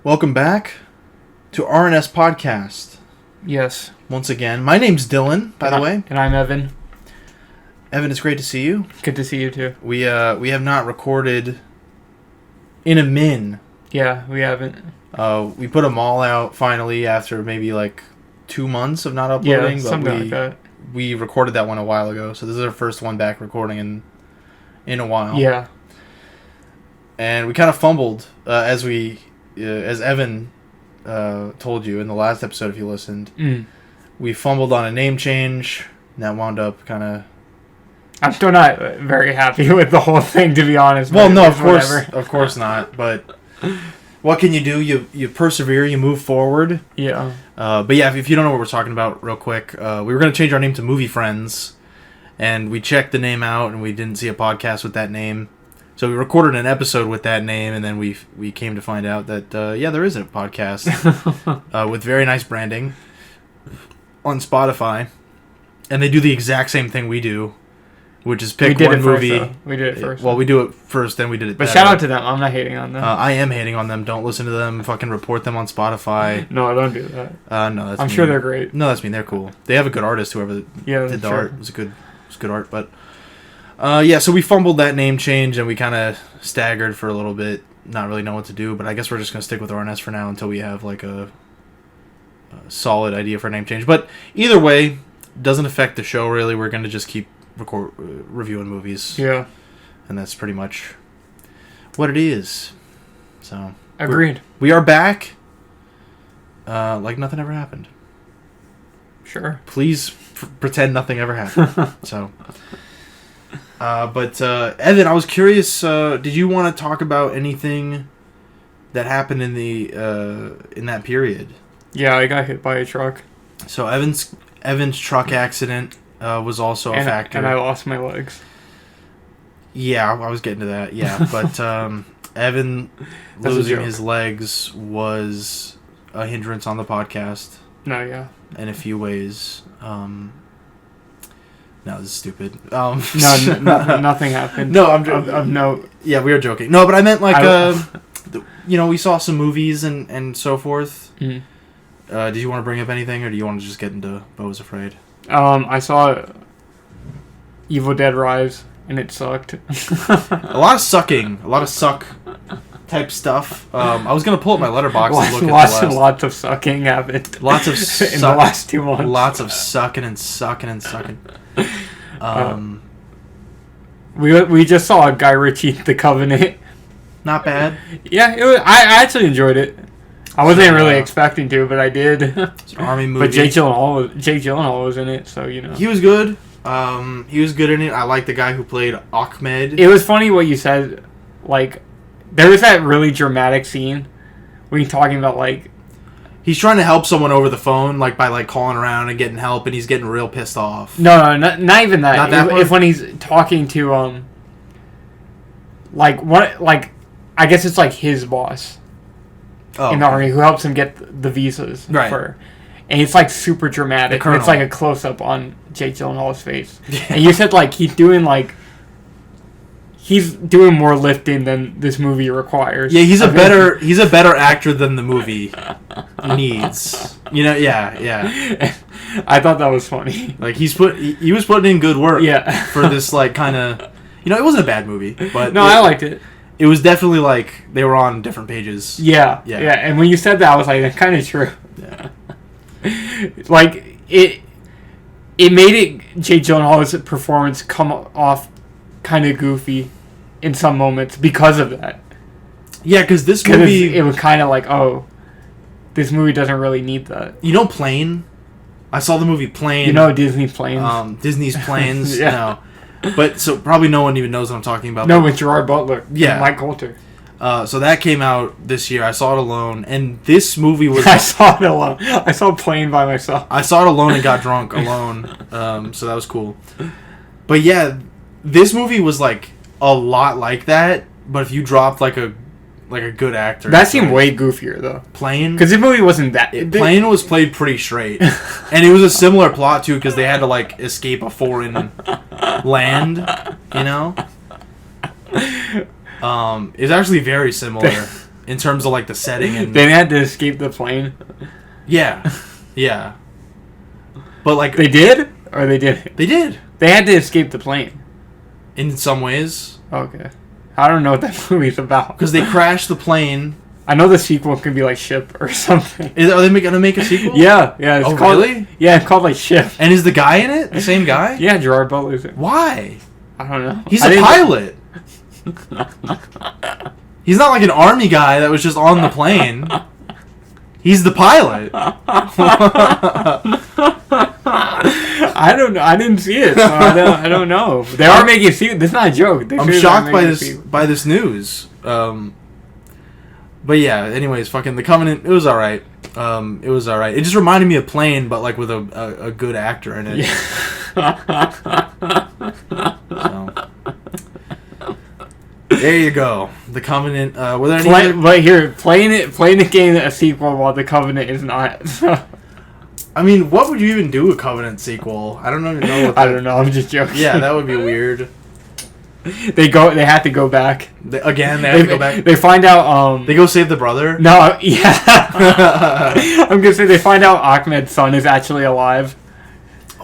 Welcome back to RNS Podcast. Yes. Once again, my name's Dylan, by the way. And I'm Evan. Evan, it's great to see you. Good to see you too. We have not recorded in a min. Yeah, we haven't. We put them all out finally after maybe like 2 months of not uploading. Yeah, something like that. We recorded that one a while ago, so this is our first one back recording in a while. Yeah. And we kind of fumbled as Evan told you in the last episode, if you listened. We fumbled on a name change. And that wound up kind of... I'm still not very happy with the whole thing, to be honest. Well, no, of course not. But what can you do? You persevere, you move forward. Yeah. But yeah, if you don't know what we're talking about, real quick, we were going to change our name to Movie Friends, and we checked the name out, and we didn't see a podcast with that name. So we recorded an episode with that name, and then we came to find out that, there is a podcast with very nice branding on Spotify, and they do the exact same thing we do, which is pick one movie. We did it first. Well, we do it first, then we did it But better. shout out to them. I'm not hating on them. I am hating on them. Don't listen to them. Fucking report them on Spotify. No, I don't do that. No, that's I'm mean. sure they're great. No, that's mean. They're cool. They have a good artist. Whoever did the art, it was good art. But so we fumbled that name change, and we kind of staggered for a little bit, not really know what to do. But I guess we're just gonna stick with RNS for now until we have like a solid idea for a name change. But either way, doesn't affect the show really. We're gonna just keep reviewing movies. Yeah. And that's pretty much what it is. So agreed. We are back. Like nothing ever happened. Sure. Please pretend nothing ever happened. So. But Evan, I was curious. Did you want to talk about anything that happened in that period? Yeah, I got hit by a truck. So Evan's truck accident was also a factor. And I lost my legs. Yeah, I was getting to that. Yeah, but Evan losing his legs was a hindrance on the podcast. No, yeah. In a few ways. No, this is stupid. Nothing happened. No, of note. Yeah, we were joking. No, but I meant like, we saw some movies and so forth. Mm-hmm. Did you want to bring up anything, or do you want to just get into BEAU Is AFRAID? I saw Evil Dead Rise, and it sucked. A lot of suck type stuff. I was gonna pull up my letterbox and look at lots of sucking happened. Lots of in the last 2 months. Lots of sucking and sucking and sucking. We just saw Guy Ritchie, The Covenant. Not bad. Yeah, I actually enjoyed it. I wasn't really expecting to, but I did. It's an army movie. But Jake Gyllenhaal was in it, so you know. He was good. He was good in it. I like the guy who played Ahmed. It was funny what you said. Like, there was that really dramatic scene when you're talking about like he's trying to help someone over the phone, like by like calling around and getting help, and he's getting real pissed off. No, not even that. Not that if when he's talking to I guess it's like his boss in the army who helps him get the visas, right? And it's like super dramatic. And it's like a close up on Jake Gyllenhaal's face. Yeah. And you said like he's doing more lifting than this movie requires. Yeah, he's a better actor than the movie needs. You know, yeah. I thought that was funny. Like he was putting in good work. Yeah. For this like kind of, it wasn't a bad movie, but no, I liked it. It was definitely like they were on different pages. Yeah. And when you said that, I was like, that's kind of true. Yeah. Like it made Jake Gyllenhaal's performance come off kind of goofy in some moments because of that. Yeah, because this movie... It was kind of like, oh, this movie doesn't really need that. Plane? I saw the movie Plane. Disney's Planes? Disney's Planes? Yeah. No. But, so probably no one even knows what I'm talking about. No, with Gerard Butler. Yeah. And Mike Coulter. So that came out this year. I saw it alone. And this movie was... I saw it alone. I saw Plane by myself. I saw it alone and got drunk alone. So that was cool. But yeah, this movie was like a lot like that. But if you dropped like a good actor... That seemed way goofier, though. Plane? Because this movie wasn't that... Plane was played pretty straight. And it was a similar plot, too, because they had to, like, escape a foreign land, It's actually very similar in terms of like the setting and They had to escape the plane. yeah, yeah. But like They did, or they didn't. they did They had to escape the plane. in some ways Okay. I don't know what that movie's about. because they crashed the plane. I know the sequel could be like Ship or something. Are they gonna make a sequel? Yeah. It's Oh, called, really? Yeah, it's called like Ship. And is the guy in it the same guy? Yeah, Gerard Butler's in it. Why? I don't know. He's a pilot. He's not like an army guy that was just on the plane. He's the pilot. I don't know. I didn't see it, so I don't know. They are making a sequel. This is not a joke. They I'm seriously shocked are by making a this sequel. by this news. But yeah. Anyways, fucking The Covenant. It was all right. It was all right. It just reminded me of Plane, but like with a good actor in it. Yeah. So. There you go. The Covenant. Were there any? But here, playing it getting a sequel while The Covenant is not. I mean, what would you even do a Covenant sequel? I don't even know. What I don't know. I'm just joking. Yeah, that would be weird. They have to go back. They have to go back. They find out. They go save the brother. No, yeah. I'm gonna say they find out Ahmed's son is actually alive.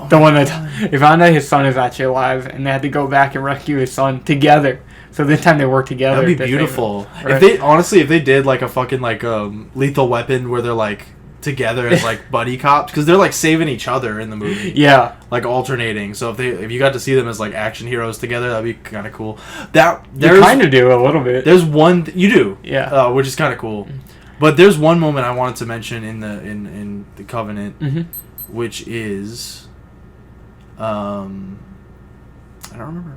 The one that they found out his son is actually alive, and they had to go back and rescue his son together. So this time they work together. That'd be beautiful. Right? If they did like a fucking like Lethal Weapon where they're like together as like buddy cops because they're like saving each other in the movie. Yeah, like alternating. So if you got to see them as like action heroes together, that'd be kind of cool. You kind of do a little bit. There's one you do, yeah, which is kind of cool. But there's one moment I wanted to mention in the Covenant, which is, I don't remember.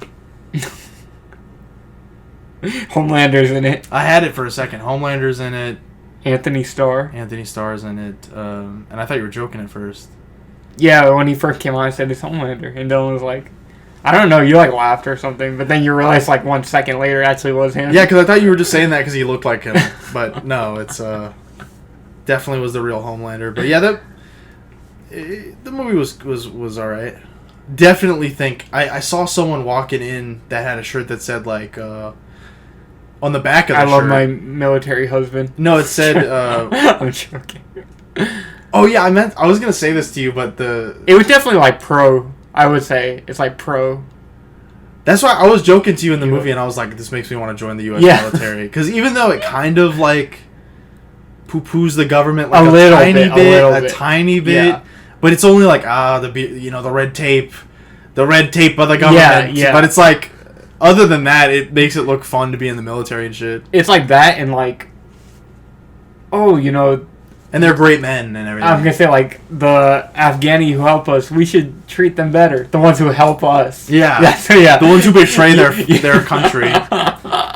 Homelander's in it. I had it for a second. Homelander's in it. Anthony Starr. Anthony Starr's in it. And I thought you were joking at first. Yeah, when he first came on, I said it's Homelander, and Dylan was like, I don't know, you like laughed or something, but then you realized like 1 second later it actually was him. Yeah, because I thought you were just saying that because he looked like him, but no, it's definitely was the real Homelander. But yeah, the movie was all right. Definitely think I saw someone walking in that had a shirt that said like on the back of the shirt. I love my military husband. No, it said. I'm joking. Oh yeah, I was gonna say this to you, but it was definitely like pro. I would say it's like pro. That's why I was joking to you in the movie, and I was like, "This makes me want to join the U.S. military." Because even though it kind of like poo-poos the government like a tiny bit, yeah. But it's only like the red tape of the government. Yeah. But it's like other than that, it makes it look fun to be in the military and shit. It's like that and like, and they're great men and everything. I was gonna say like the Afghani who help us, we should treat them better. The ones who help us. Yeah. Yeah. The ones who betray their country.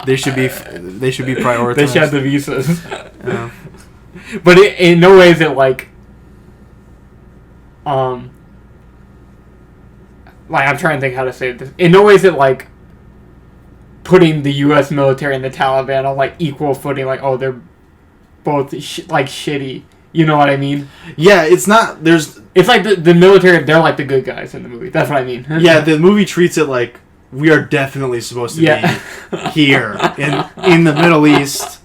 They should be prioritized. They should have the visas. Yeah. But in no way is it like I'm trying to think how to say this. In no way is it like putting the U.S. military and the Taliban on like equal footing. Like, oh, they're both shitty. You know what I mean? Yeah, it's not. It's like the military. They're like the good guys in the movie. That's what I mean. Yeah, the movie treats it like we are definitely supposed to be here in the Middle East.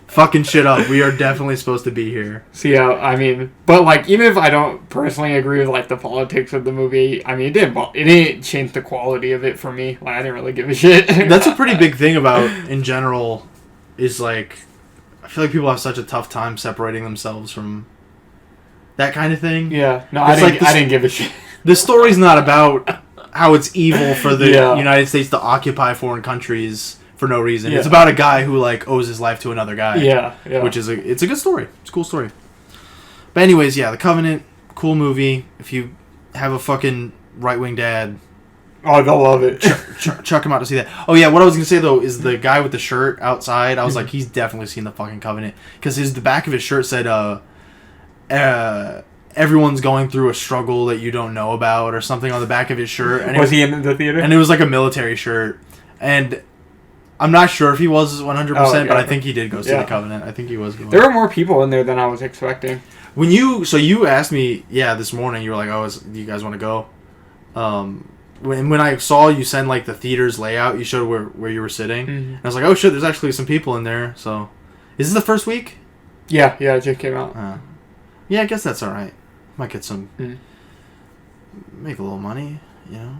Fucking shit up. We are definitely supposed to be here. So yeah, I mean, but like, even if I don't personally agree with like the politics of the movie, I mean, it didn't change the quality of it for me. Like, I didn't really give a shit. That's a pretty big thing about in general. Is like, I feel like people have such a tough time separating themselves from that kind of thing. Yeah, no, I didn't give a shit. The story's not about how it's evil for the United States to occupy foreign countries for no reason. Yeah. It's about a guy who like owes his life to another guy. Yeah. Which is it's a good story. It's a cool story. But anyways, yeah, The Covenant, cool movie. If you have a fucking right-wing dad, oh, they'll love it. Chuck him out to see that. Oh yeah, what I was gonna say though is the guy with the shirt outside. I was like, he's definitely seen The fucking Covenant because the back of his shirt said, everyone's going through a struggle that you don't know about or something on the back of his shirt. And was he in the theater? And it was like a military shirt. And I'm not sure if he was 100%, but I think he did go see The Covenant. I think he was going. There were more people in there than I was expecting. You asked me, this morning, you were like, do you guys want to go? When I saw you send like the theater's layout, you showed where you were sitting. Mm-hmm. And I was like, oh shit, there's actually some people in there. So Is this the first week? Yeah, it just came out. Yeah, I guess that's all right. Might get some, make a little money, you know.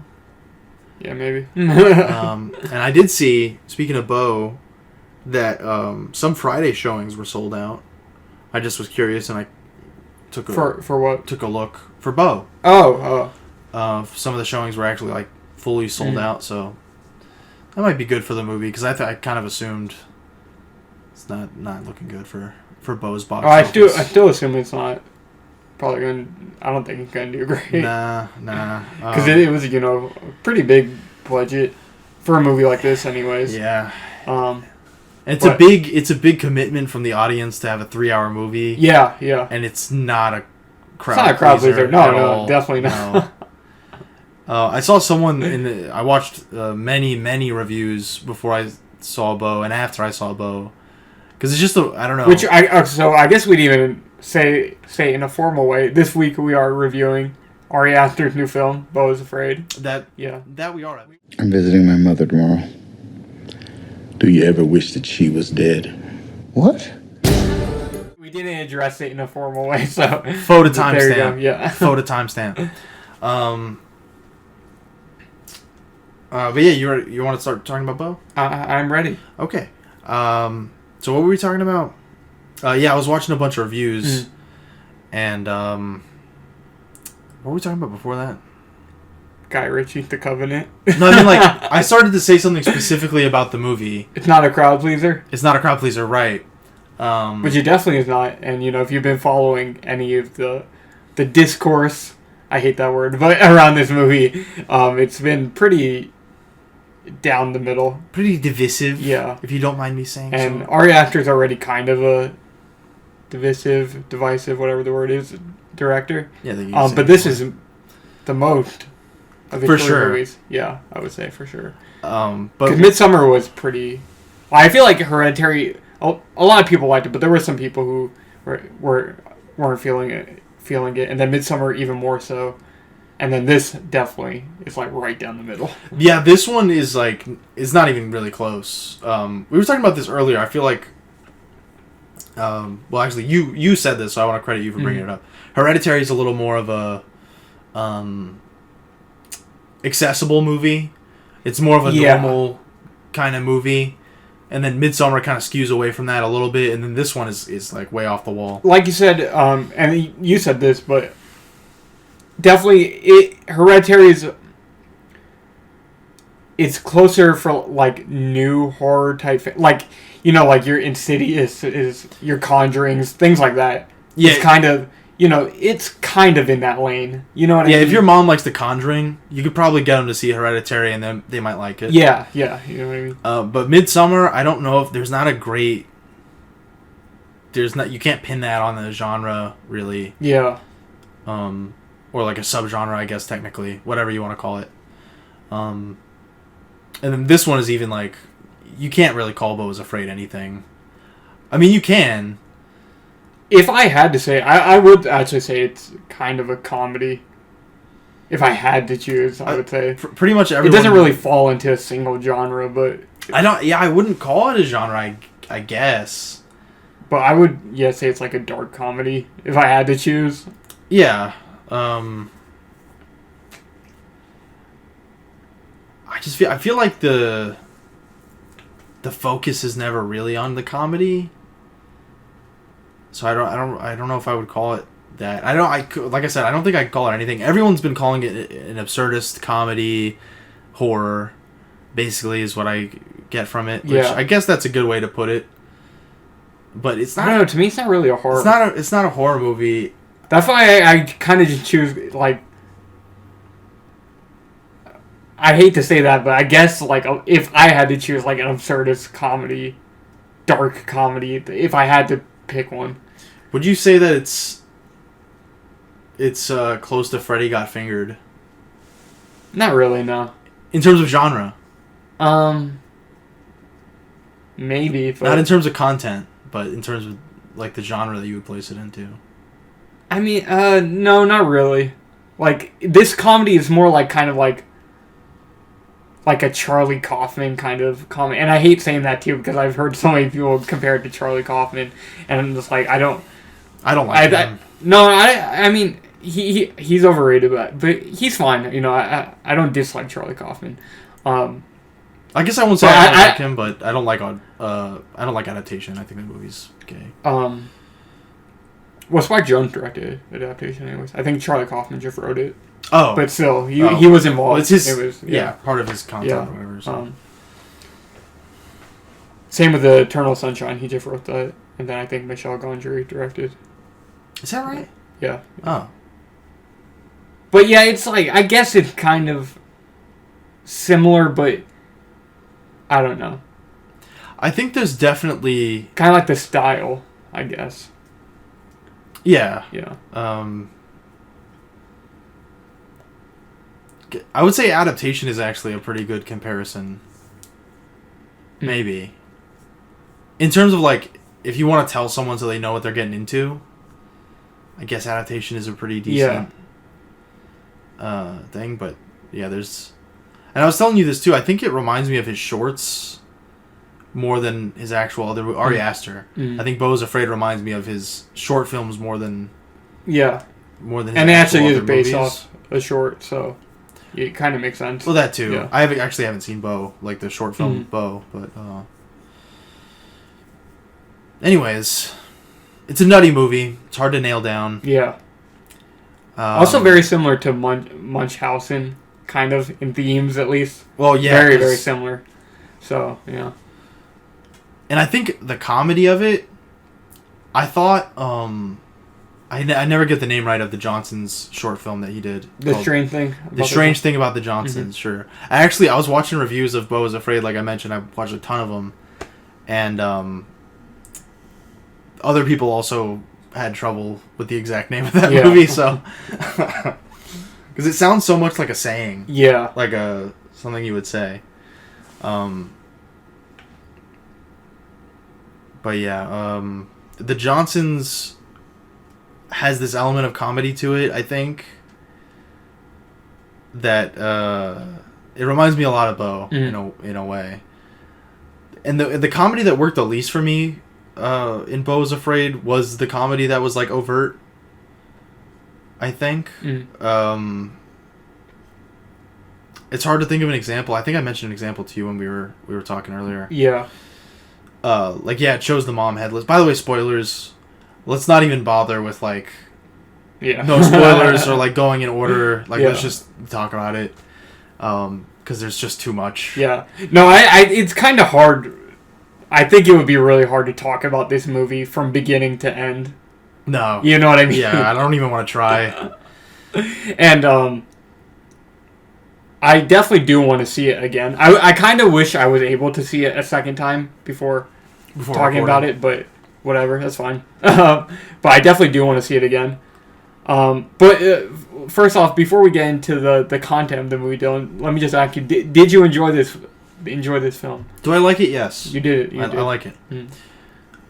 Yeah, maybe. And I did see, speaking of BEAU, that some Friday showings were sold out. I just was curious, and I took for what? Took a look for BEAU. Oh. Some of the showings were actually like fully sold out, so that might be good for the movie because I kind of assumed it's not looking good for BEAU's box office. I still assume it's not probably going. I don't think it's going to do great. Nah. Because it was a pretty big budget for a movie like this, anyways. Yeah. It's a big commitment from the audience to have a 3-hour movie. Yeah. And it's not a crowd. It's not a crowd pleaser. No, definitely not. No. I saw someone I watched many reviews before I saw BEAU and after I saw BEAU, because it's just I don't know. So I guess we'd even say in a formal way. This week we are reviewing Ari Aster's new film, BEAU is Afraid. That we are. I'm visiting my mother tomorrow. Do you ever wish that she was dead? What? We didn't address it in a formal way, so photo timestamp. Yeah. Photo timestamp. But yeah, you want to start talking about BEAU? I'm ready. Okay. So what were we talking about? Yeah, I was watching a bunch of reviews, and what were we talking about before that? Guy Ritchie, The Covenant. No, I mean, like, I started to say something specifically about the movie. It's not a crowd pleaser? It's not a crowd pleaser, right. Which it definitely is not. And, if you've been following any of the discourse, I hate that word, but around this movie, it's been pretty down the middle. Pretty divisive, yeah. If you don't mind me saying so. And Ari Aster's already kind of a divisive, whatever the word is, director. Yeah, but this is the most of his for sure. movies. Yeah, I would say for sure. But Midsommar was pretty. I feel like Hereditary. A lot of people liked it, but there were some people who weren't feeling it, and then Midsommar even more so. And then this definitely is like right down the middle. Yeah, this one is like it's not even really close. We were talking about this earlier. I feel like, well, actually, you said this, so I want to credit you for bringing it up. Hereditary is a little more of a accessible movie. It's more of a normal kind of movie. And then Midsommar kind of skews away from that a little bit, and then this one is like way off the wall. Like you said, and you said this, but definitely Hereditary is it's closer for like new horror type, like like your Insidious is your Conjurings, things like that. Yeah, it's kind of it's kind of in that lane. You know what I mean? Yeah, if your mom likes The Conjuring, you could probably get them to see Hereditary, and then they might like it. Yeah, you know what I mean. But Midsommar, I don't know if there's not a great. You can't pin that on the genre really. Yeah. Or like a subgenre, I guess technically, whatever you want to call it. And then this one is even like, you can't really call BEAU is Afraid anything. I mean, you can. If I had to say, I would actually say it's kind of a comedy. If I had to choose, I would say pretty much everyone. It doesn't really fall into a single genre, but I don't. Yeah, I wouldn't call it a genre. I guess. But I would, say it's like a dark comedy. If I had to choose. Yeah. I feel like the focus is never really on the comedy. So I don't know if I would call it that. Like I said, I don't think I'd call it anything. Everyone's been calling it an absurdist comedy horror, basically, is what I get from it. Which I guess that's a good way to put it. But it's not. I don't know. To me, it's not really a horror. It's not a horror movie. That's why I kind of just choose like. I hate to say that, but I guess like if I had to choose like an absurdist comedy, dark comedy, if I had to pick one, would you say that it's close to Freddy Got Fingered? Not really, no. In terms of genre, maybe. But not in terms of content, but in terms of like the genre that you would place it into. I mean, no, not really. Like this comedy is more like kind of like like a Charlie Kaufman kind of comment. And I hate saying that too because I've heard so many people compare it to Charlie Kaufman, and I'm just like, I don't like him. I mean, he's overrated, but he's fine. You know, I don't dislike Charlie Kaufman. I guess I won't say I don't like him, but I don't like adaptation. I think the movie's gay. Well, Spike Jonze directed adaptation, anyways. I think Charlie Kaufman just wrote it. Oh, but still, he was involved. Well, it's his, it was part of his content or whatever. So. Same with the Eternal Sunshine. He just wrote that, and then I think Michel Gondry directed. Is that right? Yeah. Oh. But yeah, it's like, I guess it's kind of similar, but I don't know. I think there's definitely kind of like the style, I guess. Yeah. Yeah. I would say adaptation is actually a pretty good comparison. Maybe. In terms of, like, if you want to tell someone so they know what they're getting into, I guess adaptation is a pretty decent thing. But, yeah, there's... And I was telling you this, too. I think it reminds me of his shorts more than his actual other... Ari Aster. I think BEAU is Afraid reminds me of his short films more than... Yeah. More than his and actual actually other is based movies. off a short, so... It kind of makes sense. Well, that too. Yeah. I actually haven't seen BEAU, like the short film BEAU, but anyways, it's a nutty movie. It's hard to nail down. Yeah. Also very similar to Munchausen, kind of, in themes at least. Well, yeah. Very, very similar. So, yeah. And I think the comedy of it, I thought, I never get the name right of the Johnsons short film that he did. The Strange Thing. The Strange Thing About the Johnsons, sure. I was watching reviews of BEAU is Afraid, like I mentioned. I watched a ton of them. And other people also had trouble with the exact name of that movie, so... Because it sounds so much like a saying. Yeah. Like something you would say. But yeah, the Johnsons... has this element of comedy to it, I think, that it reminds me a lot of BEAU in a way. And the comedy that worked the least for me in BEAU is Afraid was the comedy that was like overt, I think. It's hard to think of an example. I think I mentioned an example to you when we were talking earlier. Yeah. It shows the mom headless. By the way, spoilers. Let's not even bother with, like, no spoilers or, like, going in order. Like, let's just talk about it. Because there's just too much. Yeah. No, it's kind of hard. I think it would be really hard to talk about this movie from beginning to end. No. You know what I mean? Yeah, I don't even want to try. And, I definitely do want to see it again. I kind of wish I was able to see it a second time before talking about it, but... Whatever, that's fine. But I definitely do want to see it again. But first off, before we get into the content of the movie, Dylan, let me just ask you: Did you enjoy this film? Do I like it? Yes. You did. I like it.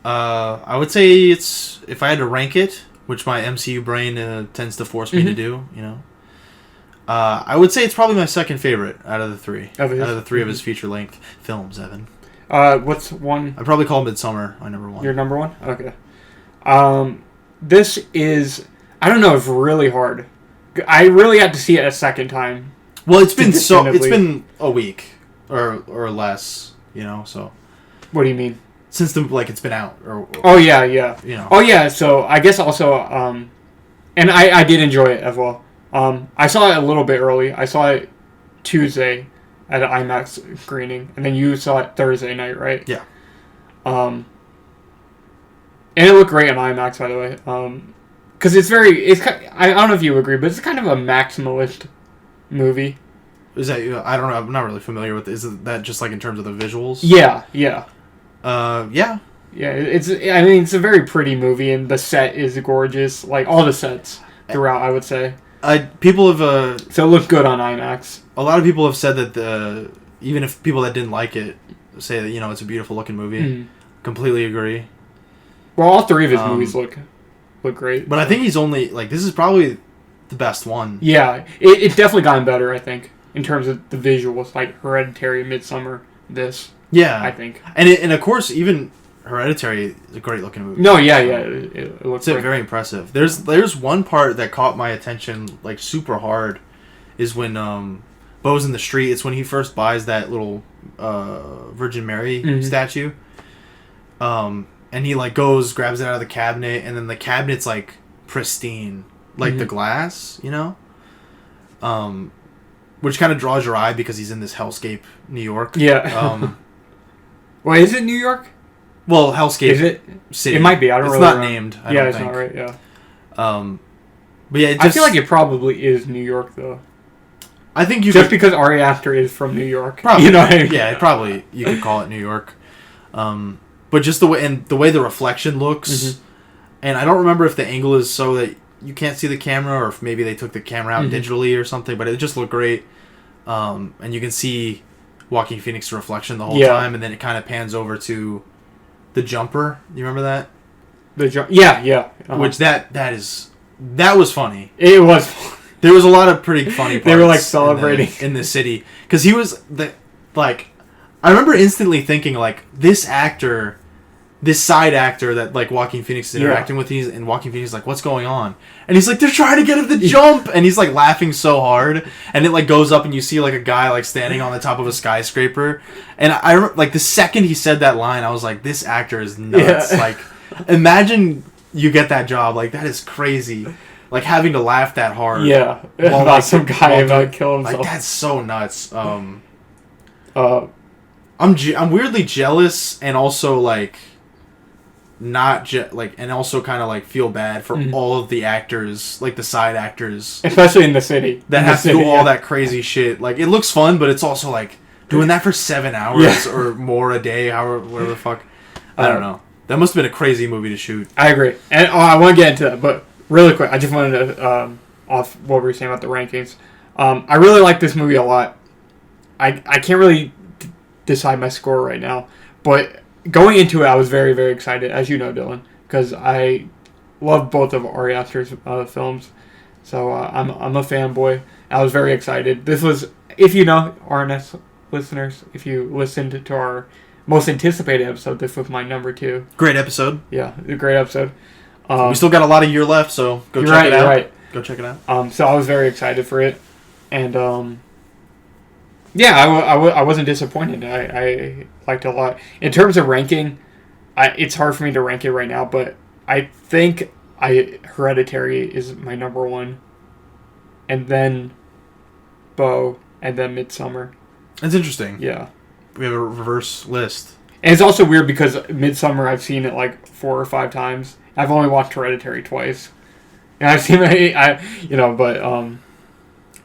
I would say it's, if I had to rank it, which my MCU brain tends to force me to do, I would say it's probably my second favorite out of the three. Out of the three of his feature length films, Evan. What's one? I'd probably call Midsommar my number one. Your number one? Okay. This is... I don't know, it's really hard. I really had to see it a second time. Well, it's been a week or less, so... What do you mean? Since it's been out. Oh, yeah. Oh, yeah, so I guess also... and I did enjoy it as well. I saw it a little bit early. I saw it Tuesday at an IMAX screening, and then you saw it Thursday night, right? Yeah. And it looked great on IMAX, by the way. Because I don't know if you agree, but it's kind of a maximalist movie. Is that, I don't know, I'm not really familiar with it. Is that just like in terms of the visuals? Yeah. Yeah. Yeah, it's a very pretty movie, and the set is gorgeous. Like, all the sets throughout, I would say. People have... So it looked good on IMAX. A lot of people have said that even if people that didn't like it say that, it's a beautiful looking movie. Completely agree. Well, all three of his movies look great. But I think he's only, this is probably the best one. Yeah, it's definitely gotten better, I think. in terms of the visuals, like Hereditary, Midsummer, this. Yeah, I think. And of course, even Hereditary is a great looking movie. No, yeah, it looks it's very impressive. There's one part that caught my attention like super hard, is when Beau's in the street. It's when he first buys that little Virgin Mary statue. And he like grabs it out of the cabinet, and then the cabinet's like pristine, like the glass, you know. Which kind of draws your eye because he's in this hellscape, New York. Yeah. Wait, is it New York? Well, hellscape. Is it? City. It might be. I don't. It's really not remember. named. I yeah, don't it's think. not right. Yeah. But yeah, I feel like it probably is New York though. I think you just because Ari Aster is from New York. Probably. You know what I mean? Yeah, probably you could call it New York. But just the way the reflection looks, and I don't remember if the angle is so that you can't see the camera, or if maybe they took the camera out digitally or something. But it just looked great, and you can see Joaquin Phoenix's reflection the whole time, and then it kind of pans over to the jumper. You remember that? Yeah. Which that was funny. It was. There was a lot of pretty funny parts. They were like celebrating in the city because he was I remember instantly thinking like this side actor that like Joaquin Phoenix is interacting with, and Joaquin Phoenix is like, what's going on? And he's like, they're trying to get him to jump, and he's like laughing so hard, and it like goes up and you see like a guy like standing on the top of a skyscraper, and I like the second he said that line, I was like, this actor is nuts. Like, imagine you get that job, like that is crazy. Like having to laugh that hard. Yeah, while, about some guy about to kill himself. Like that's so nuts. I'm weirdly jealous, and also like and also kind of like feel bad for all of the actors, like the side actors, especially in the city that have to do all that crazy shit. Like it looks fun, but it's also like doing that for 7 hours or more a day, whatever the fuck. I don't know. That must have been a crazy movie to shoot. I agree, and I want to get into that, but really quick, I just wanted to off what we were saying about the rankings. I really like this movie a lot. I can't really decide my score right now, but going into it, I was very, very excited, as you know, Dylan, because I love both of Ari Aster's films. So I'm a fanboy. I was very excited. This was, if you know, RNS listeners, if you listened to our most anticipated episode, this was my number 2. Great episode. Yeah, a great episode. We still got a lot of year left, so go check it out. Right. Go check it out. So I was very excited for it, and I wasn't disappointed. I liked it a lot. In terms of ranking, it's hard for me to rank it right now, but I think Hereditary is my number 1, and then BEAU, and then Midsummer. That's interesting. Yeah. We have a reverse list. And it's also weird because Midsummer, I've seen it like 4 or 5 times. I've only watched Hereditary twice, and I've seen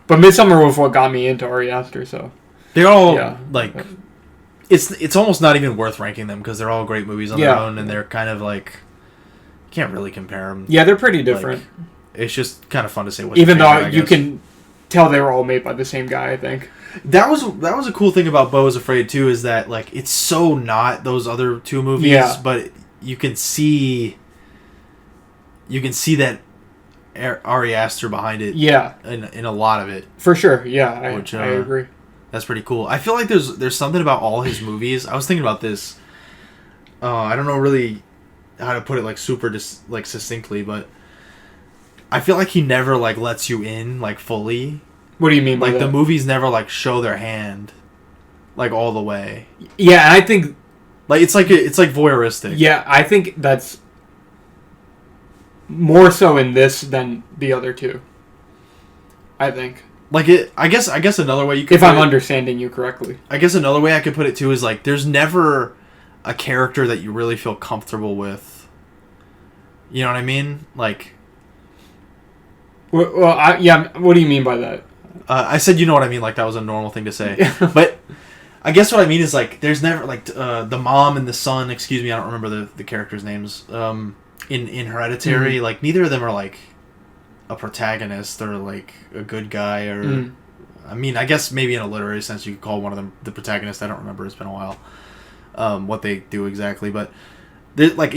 but Midsummer was what got me into Ari Aster. So they're all like, it's almost not even worth ranking them because they're all great movies on their own, and they're kind of like, you can't really compare them. Yeah, they're pretty different. Like, it's just kind of fun to say what's even though you can tell they were all made by the same guy. I think that was a cool thing about BEAU is Afraid too, is that like it's so not those other 2 movies, but you can see that Ari Aster behind it. Yeah, in a lot of it, for sure. Yeah, I agree. That's pretty cool. I feel like there's something about all his movies. I was thinking about this. I don't know really how to put it like super like succinctly, but I feel like he never like lets you in like fully. What do you mean by like that? The movies never like show their hand like all the way. Yeah, and I think like it's like voyeuristic. Yeah, I think that's more so in this than the other 2. I think. Like I guess another way you could if I'm understanding you correctly. I guess another way I could put it too is like there's never a character that you really feel comfortable with. You know what I mean? Like. Well, what do you mean by that? I said you know what I mean, like that was a normal thing to say. But I guess what I mean is like there's never like the mom and the son. Excuse me, I don't remember the characters' names. In Hereditary, like neither of them are like a protagonist or like a good guy or. I mean, I guess maybe in a literary sense you could call one of them the protagonist. I don't remember. It's been a while. What they do exactly, but like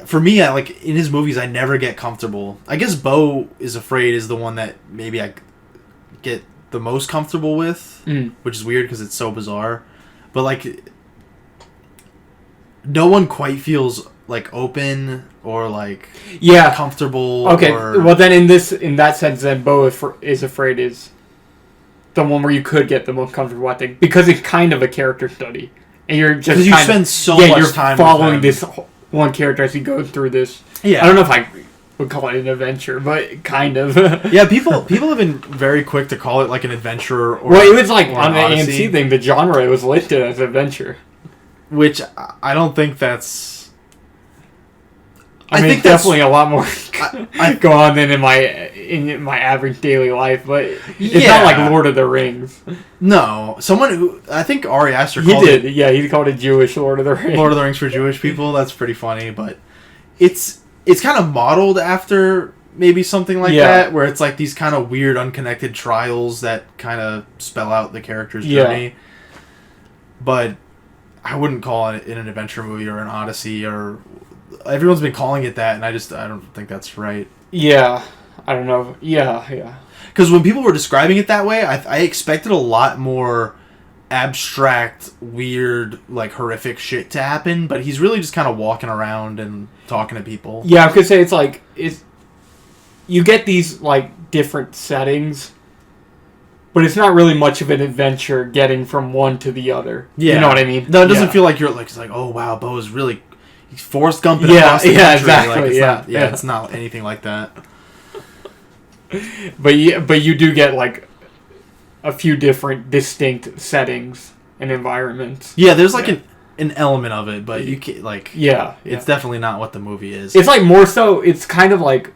for me, like in his movies, I never get comfortable. I guess BEAU is Afraid is the one that maybe I get the most comfortable with, Mm. which is weird because it's so bizarre. But like, no one quite feels like open or like Yeah. comfortable. Okay. Or, Well, then in that sense, then BEAU is Afraid is the one where you could get the most comfortable, I think, because it's kind of a character study, and you're just because you spend so much you're time following with this one character as he goes through this. Yeah, I don't know if I would call it an adventure, but kind of. Yeah, people have been very quick to call it like an adventure. Or, well, it was like or on an the odyssey, AMC thing, the genre was listed as adventure. which I don't think that's. I mean, think definitely a lot more I go on than in my average daily life, but it's Yeah. not like Lord of the Rings. No, someone who I think Ari Aster He called did, it yeah. He called it Jewish Lord of the Rings. Lord of the Rings for Jewish people. That's pretty funny, but it's kind of modeled after maybe something like that, where it's like these kind of weird, unconnected trials that kind of spell out the character's journey. But I wouldn't call it an adventure movie or an odyssey, or everyone's been calling it that, and I don't think that's right. Yeah, I don't know. Yeah. Because when people were describing it that way, I expected a lot more abstract, weird, like horrific shit to happen, but he's really just kind of walking around and talking to people. Yeah, I could say it's like you get these like different settings, but it's not really much of an adventure getting from one to the other. Yeah. You know what I mean? No, it doesn't feel like you're like, it's like, oh wow, BEAU is really, he's Forrest Gumping Yeah, across the yeah, country. exactly, Like, it's yeah, not, yeah. it's not anything like that. But you do get like a few different distinct settings and environments. Yeah, there's like an element of it, but you can't like. Yeah. It's definitely not what the movie is. It's like more so. It's kind of like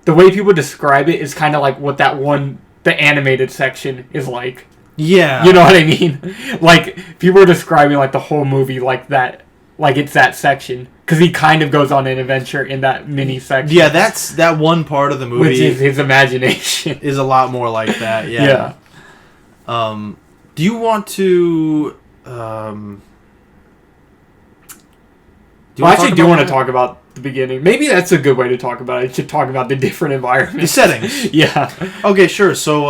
the way people describe it is kind of like what the animated section is like. Yeah. You know what I mean? Like people are describing like the whole movie like that, like it's that section because he kind of goes on an adventure in that mini section. Yeah, that one part of the movie, which is his imagination, is a lot more like that. Yeah. Do you want to? I actually do want to talk about the beginning. Maybe that's a good way to talk about it. You should talk about the different environments. The settings. Yeah. Okay, sure. So,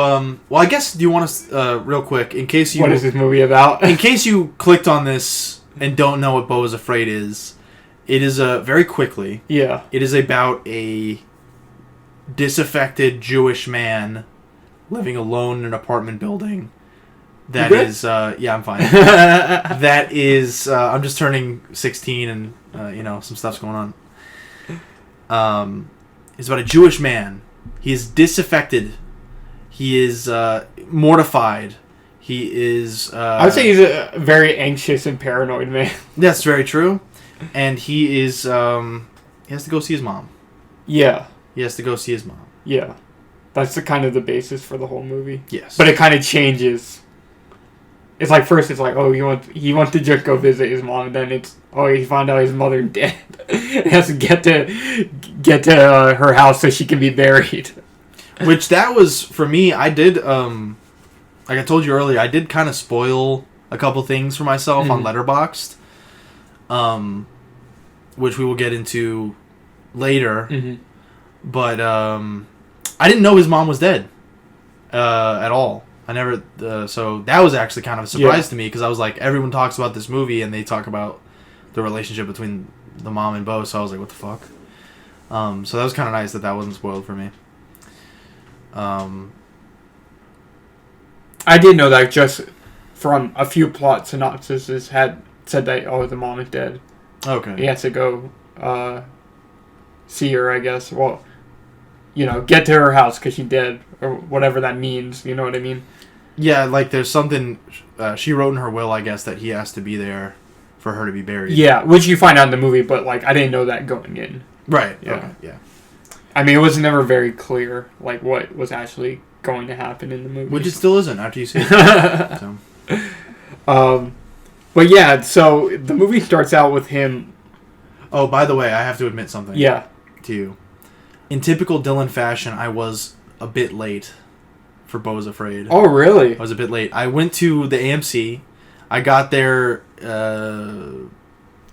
well, I guess, do you want to, real quick, in case you... What is this movie about? In case you clicked on this and don't know what BEAU is Afraid is, it is, very quickly, Yeah. it is about a disaffected Jewish man living alone in an apartment building. That You good? is, yeah, I'm fine. That is, I'm just turning 16 and, some stuff's going on. It's about a Jewish man. He is disaffected. He is, mortified. He is, I would say he's a very anxious and paranoid man. That's very true. And he is, he has to go see his mom. Yeah. He has to go see his mom. Yeah. That's the kind of the basis for the whole movie. Yes. But it kind of changes. It's like first it's like, oh, he wants to just go visit his mom, and then it's, oh, he found out his mother dead. He has to get to her house so she can be buried. Which that was, for me, I did, like I told you earlier, I did kind of spoil a couple things for myself on Letterboxd, which we will get into later. Mm-hmm. But I didn't know his mom was dead at all. I never, so that was actually kind of a surprise to me, because I was like, everyone talks about this movie and they talk about the relationship between the mom and BEAU, so I was like, what the fuck? So that was kind of nice that wasn't spoiled for me. I did know that just from a few plot synopsises had said that, oh, the mom is dead. Okay. He has to go see her, I guess. Well, get to her house because she's dead, or whatever that means. You know what I mean? Yeah, like there's something she wrote in her will, I guess, that he has to be there for her to be buried. Yeah, which you find out in the movie, but like I didn't know that going in. Right. Yeah. Okay. Yeah. I mean, it was never very clear like what was actually going to happen in the movie. Which it still isn't after you see it. So. But yeah, so the movie starts out with him. Oh, by the way, I have to admit something. Yeah. To you. In typical Dylan fashion, I was a bit late for BEAU is Afraid. Oh, really? I was a bit late. I went to the AMC. I got there. So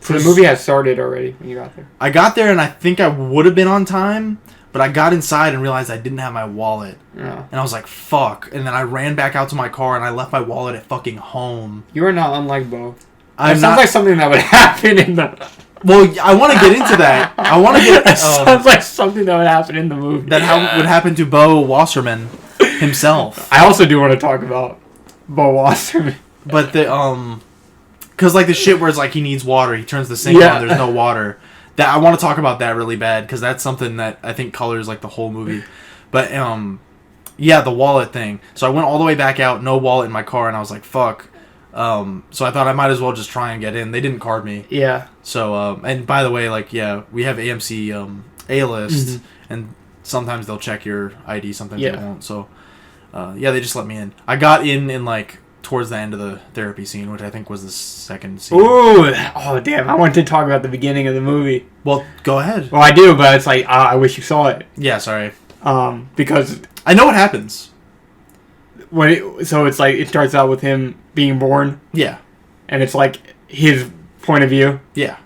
the movie had started already when you got there. I got there, and I think I would have been on time, But I got inside and realized I didn't have my wallet. Yeah. And I was like, fuck. And then I ran back out to my car and I left my wallet at fucking home. You are not unlike Bo. That sounds like something that would happen in the... Well, I want to get into that. I want to get... sounds like something that would happen in the movie. That would happen to Bo Wasserman himself. I also do want to talk about Bo Wasserman. But the, because like the shit where it's like he needs water, he turns the sink on, there's no water. That I want to talk about that really bad, because that's something that I think colors like the whole movie. But, yeah, the wallet thing. So I went all the way back out, no wallet in my car, and I was like, fuck. So I thought I might as well just try and get in. They didn't card me. Yeah. So, and by the way, like, yeah, we have AMC A-list, and sometimes they'll check your ID, sometimes they won't. So, yeah, they just let me in. I got in like, towards the end of the therapy scene, which I think was the second scene. Ooh! Oh, damn. I wanted to talk about the beginning of the movie. Well, go ahead. Well, I do, but it's like, I wish you saw it. Yeah, sorry. Because... I know what happens. So it's like, it starts out with him being born. Yeah. And it's like his point of view. Yeah.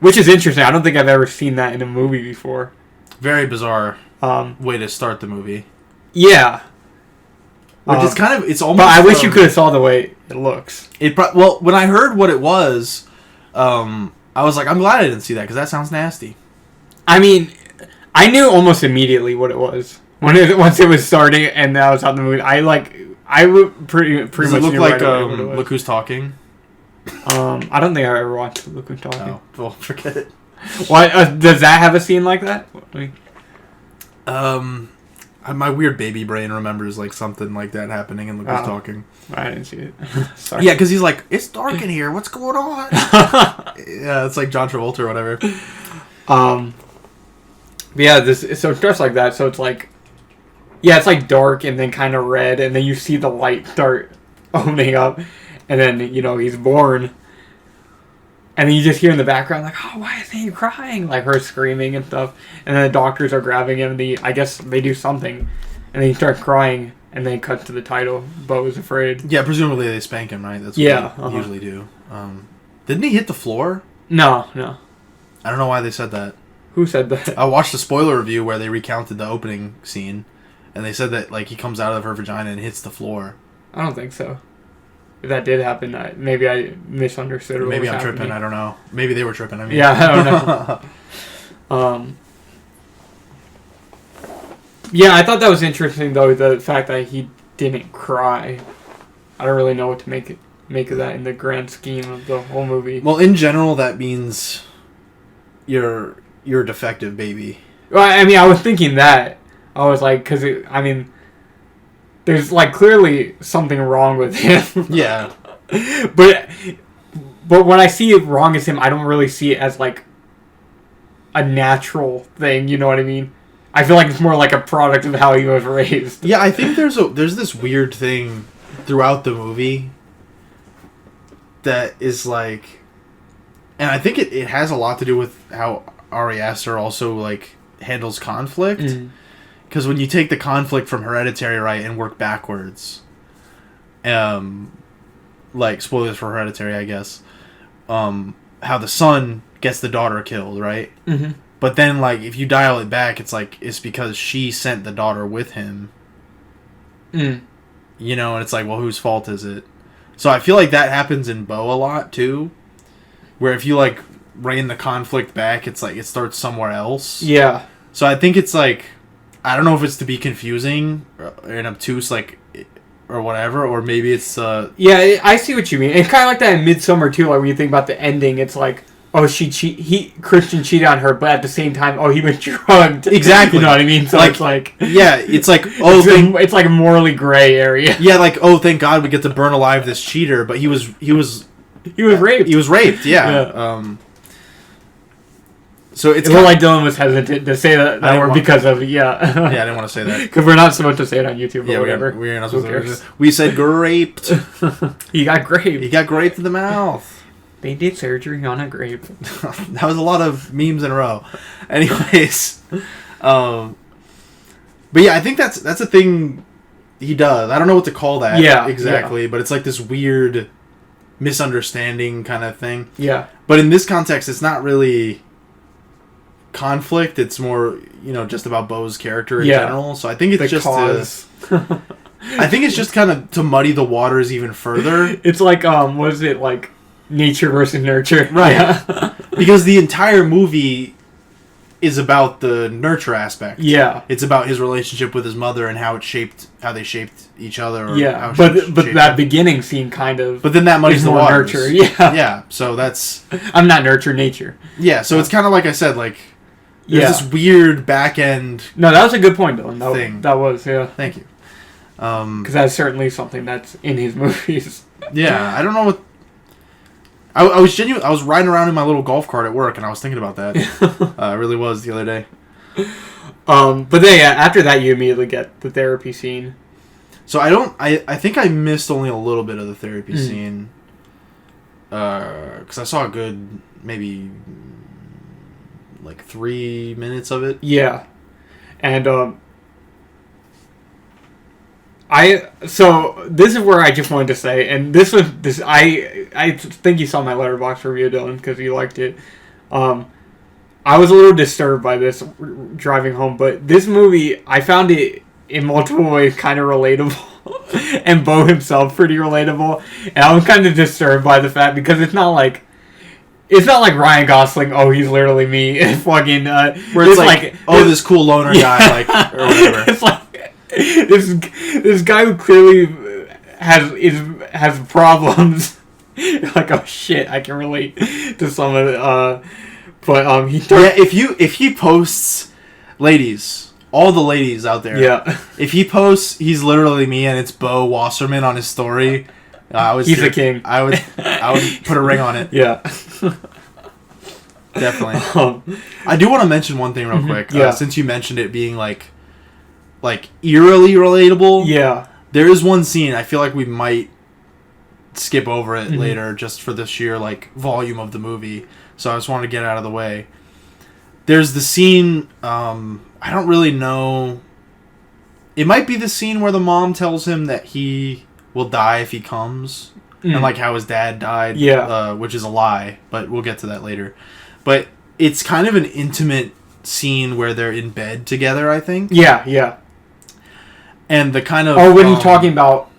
Which is interesting. I don't think I've ever seen that in a movie before. Very bizarre way to start the movie. Yeah. Which is kind of, it's almost... But I wish you could have saw the way it looks. Well, when I heard what it was, I was like, I'm glad I didn't see that, because that sounds nasty. I mean, I knew almost immediately what it was. Once it was starting and I was out in the movie, I would pretty Does much it look knew like right away what it was. Look Who's Talking? I don't think I've ever watched Look Who's Talking. Oh, well, forget it. Why does that have a scene like that? My weird baby brain remembers like something like that happening in Look Who's Talking. I didn't see it. Sorry. Yeah, because he's like, it's dark in here. What's going on? Yeah, it's like John Travolta or whatever. But yeah, so it starts like that. So it's like, yeah, it's like dark and then kind of red, and then you see the light start opening up, and then he's born, and then you just hear in the background like, oh, why isn't he crying? Like her screaming and stuff, and then the doctors are grabbing him. I guess they do something, and then he starts crying, and then it cuts to the title, Beau is Afraid. Yeah, presumably they spank him, right? That's what they usually do. Didn't he hit the floor? No. I don't know why they said that. Who said that? I watched the spoiler review where they recounted the opening scene, and they said that like he comes out of her vagina and hits the floor. I don't think so. If that did happen, maybe I misunderstood. Maybe I'm tripping. I don't know. Maybe they were tripping. I mean, yeah, I don't know. Yeah, I thought that was interesting though, the fact that he didn't cry. I don't really know what to make of that in the grand scheme of the whole movie. Well, in general, that means you're a defective baby. Well, I mean, I was thinking that. I was like, because there's like clearly something wrong with him. Yeah. But when I see it wrong as him, I don't really see it as like a natural thing. You know what I mean? I feel like it's more like a product of how he was raised. Yeah, I think there's this weird thing throughout the movie that is like, and I think it has a lot to do with how Ari Aster also like handles conflict. Because when you take the conflict from Hereditary, right, and work backwards, like spoilers for Hereditary, I guess, how the son gets the daughter killed, right? Mm-hmm. But then, like, if you dial it back, it's like, it's because she sent the daughter with him. Mm. You know, and it's like, well, whose fault is it? So I feel like that happens in Beau a lot, too. Where if you, like, rein the conflict back, it's like, it starts somewhere else. Yeah. So I think it's like, I don't know if it's to be confusing and obtuse, like, or whatever, or maybe it's... Yeah, I see what you mean. It's kind of like that in Midsommar, too, like when you think about the ending, it's like, oh, Christian cheated on her, but at the same time, oh, he was drugged. Exactly. You know what I mean? So like, it's like... Yeah, it's like, oh... It's like a morally gray area. Yeah, like, oh, thank God we get to burn alive this cheater, but he was raped. He was raped, yeah. So it's well, like Dylan was hesitant to say that word because of yeah, I didn't want to say that because we're not supposed to say it on YouTube. Or whatever. We're not supposed to. We said graped. He got graped. He got graped in the mouth. They did surgery on a grape. That was a lot of memes in a row. Anyways, but yeah, I think that's a thing he does. I don't know what to call that. Yeah, exactly. But it's like this weird misunderstanding kind of thing. Yeah. But in this context, it's not really conflict. It's more just about Beau's character in Yeah. general. So I think it's The just cause. I think it's just kind of to muddy the waters even further. It's like what is it, like nature versus nurture? Right. Yeah. Because the entire movie is about the nurture aspect. Yeah. It's about his relationship with his mother and how they shaped each other. Or Yeah. how But shaped that him. beginning scene kind of. But then that muddies is the more waters. nurture. Yeah. Yeah. So that's. I'm not nurture, nature. Yeah. So it's kind of like I said, like there's Yeah. this weird back end. No, that was a good point, Dylan. Thing. That was, yeah. Thank you. Because that's certainly something that's in his movies. Yeah, I don't know what. I was genuine. I was riding around in my little golf cart at work, and I was thinking about that. I really was the other day. But then, yeah, after that, you immediately get the therapy scene. So I think I missed only a little bit of the therapy scene. Because I saw a good maybe like 3 minutes of it. Yeah, and so this is where I just wanted to say, and I think you saw my Letterboxd review, Dylan, because you liked it. I was a little disturbed by this driving home, but this movie, I found it in multiple ways kind of relatable, and Beau himself pretty relatable, and I was kind of disturbed by the fact because it's not like Ryan Gosling. Oh, he's literally me. Fucking Where it's like this cool loner guy, like or whatever. It's like this guy who clearly has problems. Like, oh shit, I can relate to some of it. But if he posts, ladies, all the ladies out there, yeah, if he posts, he's literally me, and it's Beau Wasserman on his story. He's a king. I would put a ring on it. Yeah. Definitely. I do want to mention one thing real quick. Yeah. Since you mentioned it being like eerily relatable. Yeah. There is one scene I feel like we might skip over it later just for the sheer like volume of the movie. So I just wanted to get it out of the way. There's the scene. I don't really know. It might be the scene where the mom tells him that he will die if he comes. And like how his dad died. Yeah. Which is a lie, but we'll get to that later. But it's kind of an intimate scene where they're in bed together, I think. Yeah, yeah. And the kind of... Oh, when you're talking about...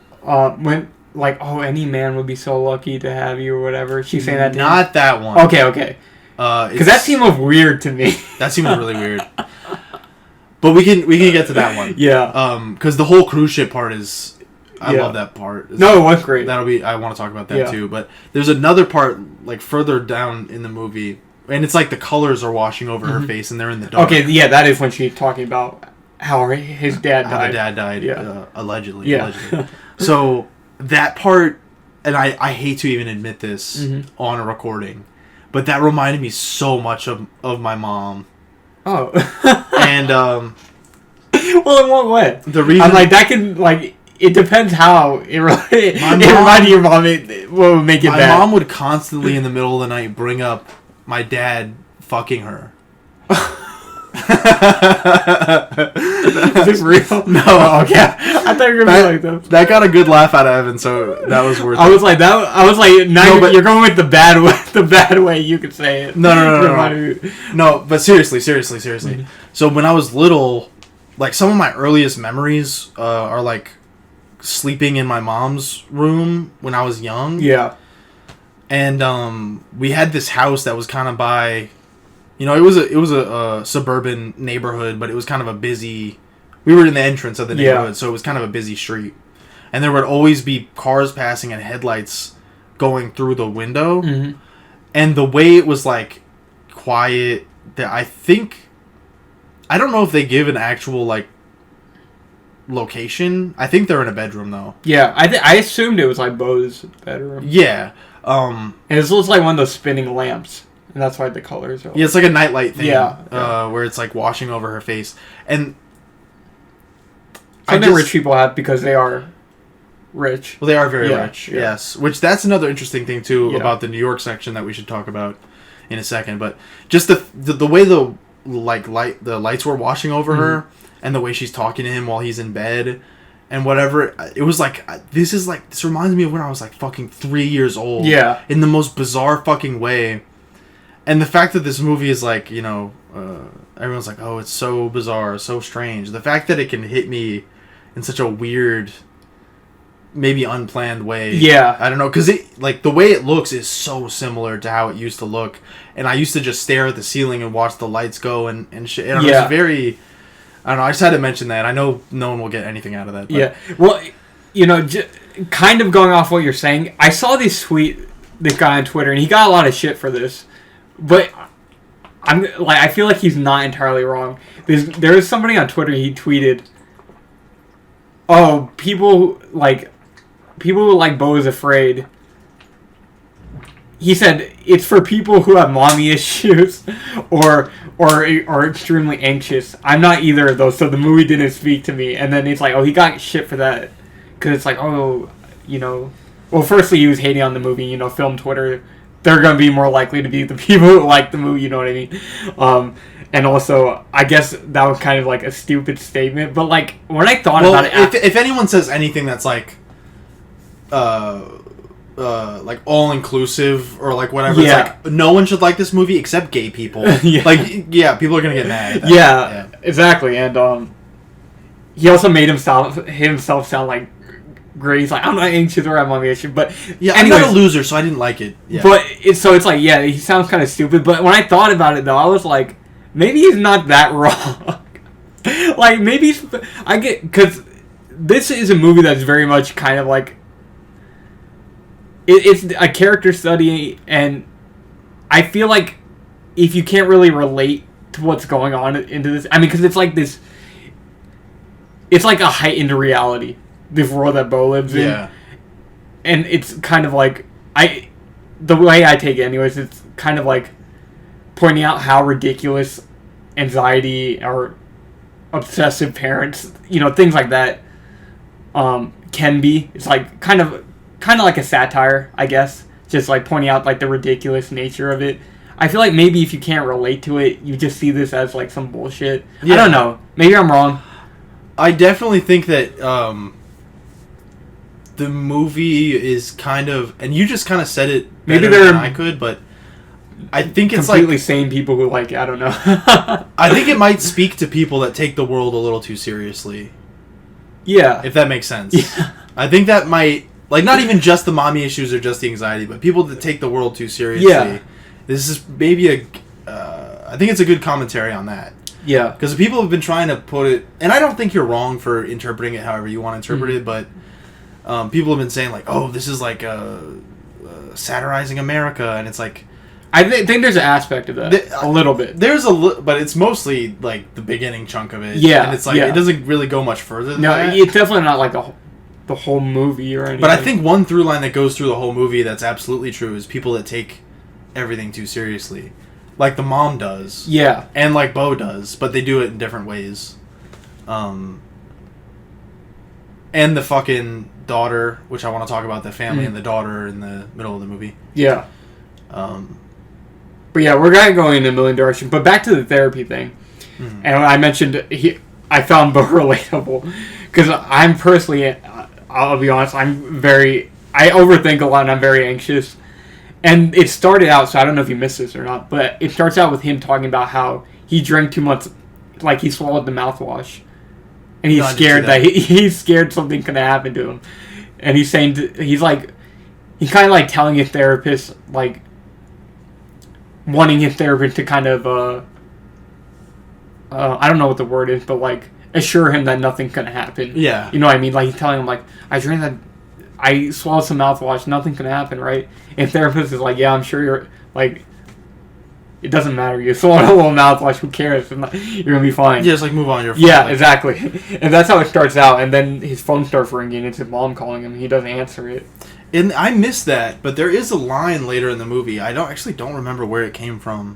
when like, oh, any man would be so lucky to have you or whatever. She's saying that to him? Not that one. Okay. Because that seemed weird to me. That seemed really weird. But we can get to that one. Yeah. Because the whole cruise ship part is... I love that part. No, it was great. I want to talk about that too. But there's another part like further down in the movie, and it's like the colors are washing over her face, and they're in the dark. Okay, yeah, that is when she's talking about how his dad died. How the dad died, allegedly. Yeah. Allegedly. So that part, and I hate to even admit this on a recording, but that reminded me so much of my mom. Oh. And well, in what way? The reason I'm like that can like. It depends how it reminded your mom. It would make it my bad. My mom would constantly in the middle of the night bring up my dad fucking her. Is this real? No. Oh, okay. I thought you were gonna be like that. That got a good laugh out of Evan, so that was worth it. I was like now you're going with the bad way. The bad way you could say it. No, but seriously. So when I was little, like some of my earliest memories are like sleeping in my mom's room when I was young. Yeah. And we had this house that was kind of by, it was a suburban neighborhood, but it was kind of a busy. We were in the entrance of the neighborhood, so it was kind of a busy street, and there would always be cars passing and headlights going through the window, and the way it was like quiet. That I don't know if they give an actual like location. I think they're in a bedroom though. Yeah, I assumed it was like Beau's bedroom. Yeah. And it looks like one of those spinning lamps, and that's why the colors are. Yeah, it's like a nightlight thing. Yeah. Where it's like washing over her face, and something rich people have because they are rich. Well, they are very rich. Yeah. Yes, which that's another interesting thing too about the New York section that we should talk about in a second. But just the way the lights were washing over her, and the way she's talking to him while he's in bed. And whatever, it was like, this reminds me of when I was like fucking 3 years old. Yeah. In the most bizarre fucking way. And the fact that this movie is like, everyone's like, oh, it's so bizarre, so strange. The fact that it can hit me in such a weird, maybe unplanned way. Yeah. I don't know, because the way it looks is so similar to how it used to look. And I used to just stare at the ceiling and watch the lights go and shit. And yeah. It's very, I don't know, I just had to mention that. I know no one will get anything out of that. But. Yeah. Well, kind of going off what you're saying, I saw this guy on Twitter, and he got a lot of shit for this. But I feel like he's not entirely wrong. There was somebody on Twitter, he tweeted, oh, people like BEAU Is Afraid. He said it's for people who have mommy issues or are extremely anxious. I'm not either of those, so the movie didn't speak to me. And then it's like, oh, he got shit for that. Because it's like, oh, well, firstly, he was hating on the movie, film Twitter. They're going to be more likely to be the people who like the movie, you know what I mean? And also, I guess that was kind of like a stupid statement. But like, when I thought about it... If anyone says anything that's like all-inclusive or like whatever, it's like, no one should like this movie except gay people. Yeah. People are going to get mad at that. Yeah, exactly. And he also made himself sound like great. He's like, I'm not anxious or I'm on the issue, but yeah, anyways, I'm not a loser, so I didn't like it. Yeah. But it's like, yeah, he sounds kind of stupid. But when I thought about it, though, I was like, maybe he's not that wrong. Like maybe because this is a movie that's very much kind of like it's a character study, and I feel like if you can't really relate to what's going on into this, I mean, because it's like this, it's like a heightened reality. This world that BEAU lives in. Yeah. And it's kind of like, the way I take it anyways, it's kind of like pointing out how ridiculous anxiety or obsessive parents, things like that, can be. It's like kind of like a satire, I guess. Just like pointing out like the ridiculous nature of it. I feel like maybe if you can't relate to it, you just see this as like some bullshit. Yeah. I don't know. Maybe I'm wrong. I definitely think that, the movie is kind of, and you just kind of said it better than I could, but I think it's completely sane people who I don't know. I think it might speak to people that take the world a little too seriously. Yeah. If that makes sense. Yeah. I think that might, not even just the mommy issues or just the anxiety, but people that take the world too seriously. Yeah. This is maybe I think it's a good commentary on that. Yeah. Because people have been trying to put it, and I don't think you're wrong for interpreting it however you want to interpret it, but people have been saying like, oh, this is like satirizing America, and it's like, I think there's an aspect of that, a little bit. There's but it's mostly like the beginning chunk of it. Yeah, and it's like it doesn't really go much further than that. It's definitely not like the whole movie or anything. But I think one through line that goes through the whole movie that's absolutely true is people that take everything too seriously, like the mom does. Yeah, and like BEAU does, but they do it in different ways. And the fucking daughter, which I want to talk about, the family and the daughter in the middle of the movie. Yeah. But yeah, we're going in a million directions. But back to the therapy thing. Mm-hmm. And I mentioned I found BEAU relatable. Because I'm personally, I'll be honest, I overthink a lot and I'm very anxious. And it started out, so I don't know if you missed this or not, but it starts out with him talking about how he drank too much, like he swallowed the mouthwash. And he's scared that he's scared something's gonna happen to him, and he's saying he's kind of like telling his therapist, like wanting his therapist to kind of I don't know what the word is, but like assure him that nothing's gonna happen. Yeah, you know what I mean. Like he's telling him like I swallowed some mouthwash, nothing's gonna happen, right? And therapist is like, yeah, I'm sure you're like. It doesn't matter. You swallow a little mouthwash. Who cares? You're gonna be fine. Yeah, just move on. Your phone. Yeah, exactly. And that's how it starts out. And then his phone starts ringing. It's his mom calling him. He doesn't answer it. And I missed that, but there is a line later in the movie. I don't remember where it came from.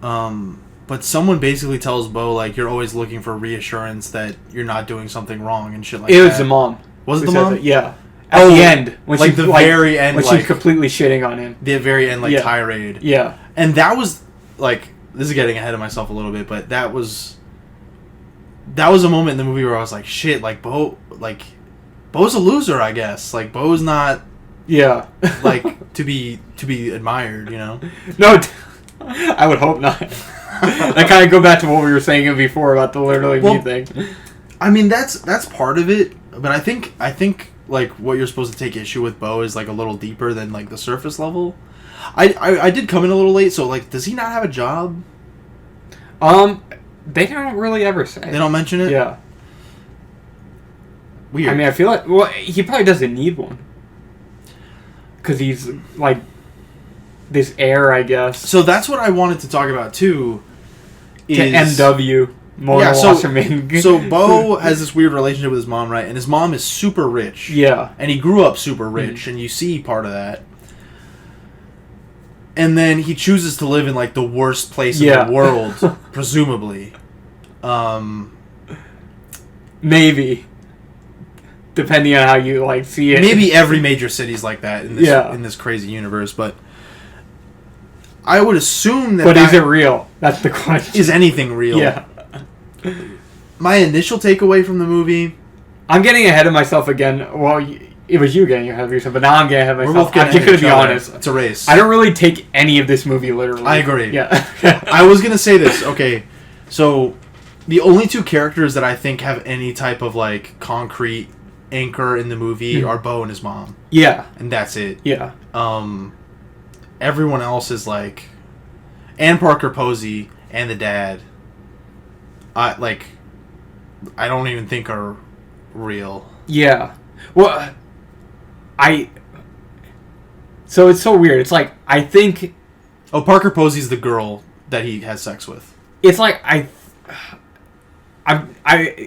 But someone basically tells BEAU like you're always looking for reassurance that you're not doing something wrong and shit like that. It was the mom. Was it the mom? Yeah. At the end, when very end, when she's completely shitting on him. The very end, tirade. Yeah. And that was this is getting ahead of myself a little bit, but that was a moment in the movie where I was like, shit, BEAU's a loser, I guess. Like BEAU's not to be admired, you know? No, I would hope not. That kind of go back to what we were saying before about the literally me thing. I mean, that's part of it, but I think like what you're supposed to take issue with BEAU is like a little deeper than like the surface level. I did come in a little late, so like, does he not have a job? They don't really ever say. They don't mention it? Yeah. Weird. I mean, I feel like, well, he probably doesn't need one. Because he's, like, this heir, I guess. So that's what I wanted to talk about, too. To MW. So BEAU has this weird relationship with his mom, right? And his mom is super rich. Yeah. And he grew up super rich, and you see part of that. And then he chooses to live in, like, the worst place in the world, presumably. Maybe. Depending on how you, like, see it. Maybe every major city's like that in this crazy universe, but I would assume that... But is it real? That's the question. Is anything real? Yeah. My initial takeaway from the movie... I'm getting ahead of myself again. Well, it was you getting ahead of yourself, but now I'm getting ahead of myself. I'm just going to be honest. It's a race. I don't really take any of this movie literally. I agree. Yeah. I was going to say this. Okay, so the only two characters that I think have any type of, like, concrete anchor in the movie are BEAU and his mom. Yeah. And that's it. Yeah. Everyone else is, like... And Parker Posey and the dad. I don't even think are real. Yeah. Well, so it's so weird. It's like, I think... Oh, Parker Posey's the girl that he has sex with. It's like,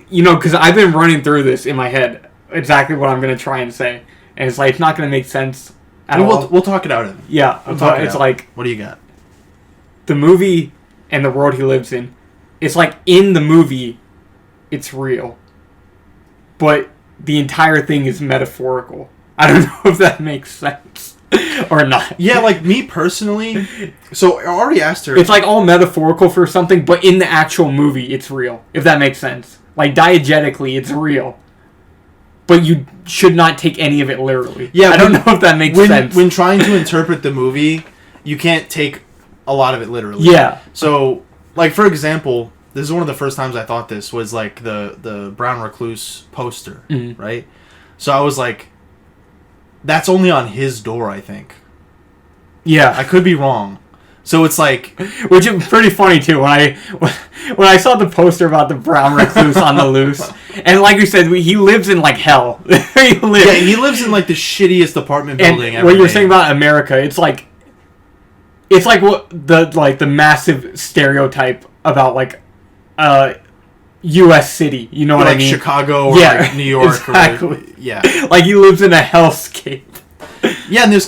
you know, because I've been running through this in my head, exactly what I'm going to try and say. And it's like, it's not going to make sense at all. We'll talk it out. Yeah. It's like... What do you got? The movie and the world he lives in, it's like, in the movie, it's real. But the entire thing is metaphorical. I don't know if that makes sense or not. Yeah, like, me personally... So, Ari Aster... It's, like, all metaphorical for something, but in the actual movie, it's real. If that makes sense. Like, diegetically, it's real. But you should not take any of it literally. Yeah, I don't know if that makes sense. When trying to interpret the movie, you can't take a lot of it literally. Yeah. So, like, for example... This is one of the first times I thought this was, like, the Brown Recluse poster, right? So I was like, that's only on his door, I think. Yeah. I could be wrong. So it's like... Which is pretty funny, too, when I saw the poster about the Brown Recluse on the loose. And like we said, he lives in, like, hell. He lives in, like, the shittiest apartment building ever. What you were saying about America, it's like what the massive stereotype about, like, U.S. city, you know what I mean? Chicago or like New York. Exactly. Yeah. Like he lives in a hellscape. Yeah, and there's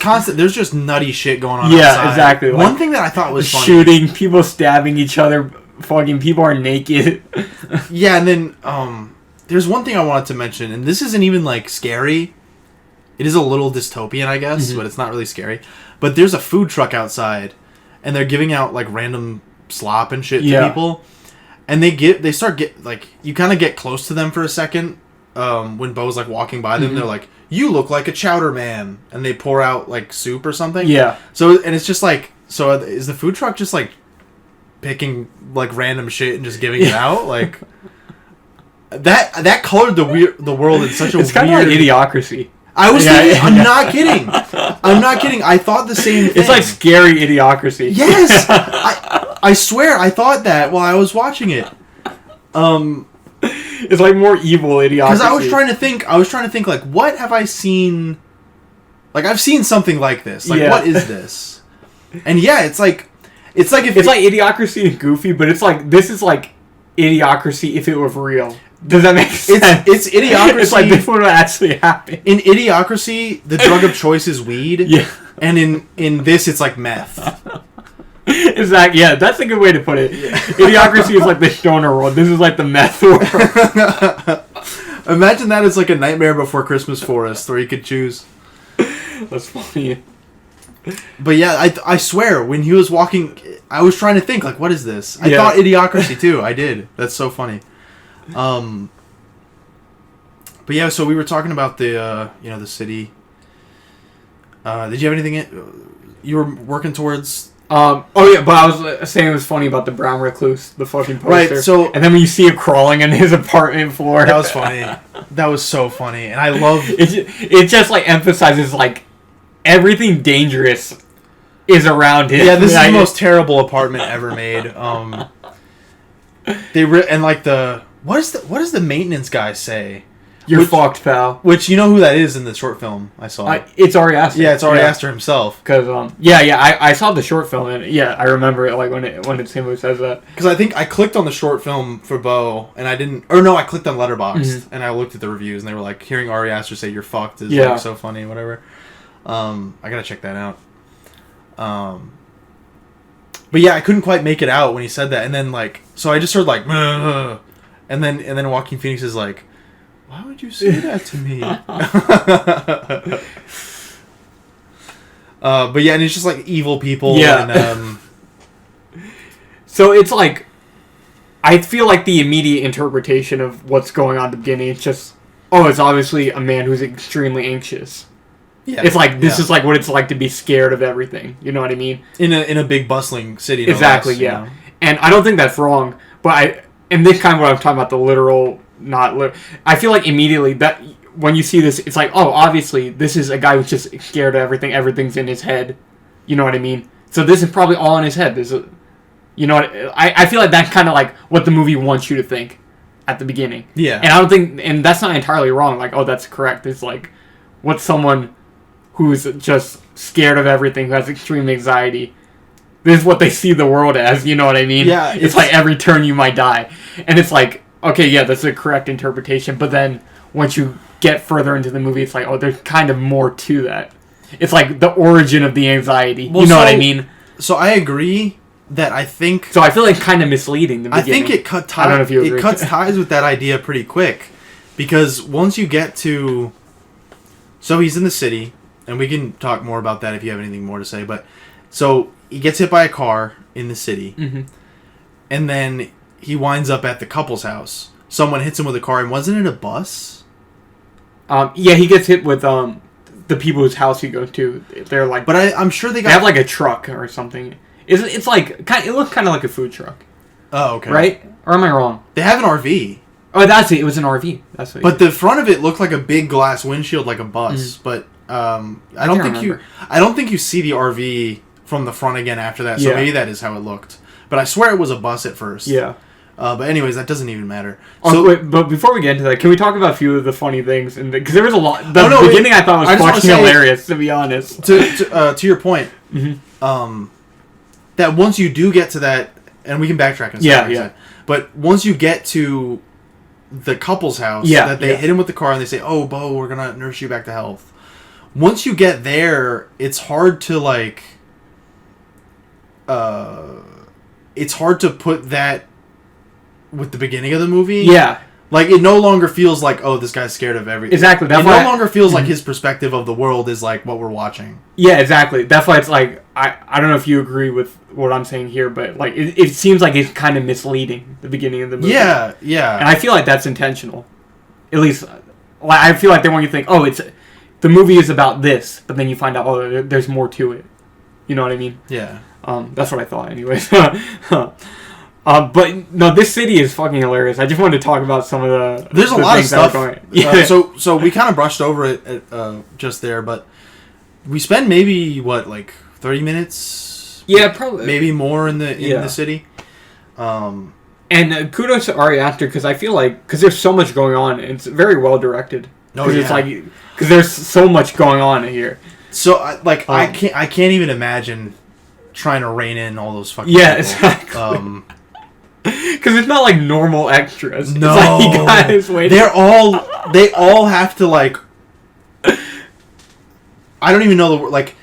just nutty shit going on outside. Exactly. One thing that I thought was funny. Shooting, people stabbing each other, fucking people are naked. Yeah, and then there's one thing I wanted to mention, and this isn't even like scary. It is a little dystopian, I guess, but it's not really scary. But there's a food truck outside, and they're giving out like random slop and shit to people. And they start you kind of get close to them for a second when BEAU's like walking by them. They're like, "You look like a chowder man," and they pour out like soup or something. Yeah. So and it's just like, so is the food truck just like picking like random shit and just giving it out? Like that colored the world in such a it's kind of like Idiocracy. I was thinking, I'm not kidding. I'm not kidding. I thought the same thing. It's like scary Idiocracy. Yes. I swear, I thought that while I was watching it. It's like more evil Idiocracy. Because I was trying to think, like, what have I seen? Like, I've seen something like this. Like, what is this? And yeah, it's like like Idiocracy and Goofy, but it's like, this is like Idiocracy if it was real. Does that make sense? It's Idiocracy. It's like this would actually happen. In Idiocracy, the drug of choice is weed. Yeah. And in this, it's like meth. Exactly. Yeah, that's a good way to put it. Yeah. Idiocracy is like the stoner world. This is like the meth world. Imagine that as like a Nightmare Before Christmas forest where you could choose. That's funny. But yeah, I swear, when he was walking, I was trying to think, like, what is this? I thought Idiocracy too. I did. That's so funny. But yeah, so we were talking about the the city. Did you have anything you were working towards? Oh yeah, but I was saying it was funny about the brown recluse, the fucking poster. Right, so... And then when you see it crawling in his apartment floor. That was funny. That was so funny. And I love... It just, like, emphasizes, like, everything dangerous is around him. Yeah, this is the most terrible apartment ever made. And, like, What does the maintenance guy say? You're fucked, pal. Which, you know who that is in the short film I saw? It's Ari Aster. Yeah, it's Ari Aster himself. Because, I saw the short film, and I remember it, like, when it's him who says that. Because I think I clicked on the short film for BEAU, and I didn't... Or no, I clicked on Letterboxd, and I looked at the reviews, and they were like, hearing Ari Aster say you're fucked is, like, so funny, whatever. I gotta check that out. But yeah, I couldn't quite make it out when he said that, and then, like... So I just heard, like... And then Joaquin Phoenix is like... Why would you say that to me? But yeah, and it's just like evil people. Yeah. And, so it's like, I feel like the immediate interpretation of what's going on at the beginning, it's just, it's obviously a man who's extremely anxious. Yeah. It's like, this is like what it's like to be scared of everything. You know what I mean? In a big bustling city. Exactly, yeah. You know? And I don't think that's wrong, but and this kind of what I'm talking about, the literal... I feel like immediately that when you see this, it's like, obviously this is a guy who's just scared of everything. Everything's in his head. You know what I mean? So this is probably all in his head. You know what? I feel like that's kind of like what the movie wants you to think at the beginning. Yeah. And I don't think, and that's not entirely wrong. Like, that's correct. It's like, what's someone who's just scared of everything, who has extreme anxiety. This is what they see the world as. You know what I mean? Yeah. It's like every turn you might die, and it's like. Okay, yeah, that's the correct interpretation, but then once you get further into the movie, it's like, there's kind of more to that. It's like the origin of the anxiety. Well, you know what I mean? So I agree that I think... So I feel like kind of misleading the beginning. I think it cuts ties with that idea pretty quick. Because once you get to... So he's in the city, and we can talk more about that if you have anything more to say, but... So he gets hit by a car in the city, and then... He winds up at the couple's house. Someone hits him with a car, and wasn't it a bus? Yeah, he gets hit with the people whose house he goes to. They're like, but I'm sure they have like a truck or something. It's like it looks kind of like a food truck. Oh, okay. Right? Or am I wrong? They have an RV. Oh, that's it. It was an RV. That's what. But the front of it looked like a big glass windshield, like a bus. But I don't think you see the RV from the front again after that. So maybe that is how it looked. But I swear it was a bus at first. Yeah. But anyways, that doesn't even matter. So, wait, but before we get into that, can we talk about a few of the funny things? Because there was a lot. The beginning I thought was fucking hilarious, to be honest. To your point, that once you do get to that, and we can backtrack in a second. Yeah. But once you get to the couple's house, that they hit him with the car and they say, "Beau, we're gonna nurse you back to health." Once you get there, it's hard to like. It's hard to put that with the beginning of the movie. Yeah. Like, it no longer feels like, this guy's scared of everything. Exactly. It no longer feels like his perspective of the world is, like, what we're watching. Yeah, exactly. That's why it's like, I don't know if you agree with what I'm saying here, but, like, it seems like it's kind of misleading, the beginning of the movie. Yeah, yeah. And I feel like that's intentional. At least, like, I feel like they want you to think, the movie is about this, but then you find out, there's more to it. You know what I mean? Yeah. That's what I thought, anyways. But no, this city is fucking hilarious. I just wanted to talk about some of the. There's a lot of stuff. So we kind of brushed over it just there, but we spend maybe 30 minutes? Yeah, probably. Maybe more in the city. And kudos to Ari Aster, because I feel like there's so much going on, and it's very well directed. It's like because there's so much going on here. So I can't even imagine trying to rein in all those fucking people. Exactly. Because it's not like normal extras. No, it's like you guys waiting. They all have to like. I don't even know the word. Like,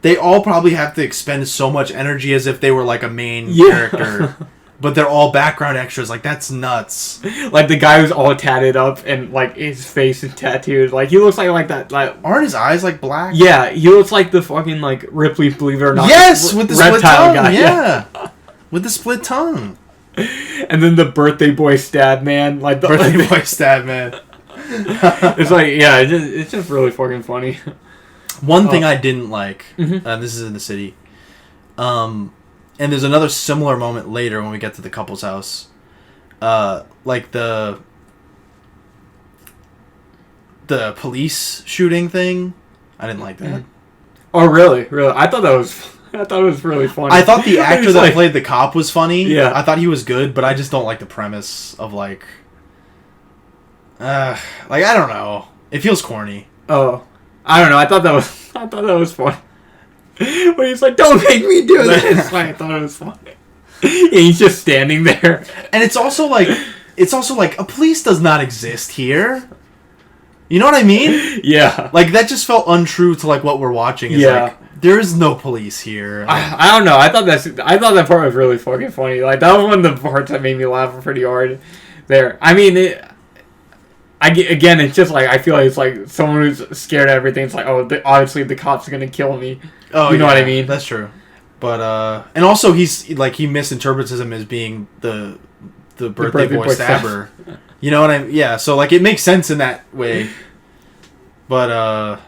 they all probably have to expend so much energy as if they were like a main character, but they're all background extras. Like, that's nuts. Like the guy who's all tatted up and like his face is tattooed. Like, he looks like that. Like, aren't his eyes like black? Yeah, he looks like the fucking like Ripley, Believe It or Not. Yes, with the split tongue. Guy. Yeah, with the split tongue. And then the birthday boy stab man, like the birthday boy stab man. It's like, it's just really fucking funny. One thing I didn't like, and this is in the city, And there's another similar moment later when we get to the couple's house. Like the police shooting thing. I didn't like that. Oh, really? Really? I thought it was really funny. I thought the actor that played the cop was funny. Yeah. I thought he was good, but I just don't like the premise of like I don't know. It feels corny. Oh, I don't know. I thought that was funny. When he's like, "Don't make me do this," I thought it was funny. And he's just standing there, and it's also like a police does not exist here. You know what I mean? Yeah. Like that just felt untrue to like what we're watching. It's like there is no police here. I don't know. I thought that part was really fucking funny. Like that was one of the parts that made me laugh pretty hard. There. I mean, again, it's just like I feel like it's like someone who's scared of everything. It's like, obviously the cops are gonna kill me. Oh, you know what I mean? That's true. But and also he misinterprets him as being the birthday boy stabber. You know what I mean? Yeah. So like it makes sense in that way. But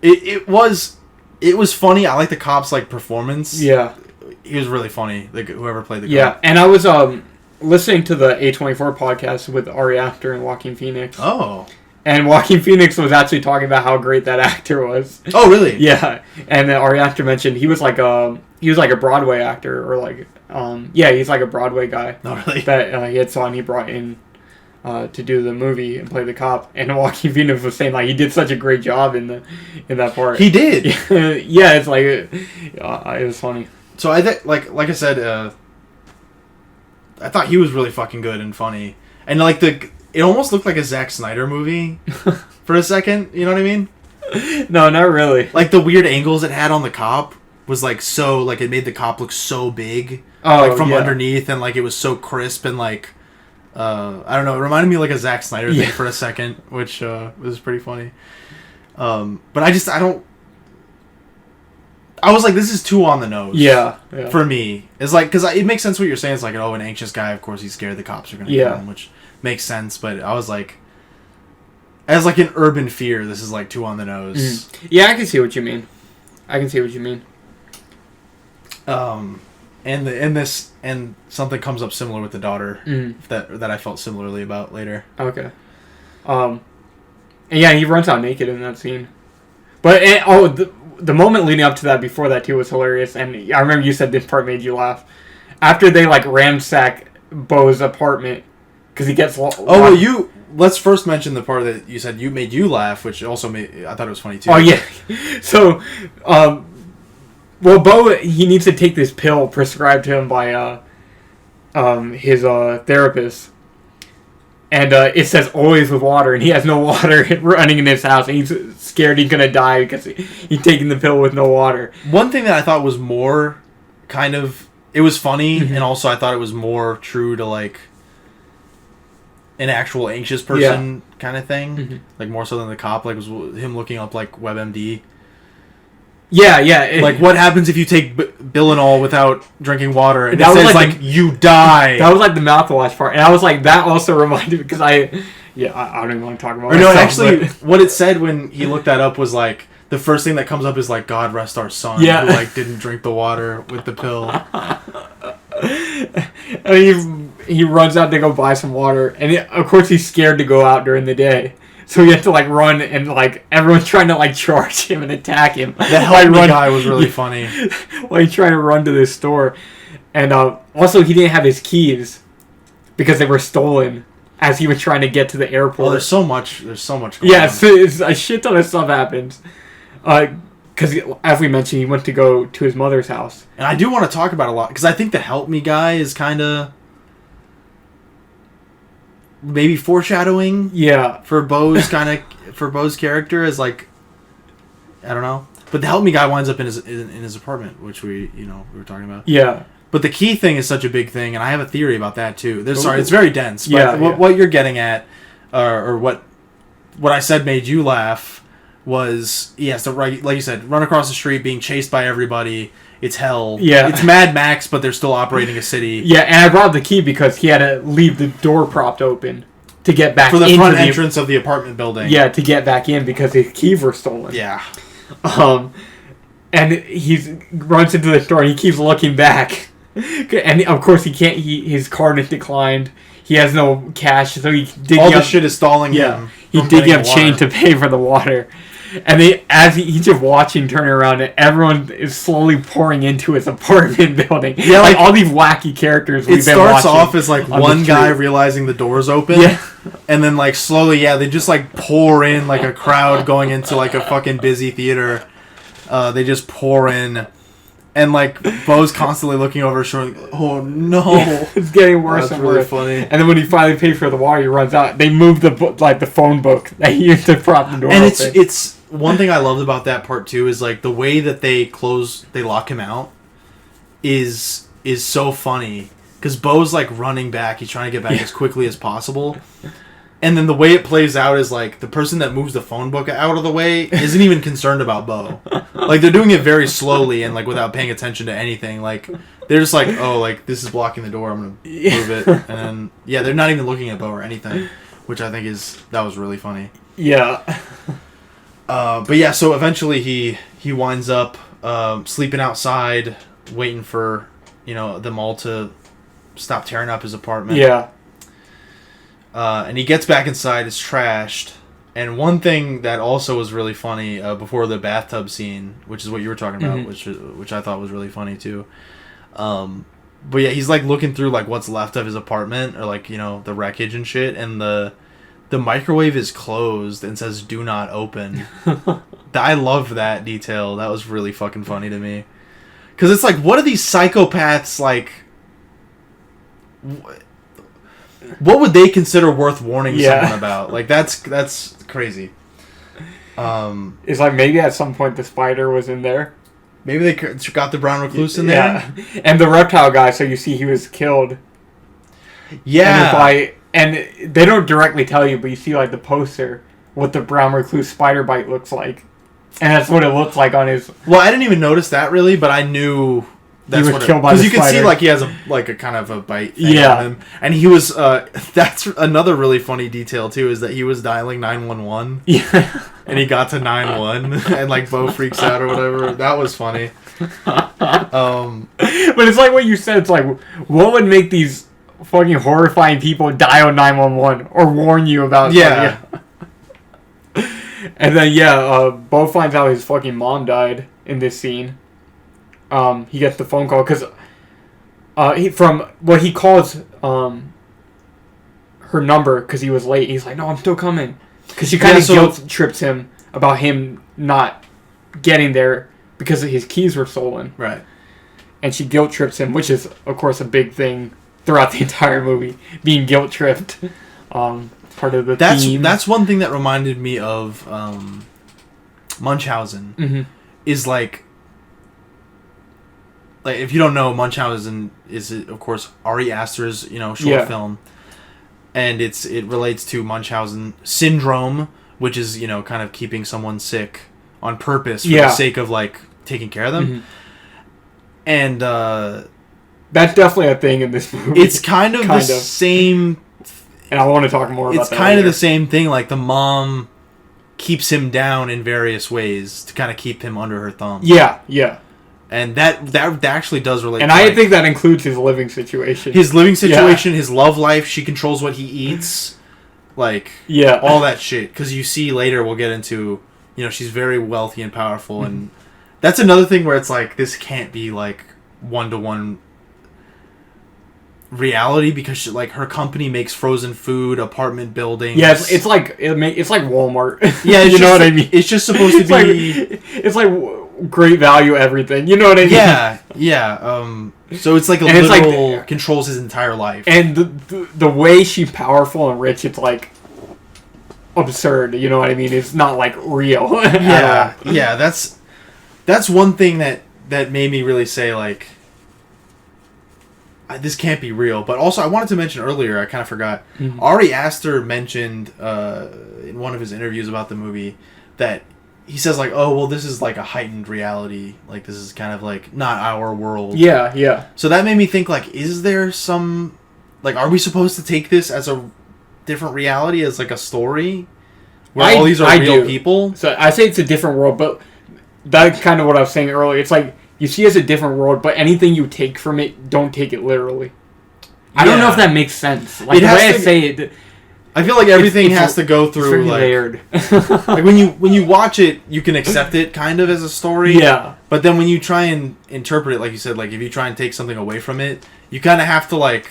it was funny. I like the cop's like performance. Yeah. He was really funny. Like whoever played the cop. Yeah, and I was listening to the A24 podcast with Ari Aster and Joaquin Phoenix. Oh. And Joaquin Phoenix was actually talking about how great that actor was. Oh, really? Yeah. And then Ari Aster mentioned he was like a Broadway actor, or like he's like a Broadway guy. Oh, really? That he had saw and he brought in to do the movie and play the cop. And Joaquin Phoenix was saying like he did such a great job in that part. He did. Yeah, it's like it was funny. So I think like I said, I thought he was really fucking good and funny, and like it almost looked like a Zack Snyder movie for a second. You know what I mean? No, not really. Like the weird angles it had on the cop was like so like it made the cop look so big, from underneath, and like it was so crisp and like I don't know. It reminded me like a Zack Snyder thing for a second, which was pretty funny. But I was like, this is too on the nose. Yeah. For me, it's like because it makes sense what you're saying. It's like an anxious guy. Of course, he's scared the cops are gonna kill him, which makes sense. But I was like, as like an urban fear, this is like too on the nose. Mm. Yeah, I can see what you mean. And something comes up similar with the daughter that I felt similarly about later. Okay. And yeah, he runs out naked in that scene. But the moment leading up to that, before that too, was hilarious. And I remember you said this part made you laugh. After they like ransack BEAU's apartment because he gets. Let's first mention the part that you said made you laugh, which also I thought it was funny too. Oh yeah. So, BEAU, he needs to take this pill prescribed to him by his therapist. And it says always with water, and he has no water running in his house, and he's scared he's gonna die because he's taking the pill with no water. One thing that I thought was more it was funny, and also I thought it was more true to like an actual anxious person kind of thing, like more so than the cop. Like was him looking up like WebMD. Yeah. Like, what happens if you take Bilinol without drinking water? And that it was says, like you die. That was, like, the mouthwash part. And I was like, that also reminded me, because I don't even want to talk about it. No, actually, what it said when he looked that up was, like, the first thing that comes up is, like, God rest our son, who, like, didn't drink the water with the pill. And he runs out to go buy some water. And, of course, he's scared to go out during the day. So he had to, like, run, and, like, everyone's trying to, like, charge him and attack him. The help me guy was really funny. While he's trying to run to this store. And also, he didn't have his keys because they were stolen as he was trying to get to the airport. Oh, there's so much going on. So it's a shit ton of stuff happens. Because, as we mentioned, he went to go to his mother's house. And I do want to talk about a lot, because I think the help me guy is kind of maybe foreshadowing for BEAU's character as like, I don't know, but the help me guy winds up in his apartment, which we were talking about. But the key thing is such a big thing, and I have a theory about that too. It's very dense, but what you're getting at, or what I said made you laugh was like you said, run across the street being chased by everybody. It's hell. It's Mad Max, but they're still operating a city. And I brought the key because he had to leave the door propped open to get back for the front entrance of the apartment building. To get back in because his keys were stolen. and he runs into the store and he keeps looking back. And of course he can't. His card is declined. He has no cash, so he digging all up, this shit is stalling him. He digging up change to pay for the water. And he's just watching, turning around, and everyone is slowly pouring into his apartment building. Yeah, like all these wacky characters we've been watching. It starts off as like one guy realizing the door's open, and then like slowly, they just like pour in like a crowd going into like a fucking busy theater. They just pour in, and like Beau's constantly looking over his shoulder. Oh no, it's getting worse and really worse. Funny. And then when he finally pays for the water, he runs out. They move the book, like the phone book that he used to prop the door. And open. it's one thing I loved about that part too is like the way that they lock him out is so funny because Beau's like running back. He's trying to get back as quickly as possible. And then the way it plays out is like the person that moves the phone book out of the way isn't even concerned about Beau. Like they're doing it very slowly and like without paying attention to anything. Like they're just like, oh, like this is blocking the door. I'm gonna move it. And then they're not even looking at Beau or anything, which I think that was really funny. Yeah. But yeah, so eventually he winds up sleeping outside, waiting for them all to stop tearing up his apartment. Yeah. And he gets back inside. It's trashed. And one thing that also was really funny before the bathtub scene, which is what you were talking about, which I thought was really funny too. But yeah, he's like looking through like what's left of his apartment or like the wreckage and shit, and the microwave is closed and says "Do not open." I love that detail. That was really fucking funny to me. Because it's like, what are these psychopaths like? What would they consider worth warning someone about? Like that's crazy. It's like maybe at some point the spider was in there. Maybe they got the brown recluse in there. Yeah, and the reptile guy. So you see, he was killed. Yeah. And they don't directly tell you, but you see like the poster, what the brown recluse spider bite looks like. And that's what it looks like on his... Well, I didn't even notice that really, but I knew that's what killed by the spider. Because you can see like he has a kind of a bite thing on him. And he was... that's another really funny detail too, is that he was dialing 911. Yeah. And he got to 911 and like Beau freaks out or whatever. That was funny. But it's like what you said. It's like, what would make these fucking horrifying people dial 911 or warn you about something? And then Beau finds out his fucking mom died in this scene. He gets the phone call because from what he calls her number because he was late. He's like, no, I'm still coming, because she kind of guilt trips him about him not getting there because his keys were stolen. Right. And she guilt trips him, which is of course a big thing throughout the entire movie, being guilt tripped. Part of the theme. That's one thing that reminded me of Munchausen. Mm-hmm. Is like if you don't know, Munchausen is of course Ari Aster's short film, and it relates to Munchausen syndrome, which is kind of keeping someone sick on purpose for the sake of like taking care of them. Mm-hmm. And that's definitely a thing in this movie. It's kind of the same. And I want to talk more about that. It's kind of the same thing. Like the mom keeps him down in various ways to kind of keep him under her thumb. Yeah, yeah. And that actually does relate. And I think that includes his living situation. His living situation, his love life. She controls what he eats. Like all that shit. Because you see later, we'll get into. She's very wealthy and powerful, and that's another thing where it's like this can't be like 1-to-1 reality, because her company makes frozen food, apartment buildings. Yeah, it's like Walmart. Yeah, you know what I mean. It's just supposed to be. It's like great value everything. You know what I mean? Yeah. So it's like literal controls his entire life. And the way she's powerful and rich, it's like absurd. You know what I mean? It's not like real. Yeah. That's one thing that made me really say like, this can't be real. But also, I wanted to mention earlier, I kind of forgot. Mm-hmm. Ari Aster mentioned in one of his interviews about the movie that he says like, oh, well, this is like a heightened reality. Like, this is kind of like not our world. Yeah. So that made me think like, is there some, like, are we supposed to take this as a different reality, as like a story where all these are real people? So I say it's a different world, but that's kind of what I was saying earlier. It's like you see it as a different world, but anything you take from it, don't take it literally. I don't know if that makes sense. Like the way I say it, I feel like everything has to go through like layered. Like when you watch it, you can accept it kind of as a story. Yeah. But then when you try and interpret it, like you said, like if you try and take something away from it, you kind of have to like.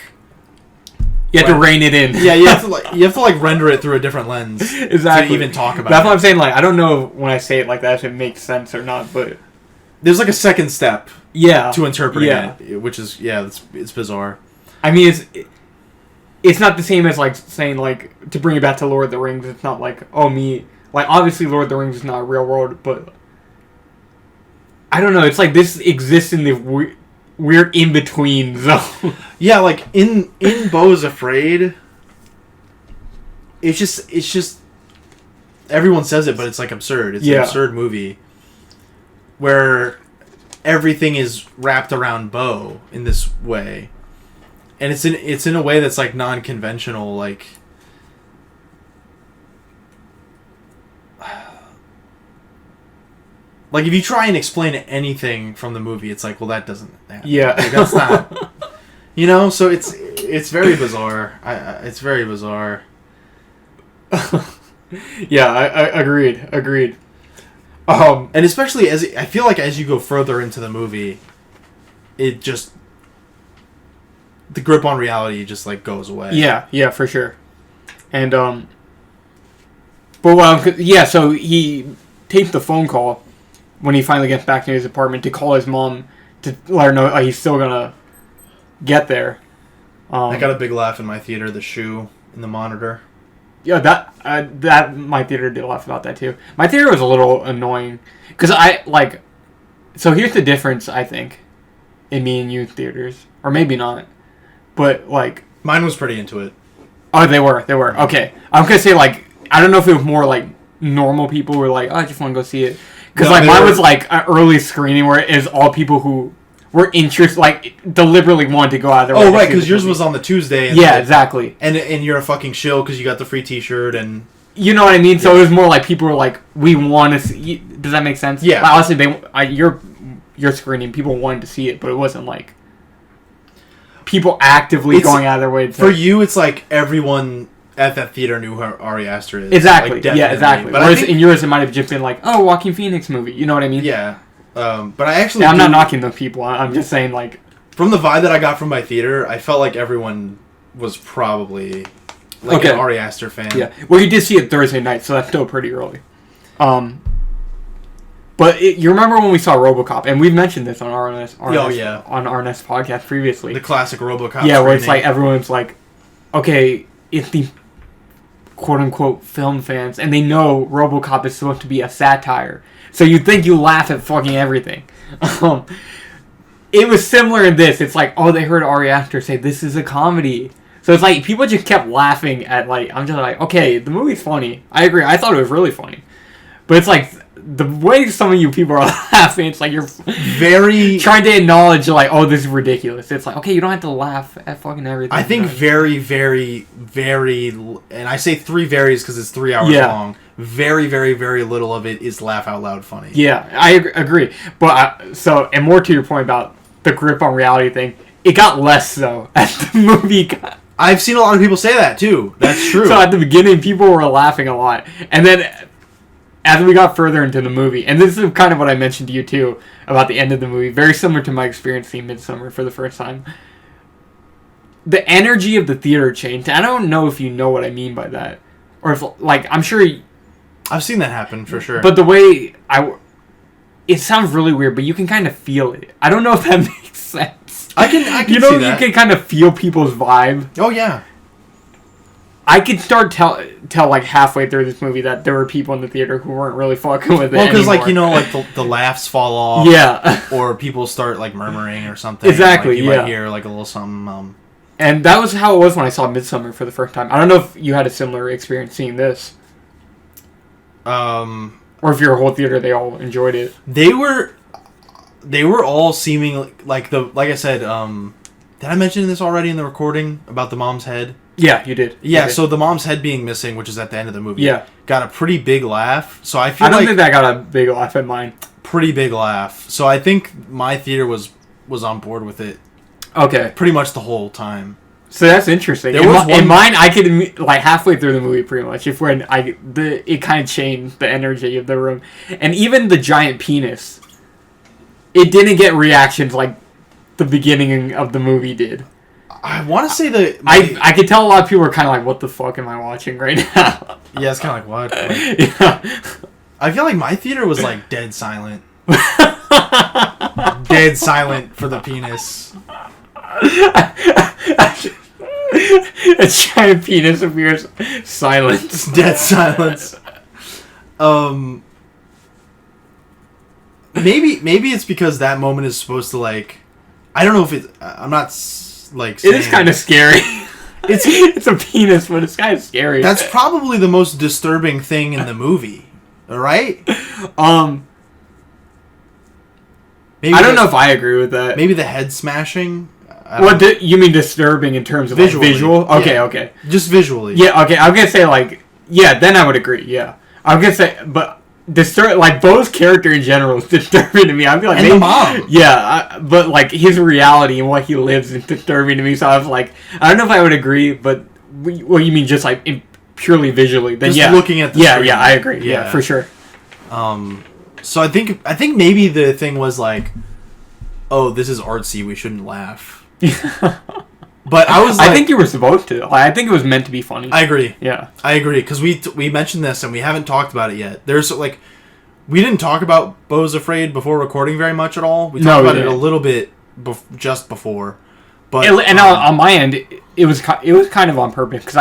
You have to rein it in. Yeah, you have to like render it through a different lens. Exactly. To even talk about it. That's what I'm saying. Like I don't know when I say it like that if it makes sense or not, but there's like a second step. Yeah. To interpreting it, which is it's bizarre. I mean, it's not the same as like saying like to bring it back to Lord of the Rings. It's not like like obviously Lord of the Rings is not a real world, but I don't know. It's like this exists in the weird in between zone. Yeah, like in BEAU is Afraid. It's just everyone says it, but it's like absurd. It's an absurd movie where everything is wrapped around BEAU in this way. And it's in a way that's like non-conventional, like if you try and explain anything from the movie, it's like, well, that doesn't happen. Yeah, like, that's not, So it's very bizarre. It's very bizarre. Yeah, I agreed. And especially I feel like as you go further into the movie, it just. The grip on reality just like goes away. Yeah, for sure. And so he taped the phone call when he finally gets back to his apartment to call his mom to let her know he's still gonna get there. I got a big laugh in my theater. The shoe in the monitor. Yeah, that my theater did laugh about that too. My theater was a little annoying because So here's the difference, I think, in me and you theaters, or maybe not. But, like... Mine was pretty into it. Oh, they were. Okay. I'm going to say, like... I don't know if it was more, like, normal people who were like, oh, I just want to go see it. Because, mine was, like, an early screening where it is all people who were interested, like, deliberately wanted to go out there. Oh, right, because yours was on the Tuesday. And exactly. And you're a fucking shill because you got the free t-shirt and... You know what I mean? Yeah. So it was more like people were like, we want to see... Does that make sense? Yeah. Like, honestly, your screening, people wanted to see it, but it wasn't, like... People actively going out of their way to... For you, it's like everyone at that theater knew who Ari Aster is. Exactly. Like, yeah, exactly. But whereas in yours, it might have just been like, oh, Joaquin Phoenix movie. You know what I mean? Yeah. But I actually... I'm not knocking those people. I'm just saying, like... From the vibe that I got from my theater, I felt like everyone was probably an Ari Aster fan. Yeah. Well, you did see it Thursday night, so that's still pretty early. But you remember when we saw RoboCop, and we've mentioned this on RNS on RNS podcast previously. The classic RoboCop. Yeah, where it's like everyone's like, okay, it's the quote unquote film fans, and they know RoboCop is supposed to be a satire, so you think you laugh at fucking everything. It was similar in this. It's like, oh, they heard Ari Aster say this is a comedy, so it's like people just kept laughing at like. I'm just like, okay, the movie's funny. I agree. I thought it was really funny, but it's like. The way some of you people are laughing, it's like you're very trying to acknowledge, like, oh, this is ridiculous. It's like, okay, you don't have to laugh at fucking everything. I think very, very, very, and I say 3 varies because it's 3 hours long. Very, very, very little of it is laugh out loud funny. Yeah, I agree. But and more to your point about the grip on reality thing, it got less though as the movie got. I've seen a lot of people say that too. That's true. So at the beginning, people were laughing a lot, and then. As we got further into the movie, and this is kind of what I mentioned to you too about the end of the movie, very similar to my experience seeing Midsommar for the first time. The energy of the theater changed. I don't know if you know what I mean by that, or if I'm sure I've seen that happen for sure. But the way it sounds really weird, but you can kind of feel it. I don't know if that makes sense. I can see that. You can kind of feel people's vibe. Oh yeah. I could start tell like halfway through this movie that there were people in the theater who weren't really fucking with it. Well, because like the laughs fall off. Yeah. Or people start like murmuring or something. Exactly. Like, you might hear like a little something. And that was how it was when I saw Midsommar for the first time. I don't know if you had a similar experience seeing this. Or if your whole theater they all enjoyed it. They were all seeming like I said. Did I mention this already in the recording about the mom's head? Yeah, you did. Yeah, so the mom's head being missing, which is at the end of the movie, yeah, got a pretty big laugh. So I don't think that got a big laugh at mine. pretty big laugh. So I think my theater was on board with it Okay. pretty much the whole time. So that's interesting. In mine, I could like halfway through the movie, pretty much. It kind of changed the energy of the room, and even the giant penis, it didn't get reactions like the beginning of the movie did. I want to say that I could tell a lot of people were kind of like, "What the fuck am I watching right now?" Yeah, it's kind of like what. Like, Yeah. I feel like my theater was like dead silent. Dead silent for the penis. A giant penis appears. Silence. Dead silence. Maybe it's because that moment is supposed to like. I don't know if it. I'm not like. It is kind of scary. It's a penis, but it's kind of scary. That's probably the most disturbing thing in the movie. All right. Maybe I don't know if I agree with that. Maybe the head smashing. What you mean disturbing in terms of visually? Like, visual? Okay, yeah. okay. Just visually. Yeah, okay. I'm gonna say like, yeah. Then I would agree. Yeah, I'm gonna say, but like Bo's character in general is disturbing to me. I'd be like, and the mom. Yeah, but like his reality and what he lives is disturbing to me. So I was like, I don't know if I would agree, but what you mean just like purely visually? Then just looking at the screen. Yeah, I agree. Yeah, for sure. So I think maybe the thing was like, oh, this is artsy. We shouldn't laugh. But I was like, I think you were supposed to. I think it was meant to be funny. I agree. Yeah. I agree. Because we mentioned this and we haven't talked about it yet. There's like, we didn't talk about BEAU is Afraid before recording very much at all. We talked about it a little bit just before. But on my end, it was kind of on purpose because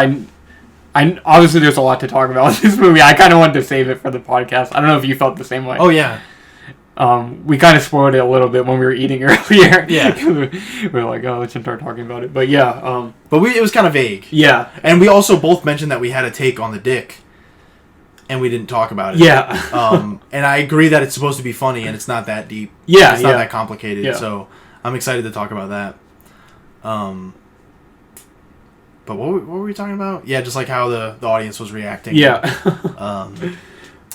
I obviously there's a lot to talk about in this movie. I kind of wanted to save it for the podcast. I don't know if you felt the same way. Oh yeah. We kind of spoiled it a little bit when we were eating earlier. Yeah. we were like, oh, let's start talking about it. But yeah. But it was kind of vague. Yeah. And we also both mentioned that we had a take on the dick, and we didn't talk about it. Yeah. And I agree that it's supposed to be funny, and it's not that deep. Yeah. It's not that complicated. Yeah. So I'm excited to talk about that. But what were we talking about? Yeah, just like how the audience was reacting. Yeah.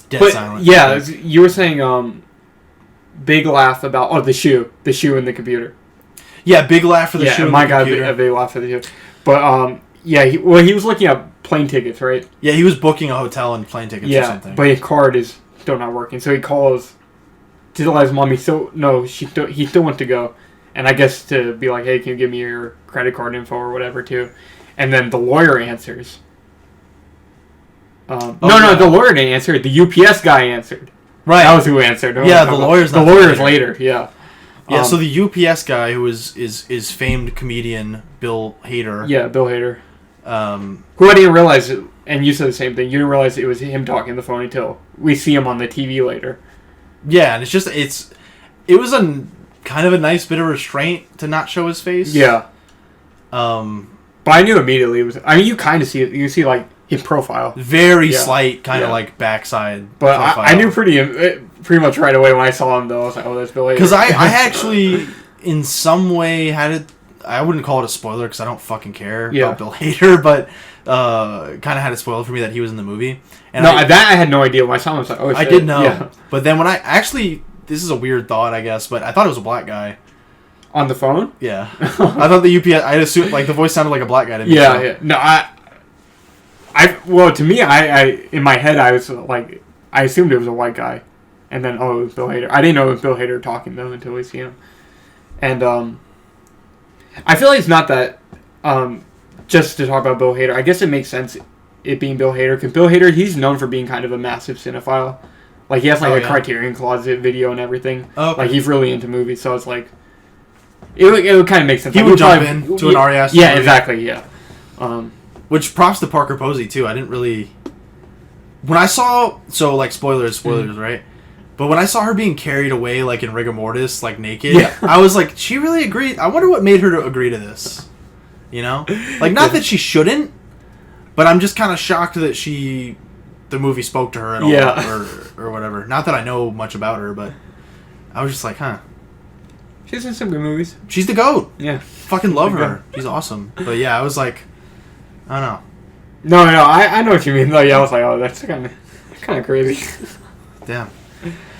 Dead silent. Yeah, you were saying big laugh about the shoe in the computer. Yeah, big laugh for the shoe. My guy, a big laugh for the shoe. But he was looking at plane tickets, right? Yeah, he was booking a hotel and plane tickets or something. But his card is still not working, so he calls to let his mom. He still wants to go, and I guess to be like, hey, can you give me your credit card info or whatever too? And then the lawyer answers. The lawyer didn't answer. The UPS guy answered. Right. That was who answered. Yeah, the lawyer's the lawyer's later. Yeah. Yeah. So the UPS guy, who is famed comedian Bill Hader. Yeah, Bill Hader. Who I didn't realize, and you said the same thing. You didn't realize it was him talking on the phone until we see him on the TV later. Yeah, and it was a kind of a nice bit of restraint to not show his face. Yeah. But I knew immediately it was. I mean, you kind of see it. You see like his profile. Very slight, kind of like backside. But I knew pretty much right away when I saw him, though. I was like, oh, that's Bill Hader. Because I actually, in some way, had it. I wouldn't call it a spoiler because I don't fucking care about Bill Hader, but kind of had it spoiled for me that he was in the movie. And I had no idea. When I saw him, I was like, oh, shit. I did know. Yeah. But then when this is a weird thought, I guess, but I thought it was a black guy. On the phone? Yeah. I thought the UPS, I assumed, like, the voice sounded like a black guy to me. Yeah. No, to me, I in my head, I was like, I assumed it was a white guy. And then, it was Bill Hader. I didn't know it was Bill Hader talking, though, until we see him. And, I feel like it's not that, just to talk about Bill Hader, I guess it makes sense, it being Bill Hader, because Bill Hader, he's known for being kind of a massive cinephile. Like, he has, like, Criterion Closet video and everything. Oh, okay. Like, he's really into movies, so it's like, it would kind of make sense. He would jump in to an Ari Aster movie. Exactly, yeah. Which props to Parker Posey, too. I didn't really... When I saw... So, like, spoilers, right? But when I saw her being carried away, like, in rigor mortis, like, naked, I was like, she really agreed? I wonder what made her to agree to this. You know? Like, not that she shouldn't, but I'm just kind of shocked that the movie spoke to her at all, or whatever. Not that I know much about her, but I was just like, huh. She's in some good movies. She's the GOAT. Yeah. Fucking love her. She's awesome. But yeah, I was like, I don't know. No, I know what you mean though. Yeah, I was like, oh, that's kind of crazy. Damn.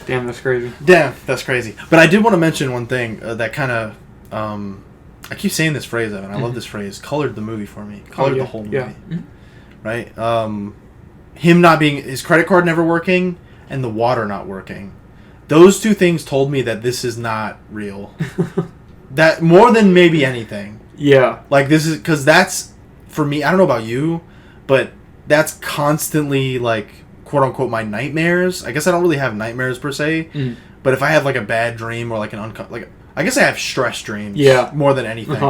Damn, that's crazy. Damn, that's crazy. But I did want to mention one thing that kind of, I keep saying this phrase, Evan. I love this phrase. Colored the movie for me. Colored the whole movie. Yeah. Right? Him not being, his credit card never working, and the water not working. Those two things told me that this is not real. That more than maybe anything. Yeah. Like this is, because that's, for me, I don't know about you, but that's constantly like, quote unquote, my nightmares. I guess I don't really have nightmares per se, but if I have like a bad dream or like I guess I have stress dreams. Yeah. More than anything.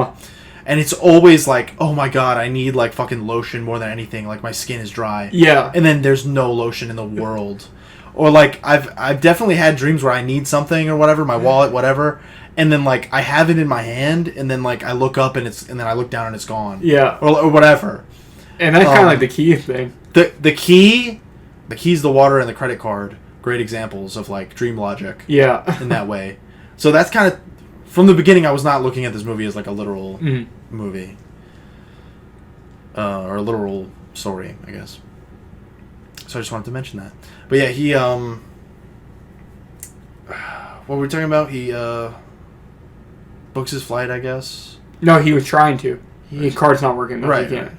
And it's always like, oh my god, I need like fucking lotion more than anything. Like my skin is dry. Yeah. And then there's no lotion in the world. Or like I've definitely had dreams where I need something or whatever, my wallet, whatever, and then like I have it in my hand, and then like I look up and then I look down and it's gone. Yeah. Or whatever. And that's kind of like the key thing. The key's the water and the credit card. Great examples of like dream logic. Yeah. In that way. So that's kind of, from the beginning, I was not looking at this movie as like a literal movie. Or a literal story, I guess. So I just wanted to mention that. But yeah, he, what were we talking about? He, books his flight, I guess. No, he was trying to. His card's not working. Right. He can't.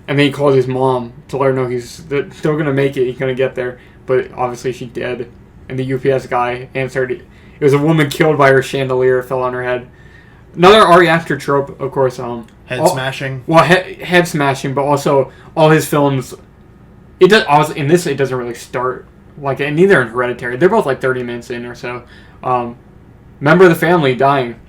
And then he called his mom to let her know he's still going to make it. He's going to get there. But obviously she's dead. And the UPS guy answered. It was a woman killed by her chandelier. Fell on her head. Another Ari Aster trope, of course. Head smashing. Well, head smashing, but also all his films. It does. In this, it doesn't really start like, and neither in Hereditary. They're both like 30 minutes in or so. Member of the family dying.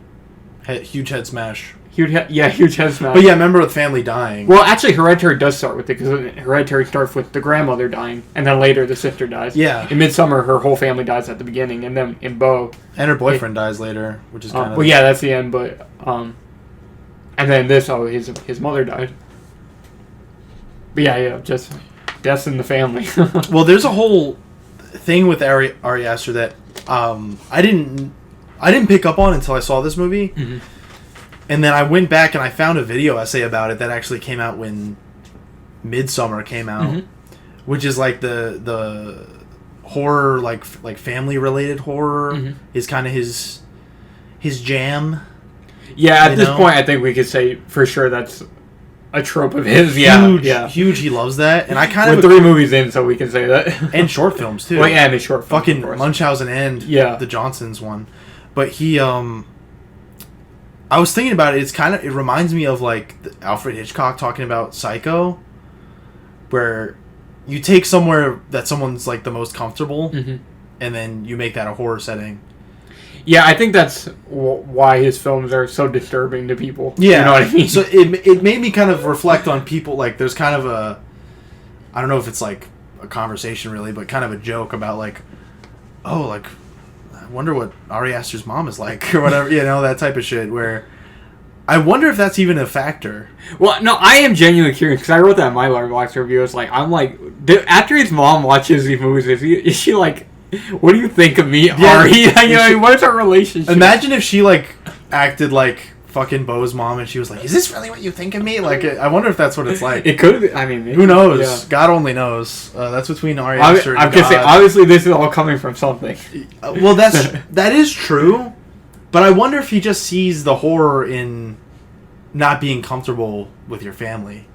Huge head smash. Huge head smash. But yeah, member of the family dying. Well, actually, Hereditary does start with it, because Hereditary starts with the grandmother dying, and then later the sister dies. Yeah. In Midsummer, her whole family dies at the beginning, and then in BEAU... And her boyfriend dies later, which is kind of... Well, yeah, that's the end, but... and then this, his mother died. But yeah, just deaths in the family. Well, there's a whole thing with Ari Aster that I didn't pick up on until I saw this movie. Mm-hmm. And then I went back and I found a video essay about it that actually came out when Midsummer came out, which is like the horror, like family related horror is kind of his jam. Yeah, at this point, I think we could say for sure that's a trope of his. Yeah, huge. He loves that, and I kind of 3 movies in, so we can say that, and short films too. Well, yeah, and short films, fucking Munchausen and the Johnsons one, but he I was thinking about it. It reminds me of like Alfred Hitchcock talking about Psycho, where you take somewhere that someone's like the most comfortable, and then you make that a horror setting. Yeah, I think that's why his films are so disturbing to people. Yeah, you know what I mean. So it made me kind of reflect on people. Like, there's kind of I don't know if it's like a conversation really, but kind of a joke about like, oh, like, I wonder what Ari Aster's mom is like, or whatever, that type of shit, where I wonder if that's even a factor. Well, no, I am genuinely curious, because I wrote that in my Letterboxd review. It's like, I'm like, after his mom watches these movies, is she like, what do you think of me, Ari? What is our relationship? Imagine if she like acted like fucking Beau's mom, and she was like, is this really what you think of me? Like, I wonder if that's what it's like. It could be. I mean, maybe. Who knows? Yeah. God only knows. That's between Ari Aster and I'm going to say, obviously this is all coming from something. Well, that is true, but I wonder if he just sees the horror in not being comfortable with your family.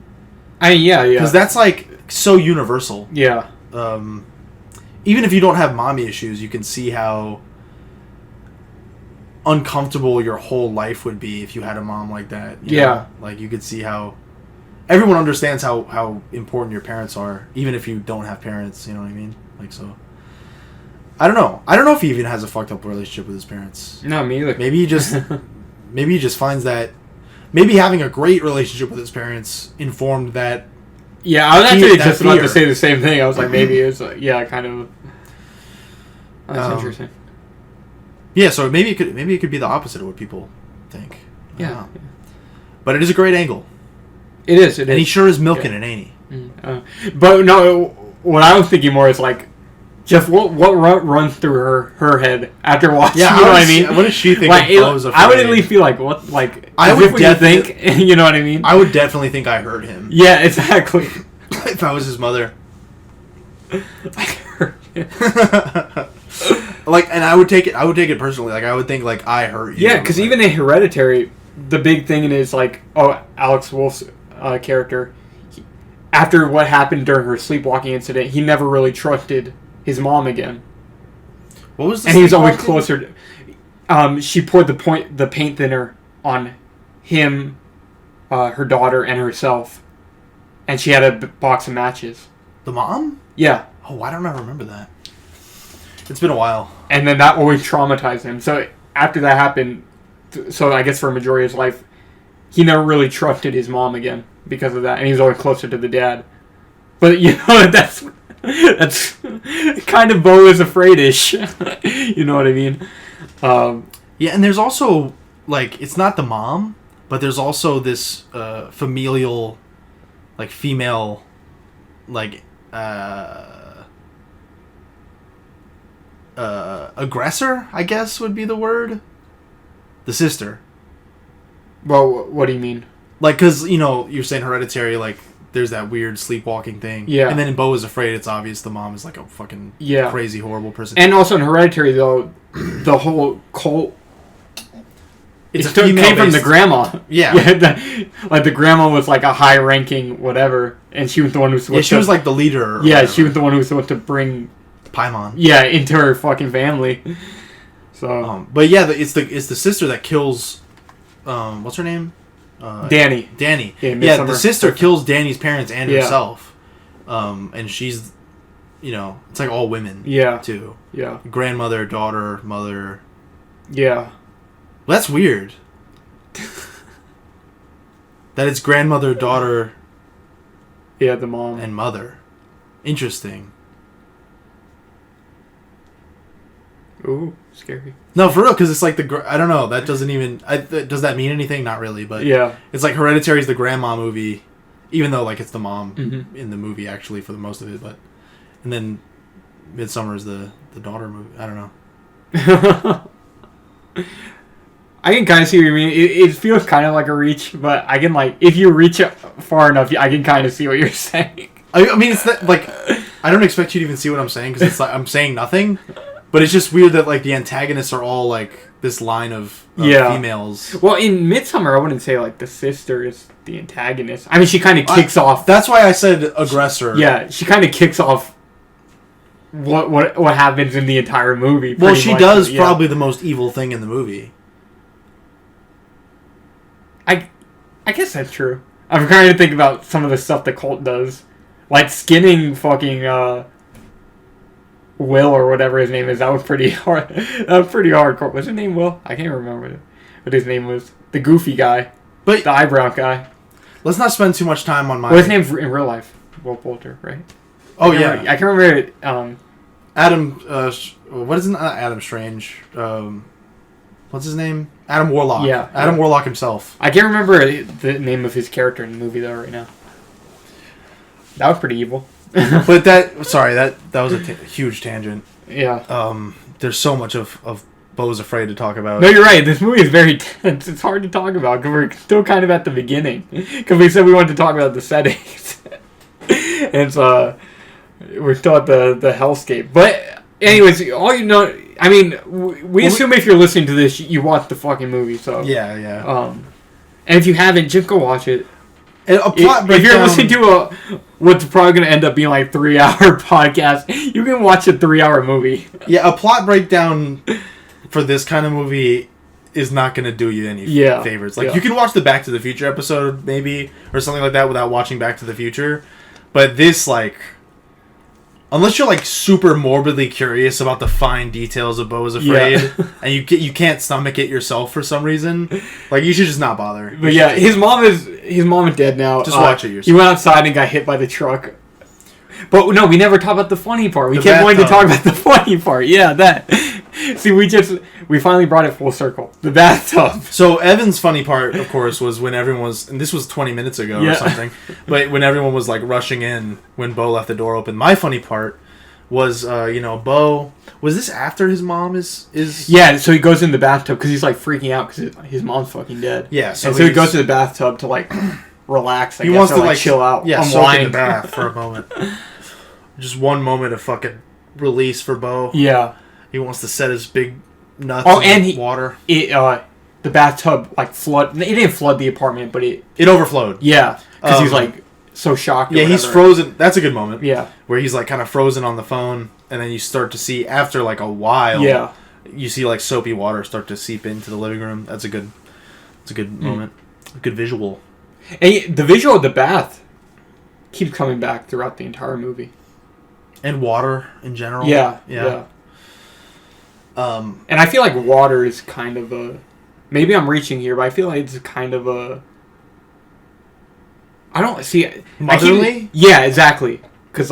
Yeah. Because that's like so universal. Yeah. Even if you don't have mommy issues, you can see how uncomfortable your whole life would be if you had a mom like that. You know? Like, you could see how everyone understands how important your parents are, even if you don't have parents. You know what I mean? Like, so I don't know if he even has a fucked up relationship with his parents. No, me either. Maybe he just finds that maybe having a great relationship with his parents informed that. Yeah, I was actually just about to say the same thing. I was like, maybe it's kind of. That's interesting. Yeah, so maybe it could be the opposite of what people think. Yeah. But it is a great angle. It is. And he sure is milking it, ain't he? But no, what I was thinking more is like, Jeff, what runs through her head after watching? Yeah, you know what I mean? What does she think? Like, I would at least feel like, what? Like, I would think. You know what I mean? I would definitely think I heard him. Yeah, exactly. If I was his mother. I heard. Like, and I would take it personally. Like, I would think, like, I hurt you. Yeah, because like, even in Hereditary, the big thing is, like, Alex Wolff's character, after what happened during her sleepwalking incident, he never really trusted his mom again. What was the And he was always closer to... she poured the paint thinner on him, her daughter, and herself. And she had a box of matches. The mom? Yeah. Oh, why don't I remember that? It's been a while. And then that always traumatized him. So after that happened, so I guess for a majority of his life, he never really trusted his mom again because of that. And he was always closer to the dad. But, you know, that's kind of Beau is Afraid-ish. You know what I mean? Yeah, and there's also, like, it's not the mom, but there's also this familial, like, female, like, aggressor, I guess would be the word. The sister. Well, what do you mean? Like, because, you know, you're saying Hereditary, like, there's that weird sleepwalking thing. Yeah. And then in Beau is Afraid, it's obvious the mom is, like, a fucking crazy, horrible person. And also in Hereditary, though, the whole cult... It came from the grandma. Yeah. Like, the grandma was, like, a high-ranking whatever, and she was the one who was supposed she was, like, the leader. Yeah, she was the one who was supposed to bring... Paimon. Yeah, into her fucking family. So... but, yeah, it's the sister that kills... what's her name? Danny. Yeah, the sister kills Danny's parents and herself. And she's, you know, it's like all women. Yeah. Too. Yeah. Grandmother, daughter, mother. Yeah. Well, that's weird. That it's grandmother, daughter. Yeah, the mom. And mother. Interesting. Ooh, scary. No, for real, because it's like I don't know. That doesn't even... does that mean anything? Not really, but... Yeah. It's like Hereditary's the grandma movie, even though, like, it's the mom in the movie, actually, for the most of it, but... And then Midsummer's the daughter movie. I don't know. I can kind of see what you mean. It feels kind of like a reach, but I can, like... If you reach it far enough, I can kind of see what you're saying. I mean, it's not, like... I don't expect you to even see what I'm saying, because it's like I'm saying nothing... But it's just weird that, like, the antagonists are all, like, this line of females. Well, in Midsummer, I wouldn't say, like, the sister is the antagonist. I mean, she kind of kicks off... That's why I said aggressor. Yeah, she kind of kicks off what happens in the entire movie. Well, she does probably the most evil thing in the movie. I guess that's true. I'm trying to think about some of the stuff the cult does. Like, skinning fucking... Will or whatever his name is. That was pretty hard. That was pretty hardcore. Was his name Will? I can't remember what his name was. The goofy guy, the eyebrow guy. Let's not spend too much time on my... Well, his name's in real life Will Poulter, right? Oh yeah, I can remember it. Adam. What is it? Not Adam Strange. What's his name? Adam Warlock. Yeah, Adam Warlock himself. I can't remember the name of his character in the movie though right now. That was pretty evil. But that was a huge tangent. Yeah. There's so much of Beau is Afraid to talk about. No, you're right. This movie is very tense. It's hard to talk about because we're still kind of at the beginning. Because we said we wanted to talk about the settings. And we're still at the hellscape. But anyways, all you know, I mean, we assume if you're listening to this, you watched the fucking movie. So yeah. And if you haven't, just go watch it. And a plot breakdown. If you're listening to what's probably going to end up being like 3-hour podcast, you can watch a 3-hour movie. Yeah, a plot breakdown for this kind of movie is not going to do you any favors. Like, you can watch the Back to the Future episode, maybe, or something like that without watching Back to the Future. But this, like... Unless you're, like, super morbidly curious about the fine details of Beau is Afraid, and you can't stomach it yourself for some reason, like, you should just not bother. But yeah, his mom is dead now. Just watch it yourself. He went outside and got hit by the truck. But no, we never talked about the funny part. We The kept wanting to bathtub. talk about the funny part. Yeah, that. See, we finally brought it full circle. The bathtub. So Evan's funny part, of course, was when everyone was, and this was 20 minutes ago or something, but when everyone was like rushing in when Beau left the door open. My funny part was, Beau, was this after his mom is... Yeah, so he goes in the bathtub because he's like freaking out because his mom's fucking dead. Yeah, so he goes to the bathtub to like relax. Wants to like chill out. Yeah, soak in the bath for a moment. Just one moment of fucking release for BEAU. Yeah. He wants to set his big nuts and in the water. The bathtub flood. It didn't flood the apartment, but it overflowed. Yeah, because he's so shocked. Yeah, he's frozen. That's a good moment. Yeah, where he's kind of frozen on the phone, and then you start to see after a while. Yeah, you see soapy water start to seep into the living room. That's a good moment. A good visual. And the visual of the bath keeps coming back throughout the entire movie. And water in general. Yeah. And I feel like water is kind of a... Maybe I'm reaching here, but I feel like it's kind of a... I don't see... Motherly? Yeah, exactly. Because,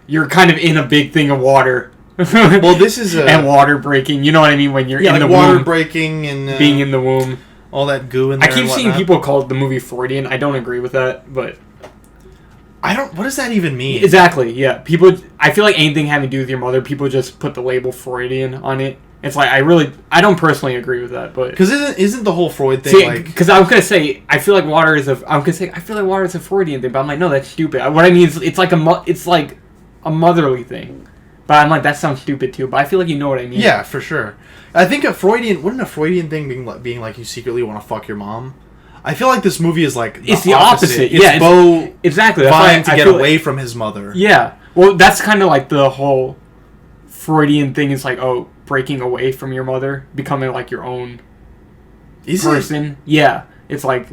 you're kind of in a big thing of water. Well, this is a... And water breaking. You know what I mean? When you're in the water womb. breaking and... being in the womb. All that goo in there. I keep seeing people call the movie Freudian. I don't agree with that, but... What does that even mean? Exactly, yeah. People... I feel like anything having to do with your mother, people just put the label Freudian on it. It's like, I don't personally agree with that, but... Because isn't the whole Freud thing Because I was going to say, I feel like water is a Freudian thing, but I'm like, no, that's stupid. What I mean is, it's like a motherly thing. But I'm like, that sounds stupid too, but I feel like you know what I mean. Yeah, for sure. I think wouldn't a Freudian thing being like you secretly want to fuck your mom? I feel like this movie is it's the opposite. It's BEAU exactly vying to get away from his mother. Yeah. Well, that's kind of like the whole Freudian thing is breaking away from your mother, becoming your own person. Yeah. It's I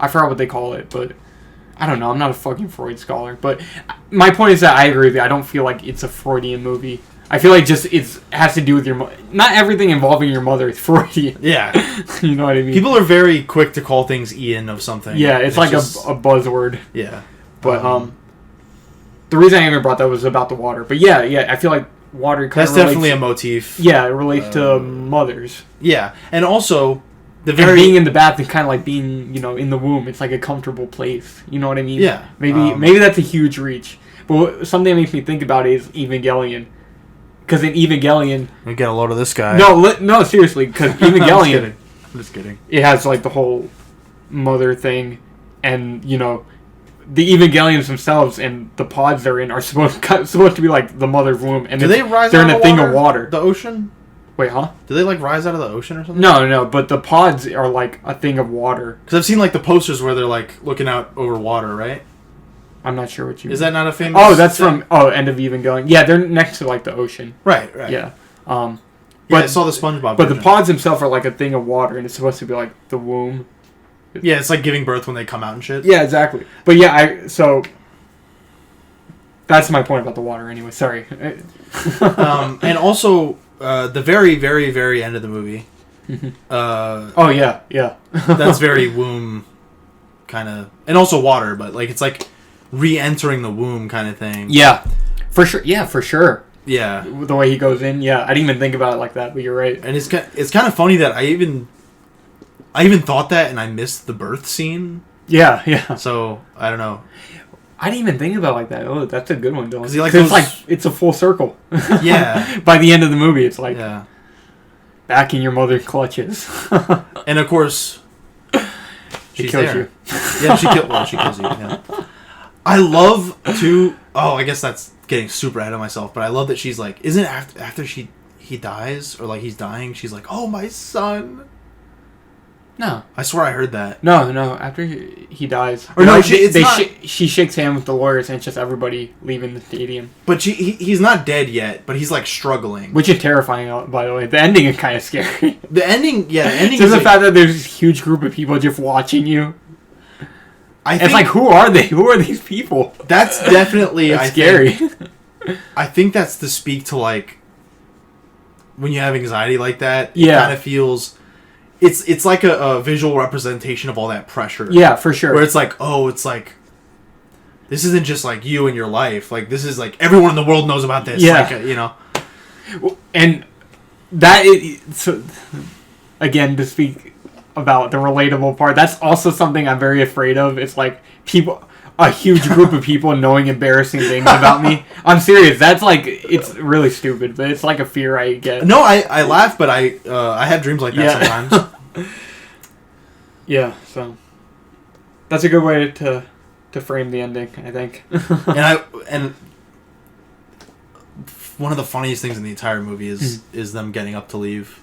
forgot what they call it, but I don't know. I'm not a fucking Freud scholar, but my point is that I agree with you. I don't feel like it's a Freudian movie. I feel like it has to do with your mother. Not everything involving your mother is Freudian. Yeah. You know what I mean? People are very quick to call things Ian of something. Yeah, it's just a buzzword. Yeah. But the reason I even brought that was about the water. But yeah, I feel like water kind of That's definitely a motif. Yeah, it relates to mothers. Yeah, and also and being in the bath is kind of like being, in the womb. It's like a comfortable place. You know what I mean? Yeah. Maybe that's a huge reach. But something that makes me think about it is Evangelion. Because in Evangelion... We get a load of this guy. No, seriously. Because Evangelion... I'm just kidding. It has, the whole mother thing. And, the Evangelions themselves and the pods they're in are supposed to be, the mother's womb. And do they rise they're out in of a thing of water. The ocean? Wait, huh? Do they, rise out of the ocean or something? No, but the pods are, a thing of water. Because I've seen, the posters where they're, looking out over water, right? I'm not sure what you mean. Is that not a famous... Oh, that's from... Oh, End of Evangelion. Yeah, they're next to, the ocean. Right. Yeah. But I saw the SpongeBob But the pods themselves are, a thing of water, and it's supposed to be, the womb. Yeah, it's like giving birth when they come out and shit. Yeah, exactly. But yeah, so... That's my point about the water anyway. Sorry. And also, the very, very, very end of the movie. Oh, yeah. That's very womb kind of... And also water, but, it's re-entering the womb kind of thing. Yeah. For sure. Yeah, for sure. Yeah. The way he goes in, yeah. I didn't even think about it like that, but you're right. And it's kind of funny that I even thought that and I missed the birth scene. Yeah. So, I don't know. I didn't even think about it like that. Oh, that's a good one, Dylan. Because it's a full circle. Yeah. By the end of the movie, it's yeah. Back in your mother's clutches. And of course, she kills you. Yeah, she kills you. Yeah. I love to... Oh, I guess that's getting super ahead of myself, but I love that she's isn't it after he dies, or he's dying, she's like, oh, my son. No. I swear I heard that. No, after he dies. Or no, she shakes hands with the lawyers and it's just everybody leaving the stadium. But he's not dead yet, but he's struggling. Which is terrifying, by the way. The ending is kind of scary. The ending Just the fact that there's this huge group of people just watching you. It's who are they? Who are these people? That's definitely scary. I think that's to speak to when you have anxiety like that. Yeah. It kind of feels it's like a visual representation of all that pressure. Yeah, for sure. Where it's this isn't just you and your life. This is everyone in the world knows about this. Yeah. And that is, so, again, to speak about the relatable part, that's also something I'm very afraid of. It's a huge group of people knowing embarrassing things about me. I'm serious. That's it's really stupid, but it's a fear I get. No, I laugh, but I have dreams like that sometimes. Yeah, so that's a good way to frame the ending, I think. and one of the funniest things in the entire movie is them getting up to leave.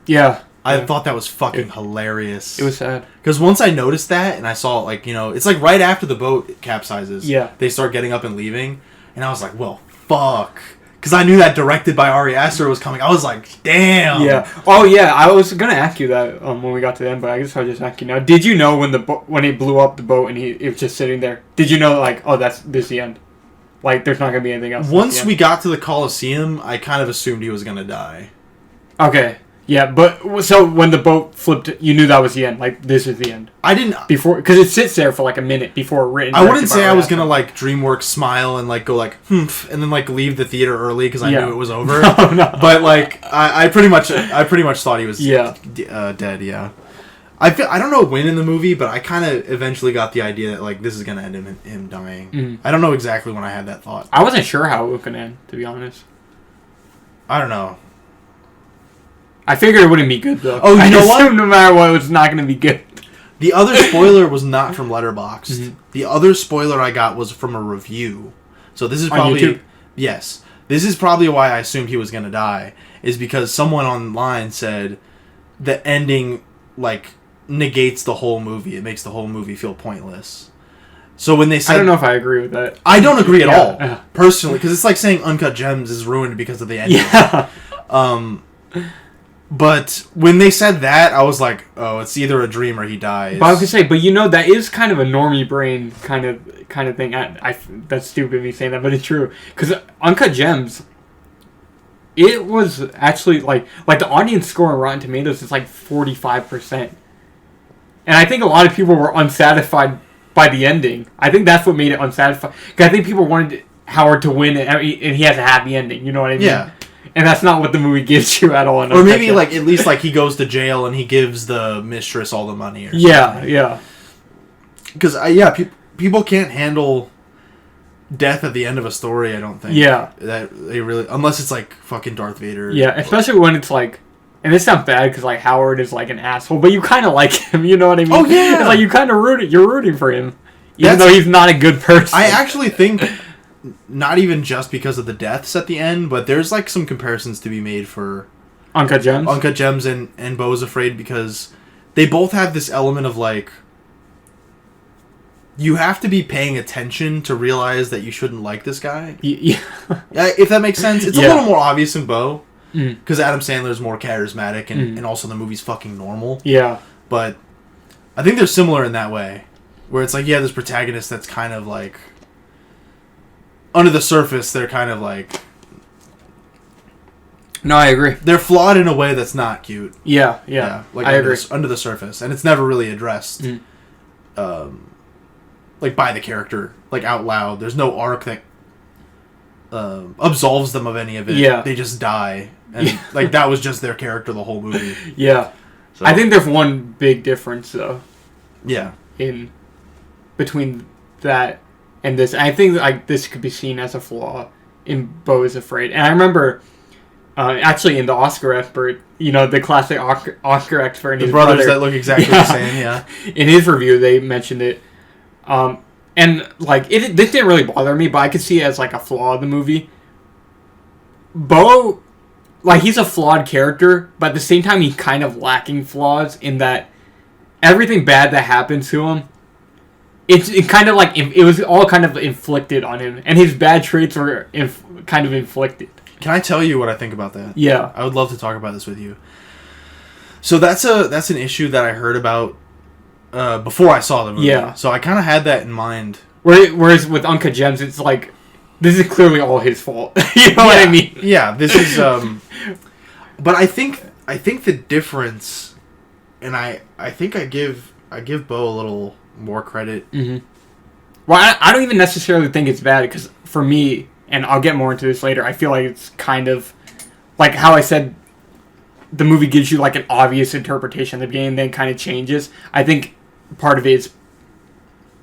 Yeah. I thought that was fucking hilarious. It was sad. Because once I noticed that, and I saw, like, you know, it's like right after the boat capsizes. Yeah. They start getting up and leaving. And I was like, well, fuck. Because I knew that directed by Ari Aster was coming. I was like, damn. Yeah. Oh, yeah. I was going to ask you that when we got to the end, but I guess I'll just ask you now. Did you know when he blew up the boat and it was just sitting there, did you know, like, oh, this is the end? Like, there's not going to be anything else? Once we got to the Coliseum, I kind of assumed he was going to die. Okay. Yeah, but so when the boat flipped, you knew that was the end. Like, this is the end. I didn't before because it sits there for like a minute before written. I wouldn't say I was gonna like DreamWorks smile and like go like humph and then like leave the theater early because I knew it was over. No. But like I pretty much thought he was dead. Yeah. I don't know when in the movie, but I kind of eventually got the idea that like this is gonna end in him dying. Mm. I don't know exactly when I had that thought. I wasn't sure how it was gonna end, to be honest. I don't know. I figured it wouldn't be good though. Oh, you know what? No matter what, it's not going to be good. The other spoiler was not from Letterboxd. Mm-hmm. The other spoiler I got was from a review. So this is probably on YouTube? Yes. This is probably why I assumed he was going to die. Is because someone online said the ending like negates the whole movie. It makes the whole movie feel pointless. So when they said, I don't know if I agree with that. I don't agree at all personally because it's like saying Uncut Gems is ruined because of the ending. Yeah. But when they said that, I was like, "Oh, it's either a dream or he dies." But I was gonna say, but you know, that is kind of a normie brain kind of thing. That's stupid me saying that, but it's true because Uncut Gems, it was actually like the audience score on Rotten Tomatoes is like 45%, and I think a lot of people were unsatisfied by the ending. I think that's what made it unsatisfying. Because I think people wanted Howard to win, and he has a happy ending. You know what I mean? Yeah. And that's not what the movie gives you at all. Or maybe, like, at least, like, he goes to jail and he gives the mistress all the money or something. Yeah. Because, people can't handle death at the end of a story, I don't think. Yeah. That they really... Unless it's, like, fucking Darth Vader. Yeah, especially when it's, like... And this sounds bad because, like, Howard is, like, an asshole, but you kind of like him, you know what I mean? Oh, yeah! It's like, you kind of you're rooting for him, even though he's not a good person. I actually think... Not even just because of the deaths at the end, but there's like some comparisons to be made for Uncut Gems and BEAU Is Afraid because they both have this element of like you have to be paying attention to realize that you shouldn't like this guy. Yeah. If that makes sense. It's a little more obvious in BEAU Mm. because Adam Sandler's more charismatic and also the movie's fucking normal. Yeah. But I think they're similar in that way, where it's like, yeah, this protagonist that's kind of like, under the surface, they're kind of like... No, I agree. They're flawed in a way that's not cute. Yeah, like I agree. Under the surface. And it's never really addressed, like, by the character, like, out loud. There's no arc that absolves them of any of it. Yeah. They just die. And, like, that was just their character the whole movie. Yeah. So. I think there's one big difference, though. Yeah. In between that and this. I think like this could be seen as a flaw in BEAU Is Afraid. And I remember... actually, in the Oscar expert, you know, the classic Oscar expert and the his brothers brother, that look exactly the same, yeah. In his review, they mentioned it. And, like, this didn't really bother me, but I could see it as, like, a flaw of the movie. BEAU, like, he's a flawed character, but at the same time, he's kind of lacking flaws in that everything bad that happens to him, it kind of, like, it was all kind of inflicted on him. And his bad traits were kind of inflicted. Can I tell you what I think about that? Yeah. I would love to talk about this with you. So that's an issue that I heard about before I saw the movie. Yeah. So I kind of had that in mind. Whereas with Uncut Gems, it's like, this is clearly all his fault. You know what I mean? Yeah, this is... but I think the difference, and I think I give BEAU a little more credit. Mm-hmm. Well, I don't even necessarily think it's bad, because for me... And I'll get more into this later. I feel like it's kind of... Like how I said, the movie gives you like an obvious interpretation at the beginning, then kind of changes. I think part of it is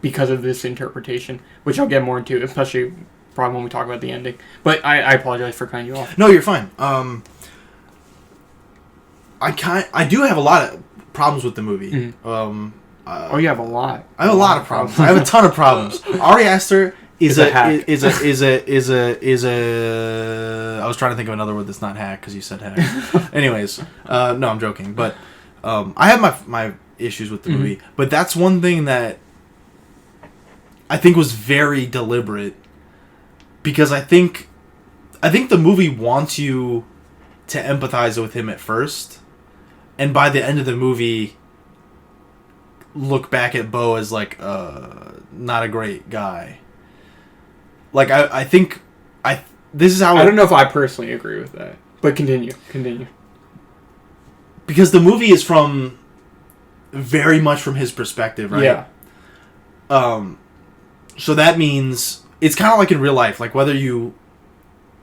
because of this interpretation, which I'll get more into, especially probably when we talk about the ending. But I apologize for cutting you off. No, you're fine. I do have a lot of problems with the movie. Mm-hmm. You have a lot. I have a lot of problems. I have a ton of problems. Ari Aster is a a hack. is a. I was trying to think of another word that's not hack because you said hack. Anyways, no, I'm joking, but I have my issues with the movie, but that's one thing that I think was very deliberate, because I think the movie wants you to empathize with him at first, and by the end of the movie look back at BEAU as like not a great guy. Like I think this is how I don't know if I personally agree with that, but continue. Because the movie is from very much from his perspective, right? Yeah. So that means it's kind of like in real life, like whether you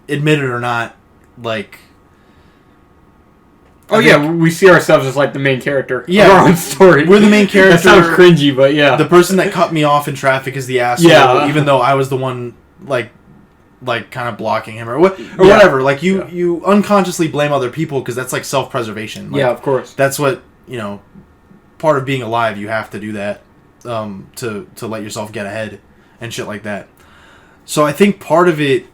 admit it or not, like. We see ourselves as like the main character of our own story. We're the main character. That sounds cringy, but yeah. The person that cut me off in traffic is the asshole, even though I was the one like kind of blocking him or whatever. Like you unconsciously blame other people because that's like self-preservation. Like, yeah, of course. That's what, part of being alive. You have to do that to let yourself get ahead and shit like that. So I think part of it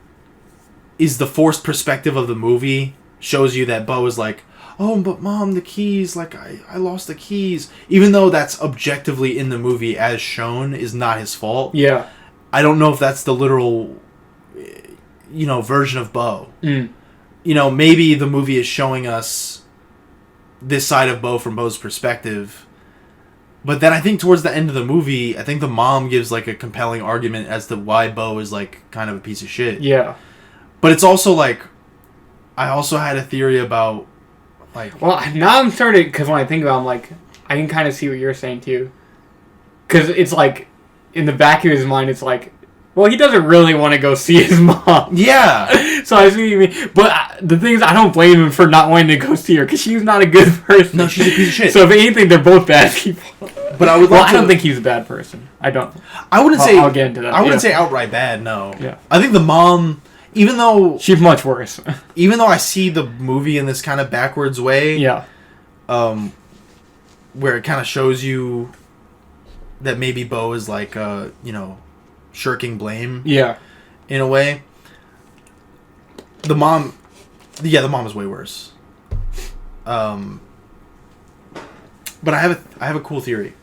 is the forced perspective of the movie shows you that BEAU is like, oh, but Mom, the keys, like, I lost the keys. Even though that's objectively in the movie as shown is not his fault. Yeah. I don't know if that's the literal, version of BEAU. Maybe the movie is showing us this side of BEAU from BEAU's perspective. But then I think towards the end of the movie, I think the mom gives, like, a compelling argument as to why BEAU is, like, kind of a piece of shit. Yeah. But it's also, like, I also had a theory about, like... Well, now I'm starting, because when I think about it, I'm like, I can kind of see what you're saying, too. Because it's like, in the back of his mind, it's like, well, he doesn't really want to go see his mom. Yeah. So I see what you mean. But the thing is, I don't blame him for not wanting to go see her, because she's not a good person. No, she's a piece of shit. So if anything, they're both bad people. But I would like I don't think he's a bad person. I don't. I wouldn't say... I'll get into that. I wouldn't say outright bad, no. Yeah. I think the mom... Even though... She's much worse. Even though I see the movie in this kind of backwards way... Yeah. Where it kind of shows you that maybe BEAU is like, shirking blame. Yeah. In a way. The mom... Yeah, the mom is way worse. But I have a cool theory.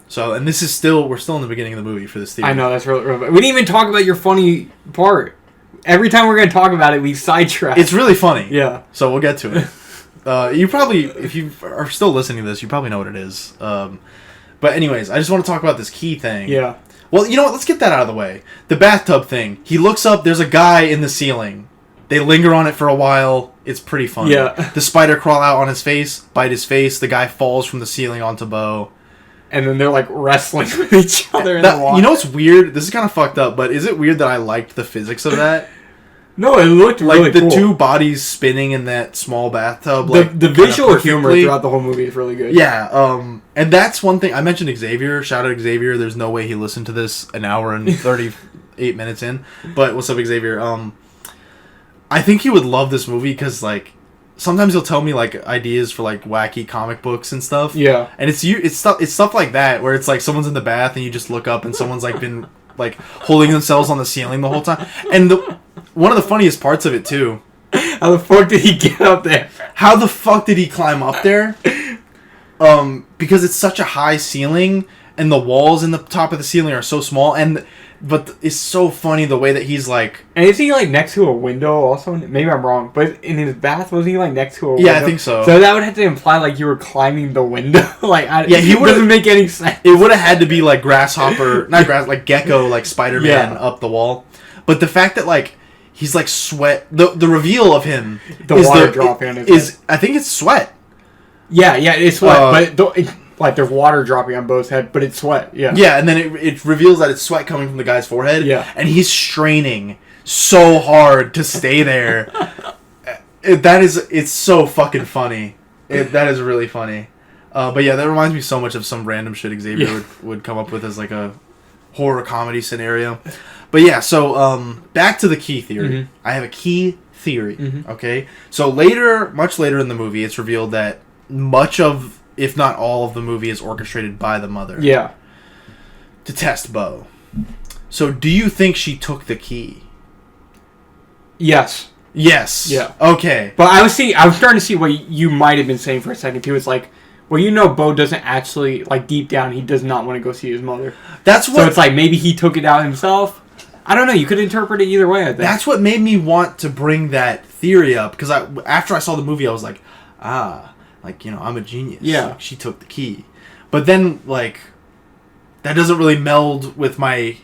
So, and this is still... We're still in the beginning of the movie for this theory. I know, that's really... We didn't even talk about your funny part. Every time we're going to talk about it, we sidetrack. It's really funny. Yeah. So we'll get to it. You probably, if you are still listening to this, you probably know what it is. But anyways, I just want to talk about this key thing. Yeah. Well, you know what? Let's get that out of the way. The bathtub thing. He looks up. There's a guy in the ceiling. They linger on it for a while. It's pretty fun. Yeah. The spider crawl out on his face, bite his face. The guy falls from the ceiling onto BEAU. And then they're like wrestling with each other in the water. You know what's weird? This is kind of fucked up, but is it weird that I liked the physics of that? No, it looked really cool. Like the two bodies spinning in that small bathtub. The visual humor throughout the whole movie is really good. Yeah, and that's one thing. I mentioned Xavier. Shout out Xavier. There's no way he listened to this an hour and 38 minutes in. But what's up, Xavier? I think he would love this movie because, like, sometimes he'll tell me, like, ideas for, like, wacky comic books and stuff. Yeah. And it's stuff like that where it's, like, someone's in the bath and you just look up and someone's, like, been, like, holding themselves on the ceiling the whole time. And one of the funniest parts of it, too. How the fuck did he get up there? How the fuck did he climb up there? Because it's such a high ceiling, and the walls in the top of the ceiling are so small, but it's so funny the way that he's like... And is he, like, next to a window also? Maybe I'm wrong, but in his bath, was he, like, next to a window? Yeah, I think so. So that would have to imply, like, you were climbing the window. He doesn't make any sense. It would have had to be, like, grasshopper... like, gecko, like, Spider-Man up the wall. But the fact that, like... He's like sweat. The reveal of him. The water dropping on his head. I think it's sweat. Yeah, it's sweat. But there's water dropping on BEAU's head, but it's sweat. Yeah. Yeah, and then it reveals that it's sweat coming from the guy's forehead. Yeah. And he's straining so hard to stay there. It's so fucking funny. That is really funny. But yeah, that reminds me so much of some random shit Xavier would come up with as like a horror comedy scenario. But yeah, so back to the key theory. Mm-hmm. I have a key theory, okay? So much later in the movie, it's revealed that much of, if not all of the movie is orchestrated by the mother. Yeah. To test BEAU. So do you think she took the key? Yes. Yes. Yeah. Okay. But I was starting to see what you might have been saying for a second too. It's like, well, BEAU doesn't actually, like, deep down, he does not want to go see his mother. That's what. So it's like maybe he took it out himself. I don't know. You could interpret it either way, I think. That's what made me want to bring that theory up, because after I saw the movie, I was like, I'm a genius. Yeah. Like, she took the key. But then, like, that doesn't really meld with my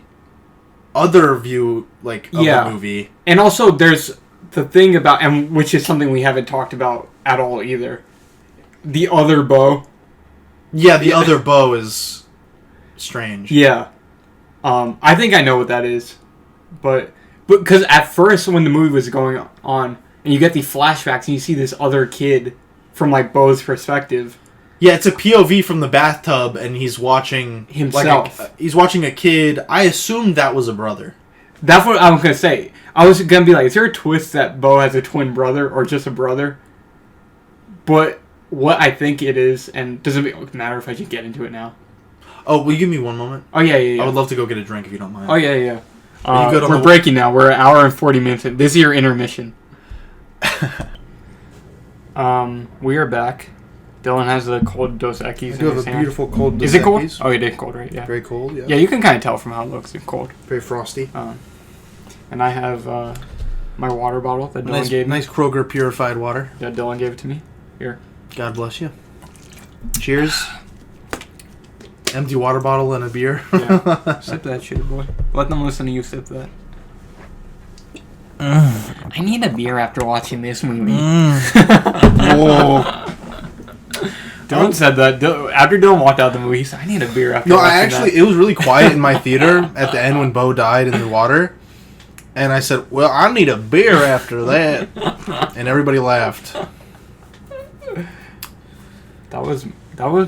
other view, like, of the movie. And also, there's the thing about, and which is something we haven't talked about at all either, the other BEAU. Yeah, the other BEAU is strange. Yeah. I think I know what that is. But because at first when the movie was going on, and you get the flashbacks and you see this other kid from, like, BEAU's perspective. Yeah, it's a POV from the bathtub, and he's watching himself. He's watching a kid. I assumed that was a brother. That's what I was going to say. I was going to be like, is there a twist that BEAU has a twin brother or just a brother? But what I think it is, and doesn't it matter if I should get into it now? Oh, will you give me one moment? Oh, yeah. I would love to go get a drink if you don't mind. Oh, yeah. We're breaking now. We're an hour and 40 minutes in. This is your intermission. We are back. Dylan has a cold Dos Equis. I do have a beautiful cold Dos Equis. Is it cold? Oh, it is cold, right? Yeah. Very cold, yeah. Yeah, you can kind of tell from how it looks. It's cold. Very frosty. And I have my water bottle that Dylan gave me. Nice Kroger purified water. Yeah, Dylan gave it to me. Here. God bless you. Cheers. Empty water bottle and a beer. Yeah. Sip that shit, boy. Let them listen to you sip that. I need a beer after watching this movie. Whoa. Dylan said that. After Dylan walked out the movie, he said, I need a beer after watching that. It was really quiet in my theater at the end when BEAU died in the water. And I said, well, I need a beer after that. And everybody laughed. That was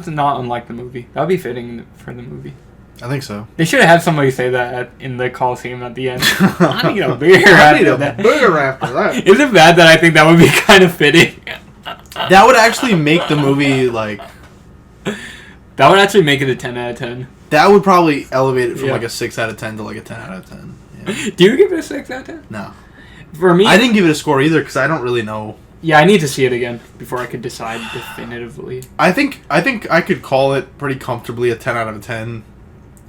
not unlike the movie. That would be fitting for the movie. I think so. They should have had somebody say that in the Coliseum at the end. I need a beer after that. Beer after that. Is it bad that I think that would be kind of fitting? That would actually make the movie, like... That would actually make it a 10 out of 10. That would probably elevate it from, like, a 6 out of 10 to, like, a 10 out of 10. Yeah. Do you give it a 6 out of 10? No. For me... I didn't give it a score either, because I don't really know... Yeah, I need to see it again before I could decide definitively. I think I could call it pretty comfortably a 10 out of 10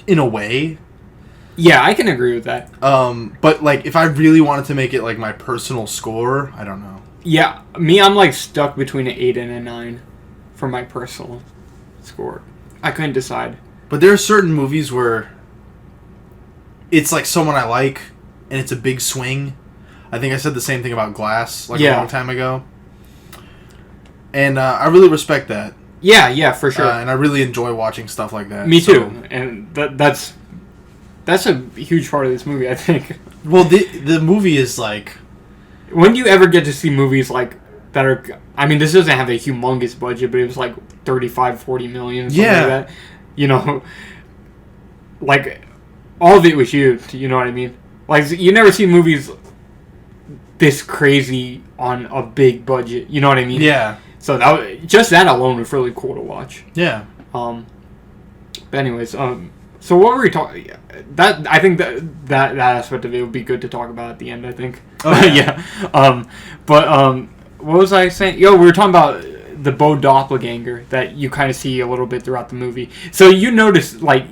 in a way. Yeah, I can agree with that. But like if I really wanted to make it like my personal score, I don't know. Yeah, I'm like stuck between an 8 and a 9 for my personal score. I couldn't decide. But there are certain movies where it's like someone I like and it's a big swing. I think I said the same thing about Glass a long time ago. And I really respect that. Yeah, for sure. And I really enjoy watching stuff like that. Me too. And that's a huge part of this movie, I think. Well, the movie is like... When do you ever get to see movies like that are... I mean, this doesn't have a humongous budget, but it was like 35, 40 million, something like that. You know, like, all of it was used, you know what I mean? Like, you never see movies this crazy on a big budget, you know what I mean? Yeah. So that alone was really cool to watch. Yeah. But anyways, so what were we talking? That I think that aspect of it would be good to talk about at the end. I think. Oh yeah. What was I saying? We were talking about the BEAU doppelganger that you kind of see a little bit throughout the movie. So you notice, like,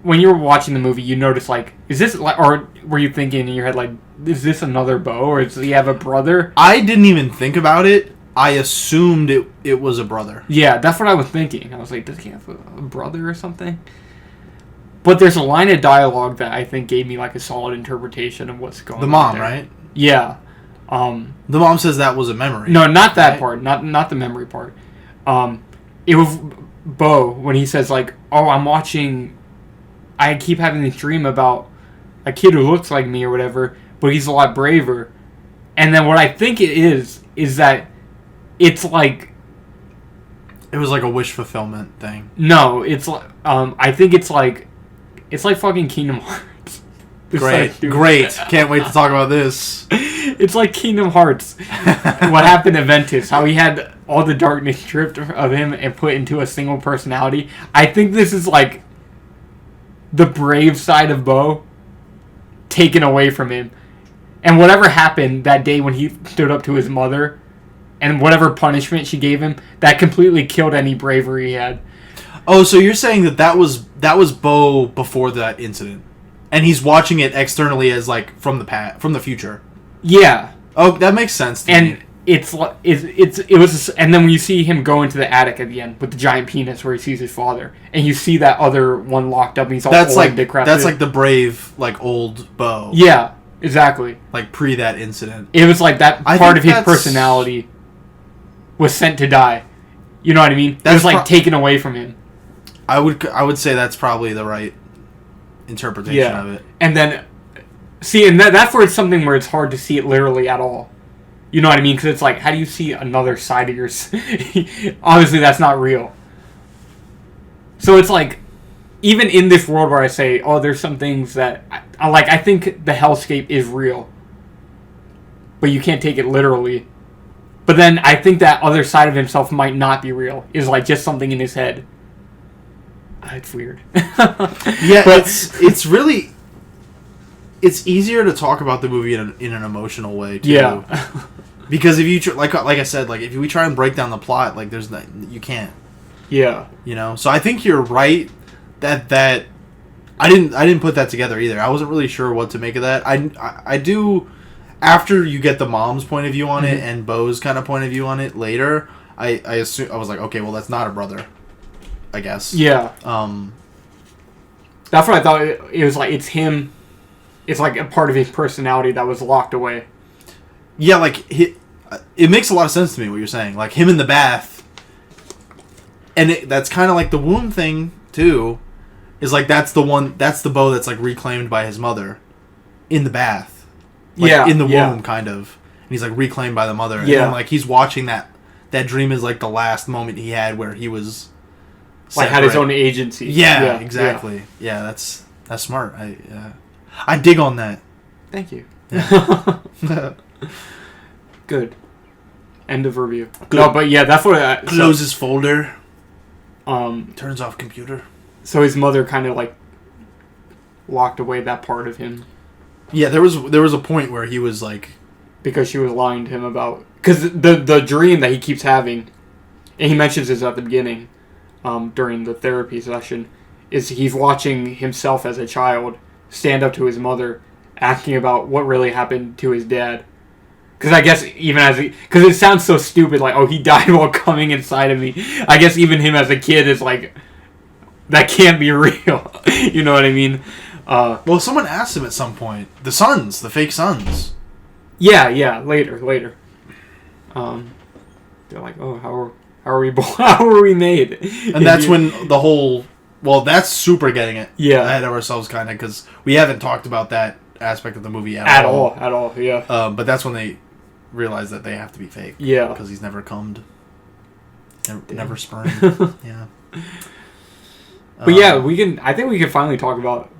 when you were watching the movie, you noticed, like, is this like, or were you thinking in your head, like, is this another BEAU, or does he have a brother? I didn't even think about it. I assumed it was a brother. Yeah, that's what I was thinking. I was like, does he have a brother or something? But there's a line of dialogue that I think gave me like a solid interpretation of what's going on. The mom, there. right? Yeah. The mom says that was a memory. No, not that part. Not the memory part. It was BEAU when he says like, "Oh, I'm watching. I keep having this dream about a kid who looks like me or whatever, but he's a lot braver." And then what I think it is that it's like... It was like a wish fulfillment thing. No, it's like... I think it's like fucking Kingdom Hearts. Great. Can't wait to talk about this. It's like Kingdom Hearts. What happened to Ventus. How he had all the darkness stripped of him and put into a single personality. I think this is like the brave side of BEAU. taken away from him. And whatever happened that day when he stood up to his mother, and whatever punishment she gave him, that completely killed any bravery he had. Oh, so you're saying that was BEAU before that incident, and he's watching it externally as like from the future. Yeah. Oh, that makes sense to me. It was, and then when you see him go into the attic at the end with the giant penis where he sees his father, and you see that other one locked up, and he's all old and decrepit. That's like the brave, like old BEAU. Yeah, exactly. Like pre that incident. It was like that part of his personality was sent to die. You know what I mean? That was like taken away from him. I would say that's probably the right interpretation of it. And then, see, and that's where it's something where it's hard to see it literally at all. You know what I mean? Because it's like, how do you see another side of your... Obviously, that's not real. So it's like, even in this world where I say, oh, there's some things that... I think the hellscape is real. But you can't take it literally. But then I think that other side of himself might not be real. Is like just something in his head. It's weird. Yeah, but it's really... It's easier to talk about the movie in an emotional way, too. Yeah. Because if you like I said, like if we try and break down the plot, like there's not, you can't. Yeah. You know. So I think you're right that I didn't put that together either. I wasn't really sure what to make of that. I do after you get the mom's point of view on it and BEAU's kind of point of view on it later. I assume I was like, okay, well that's not a brother, I guess. Yeah. That's what I thought. It was like it's him. It's like a part of his personality that was locked away. Yeah, like it makes a lot of sense to me what you're saying. Like him in the bath, and that's kind of like the womb thing too. Is like that's the BEAU that's like reclaimed by his mother, in the bath. Like, in the womb, kind of. And he's like reclaimed by the mother. And then, like he's watching that dream is like the last moment he had where he was like had his own agency. Yeah, exactly. Yeah, that's smart. I dig on that. Thank you. Yeah. Good. End of review. Good. No, but yeah, that's what... Closes folder. Turns off computer. So his mother kind of like locked away that part of him. Yeah, there was a point where he was like... Because she was lying to him about... Because the dream that he keeps having, and he mentions this at the beginning, during the therapy session, is he's watching himself as a child stand up to his mother, asking about what really happened to his dad. Because I guess even because it sounds so stupid, like, oh, he died while coming inside of me. I guess even him as a kid is like, that can't be real. You know what I mean? Well, someone asked him at some point. The fake sons. Yeah, later. They're like, oh, how are we born? How were we made? And that's when the whole... Well, that's super getting it ahead of ourselves, kind of, because we haven't talked about that aspect of the movie at all. At all, yeah. But that's when they realize that they have to be fake. Yeah. Because he's never cummed. Never spermed. Yeah. But yeah, I think we can finally talk about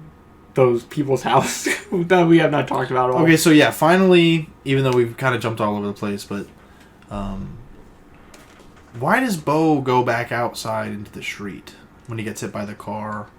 those people's house that we have not talked about at all. Okay, so yeah, finally, even though we've kind of jumped all over the place, but why does BEAU go back outside into the street when he gets hit by the car?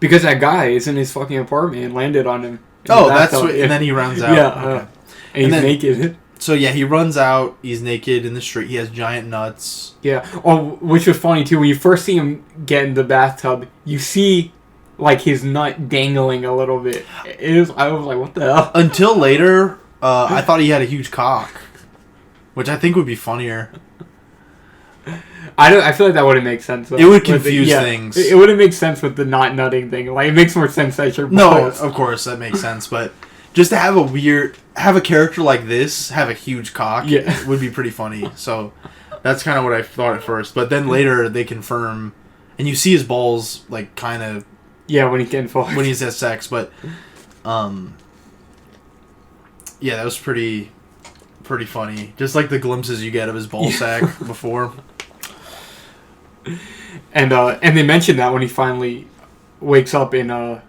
Because that guy is in his fucking apartment and landed on him. Oh, that's what... And then he runs out. Yeah. Okay. And he's naked. So yeah, he runs out. He's naked in the street. He has giant nuts. Yeah. Oh, which was funny too. When you first see him get in the bathtub, you see like his nut dangling a little bit. I was like, what the hell? Until later, I thought he had a huge cock, which I think would be funnier. I feel like that wouldn't make sense. Though. It would confuse things. It wouldn't make sense with the not nutting thing. Like, it makes more sense that you're balls. No, of course that makes sense. But just to have a character like this have a huge cock, would be pretty funny. So that's kind of what I thought at first. But then later they confirm, and you see his balls like kind of when he's getting fucked, when he's had sex. But that was pretty funny. Just like the glimpses you get of his ball sack before. And they mentioned that when he finally wakes up in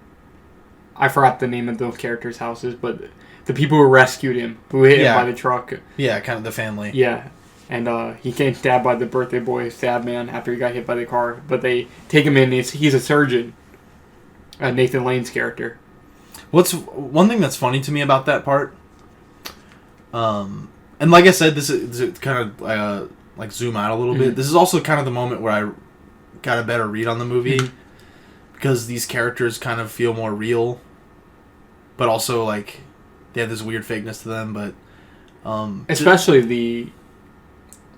I forgot the name of those characters' houses, but the people who rescued him, who hit him by the truck. Yeah, kind of the family. Yeah, and he came stabbed by the birthday boy stab man after he got hit by the car. But they take him in. He's a surgeon. Nathan Lane's character. What's one thing that's funny to me about that part? And like I said, this is kind of like zoom out a little bit. This is also kind of the moment where I got a better read on the movie because these characters kind of feel more real, but also like they have this weird fakeness to them. But especially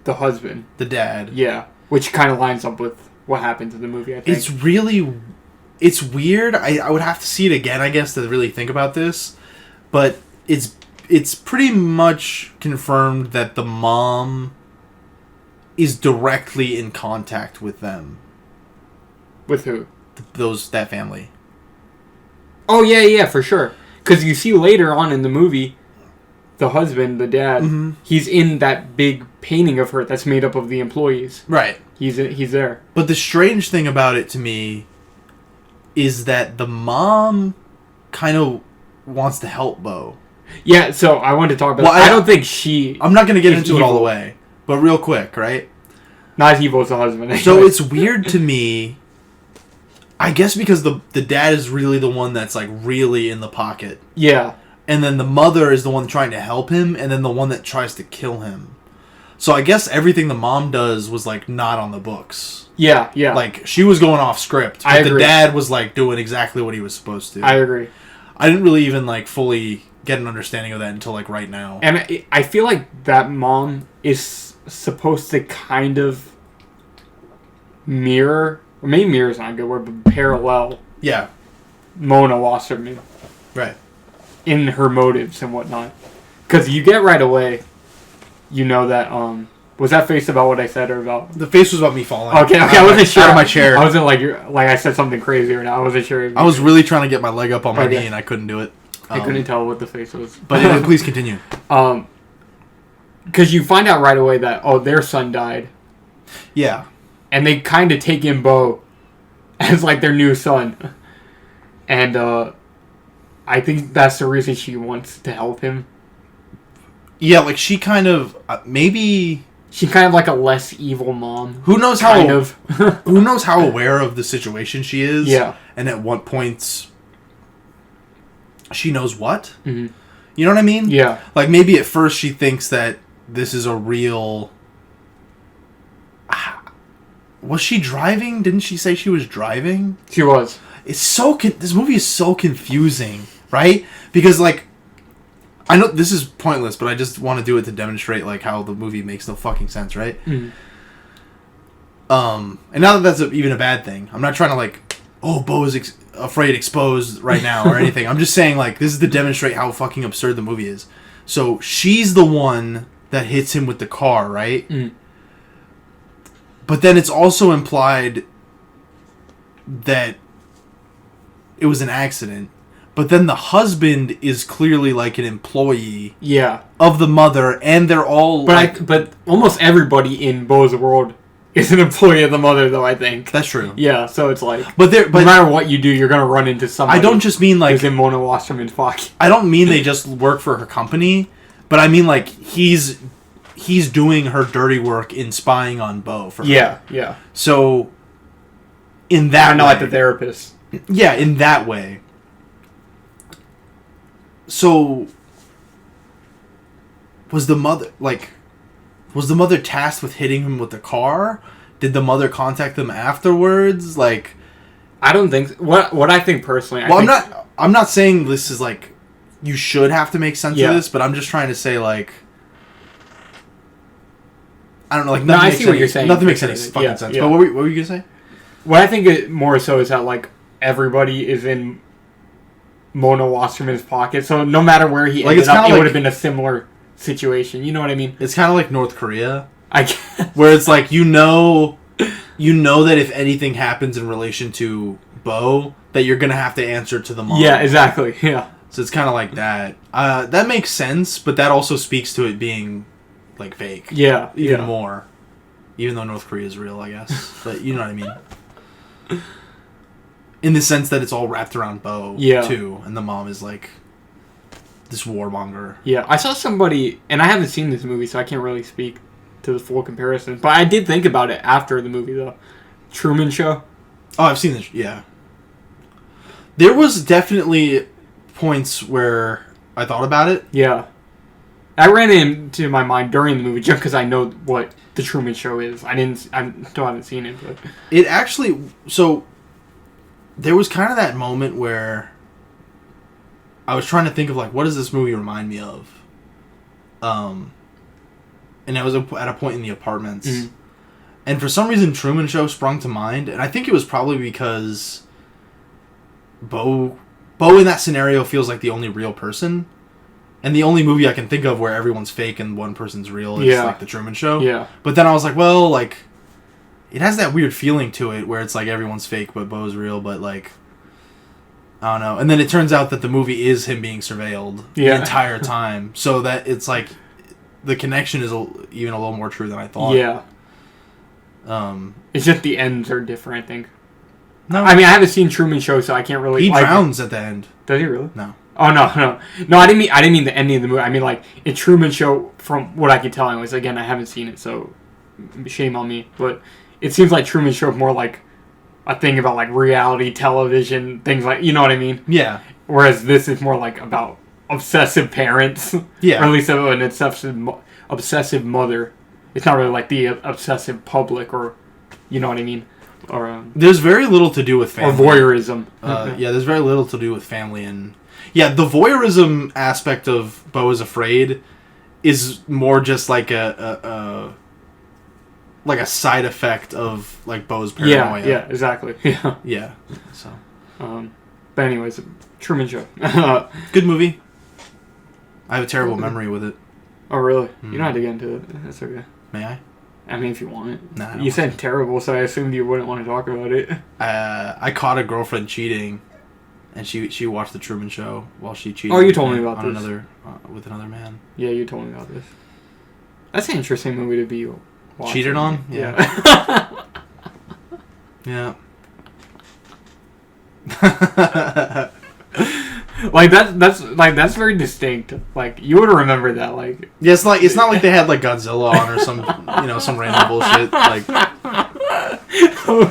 the husband, the dad, yeah, which kind of lines up with what happens in the movie. I think it's weird. I would have to see it again, I guess, to really think about this, but it's pretty much confirmed that the mom is directly in contact with them. With who? That family. Oh, yeah, for sure. Because you see later on in the movie, the husband, the dad, he's in that big painting of her that's made up of the employees. Right. He's there. But the strange thing about it to me is that the mom kind of wants to help Beau. Yeah, so I wanted to talk about that. I don't think she... I'm not going to get into it all the way, but real quick, right? Not as evil as the husband. Anyway. So it's weird to me, I guess because the dad is really the one that's like really in the pocket. Yeah. And then the mother is the one trying to help him, and then the one that tries to kill him. So I guess everything the mom does was like not on the books. Yeah. Like she was going off script, but the dad was like doing exactly what he was supposed to. I agree. I didn't really even like fully get an understanding of that until like right now. And I feel like that mom is supposed to kind of mirror, or maybe mirror is not a good word, but parallel. Yeah. Mona Wasserman. Right. In her motives and whatnot. Because you get right away, you know that, was that face about what I said or about... The face was about me falling. Okay, I wasn't sure. Out of my chair. I wasn't like I said something crazy or not. I wasn't sure. I was really trying to get my leg up on my knee and I couldn't do it. I couldn't tell what the face was. But please continue. Because you find out right away that, their son died. Yeah. And they kind of take in Beau as like their new son. And I think that's the reason she wants to help him. Yeah, like she kind of maybe she's kind of like a less evil mom. Who knows how who knows how aware of the situation she is? Yeah. And at what points she knows what? Mm-hmm. You know what I mean? Yeah. Like maybe at first she thinks that this is a real. Was she driving? Didn't she say she was driving? She was. It's so this movie is so confusing, right? Because like I know this is pointless, but I just want to do it to demonstrate like how the movie makes no fucking sense, right? Mm-hmm. And not that that's even a bad thing. I'm not trying to like, Beau is afraid exposed right now or anything. I'm just saying like this is to demonstrate how fucking absurd the movie is. So she's the one that hits him with the car, right? Mm-hmm. But then it's also implied that it was an accident. But then the husband is clearly like an employee of the mother, and they're all but almost everybody in Beau's world is an employee of the mother, though, I think. That's true. Yeah, so it's like but no matter what you do, you're gonna run into somebody. I don't just mean like who's in Mona Wasserman's pocket. I don't mean they just work for her company, but I mean like he's doing her dirty work in spying on Beau for her. Yeah. So in that I'm not like the therapist. Yeah, in that way. So was the mother tasked with hitting him with the car? Did the mother contact them afterwards? Like I don't think so. What I think personally. I'm not saying this is like you should have to make sense of this, but I'm just trying to say like I don't know. Like nothing I see what you're saying. Nothing makes any fucking sense. But what were you gonna say? What I think it more so is that like everybody is in Mona Wasserman's pocket, so no matter where he ended up, it would have been a similar situation. You know what I mean? It's kind of like North Korea, I guess. Where it's like you know that if anything happens in relation to Beau, that you're gonna have to answer to the mom. Yeah, exactly. Yeah. So it's kind of like that. That makes sense, but that also speaks to it being like fake. Yeah. Even more, even though North Korea is real, I guess. But you know what I mean. In the sense that it's all wrapped around Beau, too, and the mom is like this warmonger. Yeah, I saw somebody, and I haven't seen this movie, so I can't really speak to the full comparison, but I did think about it after the movie, though. Truman Show. Oh, I've seen this, yeah. There was definitely, points where I thought about it. Yeah. I ran into my mind during the movie just because I know what the Truman Show is. I still haven't seen it, but It actually, so there was kind of that moment where I was trying to think of like, what does this movie remind me of? And I was at a point in the apartments, and for some reason Truman Show sprung to mind, and I think it was probably because Bo in that scenario feels like the only real person. And the only movie I can think of where everyone's fake and one person's real is like The Truman Show. Yeah. But then I was like, well, like, it has that weird feeling to it where it's like everyone's fake but Bo's real, but like, I don't know. And then it turns out that the movie is him being surveilled the entire time. So that it's like, the connection is even a little more true than I thought. Yeah. It's just the ends are different, I think. No. I mean, I haven't seen Truman Show, so I can't really... He drowns at the end. Does he really? No. Oh, no. No, I didn't mean the ending of the movie. I mean, like, in Truman Show, from what I can tell, anyways, again, I haven't seen it, so shame on me. But it seems like Truman Show is more like a thing about, like, reality television, things like... You know what I mean? Yeah. Whereas this is more, like, about obsessive parents. Yeah. Or at least an obsessive mother. It's not really, like, the obsessive public or... You know what I mean? Or there's very little to do with family. Or voyeurism. Yeah, there's very little to do with family and... Yeah, the voyeurism aspect of Beau is Afraid is more just like a side effect of like Beau's paranoia. Yeah, exactly. Yeah. Yeah. So. But anyways, Truman Show. Good movie. I have a terrible memory with it. Oh really? You don't have to get into it. That's okay. May I? I mean, if you want it. Nah. You said terrible, so I assumed you wouldn't want to talk about it. I caught a girlfriend cheating, and she watched the Truman Show while she cheated. Oh, you told me about on this. With another man. Yeah, you told me about this. That's an interesting movie to be watching. Cheated on? Yeah. Yeah. Like that's very distinct. Like you would remember that. Like yeah, it's not like they had like Godzilla on or some random bullshit. Like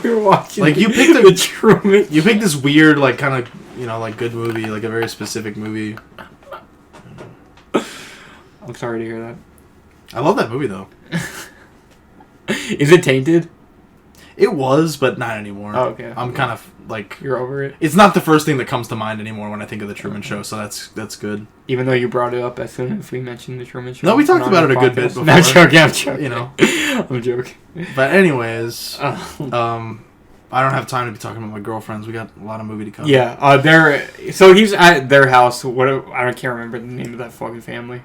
we were watching. Like you picked the Truman. You picked this weird like kind of like good movie, like a very specific movie. I'm sorry to hear that. I love that movie though. Is it tainted? It was, but not anymore. Oh, okay. I'm kind of like... You're over it? It's not the first thing that comes to mind anymore when I think of The Truman Show, so that's good. Even though you brought it up as soon as we mentioned The Truman Show. No, we talked about it a good bit before. No, I'm joking. You know. I'm joking. But anyways, I don't have time to be talking about my girlfriends. We got a lot of movie to cover. Yeah, so he's at their house. I can't remember the name of that fucking family.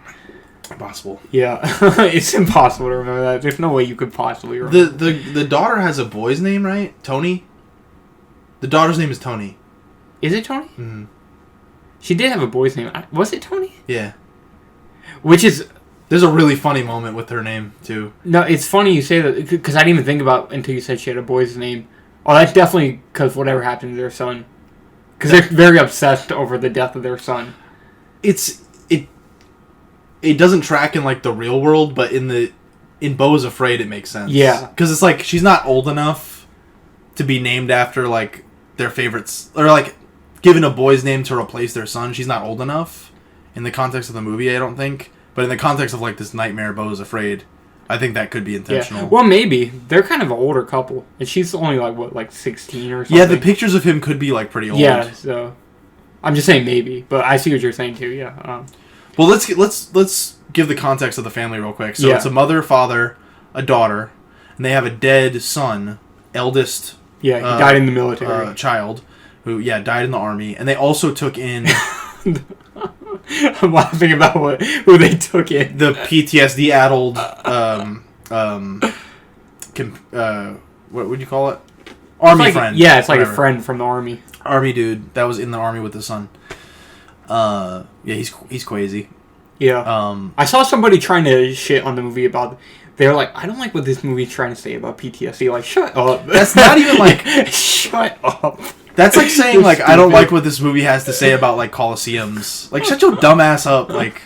Impossible. Yeah, it's impossible to remember that. There's no way you could possibly remember. The daughter has a boy's name, right? Tony? The daughter's name is Tony. Is it Tony? Mm-hmm. She did have a boy's name. Was it Tony? Yeah. Which is... There's a really funny moment with her name, too. No, it's funny you say that, because I didn't even think about until you said she had a boy's name. Oh, that's definitely because whatever happened to their son. Because they're very obsessed over the death of their son. It doesn't track in like the real world, but in Beau is Afraid, it makes sense. Yeah, because it's like she's not old enough to be named after like their favorites, or like given a boy's name to replace their son. She's not old enough in the context of the movie, I don't think. But in the context of like this nightmare, Beau is Afraid, I think that could be intentional. Yeah. Well, maybe they're kind of an older couple, and she's only like 16 or something. Yeah, the pictures of him could be like pretty old. Yeah, so I'm just saying maybe, but I see what you're saying too. Yeah. Well, let's give the context of the family real quick. So it's a mother, father, a daughter, and they have a dead son, eldest. Yeah, he died in the military. Child, who died in the army, and they also took in. I'm laughing about who they took in. The PTSD addled. What would you call it? Army friend. Yeah, it's like a friend from the army. Army dude that was in the army with the son. He's crazy. Yeah. I saw somebody trying to shit on the movie about. They're like, I don't like what this movie's trying to say about PTSD. Like, shut up. That's not even like. Shut up. That's like saying like I don't like what this movie has to say about like Coliseums. Like, shut your dumb ass up. Like.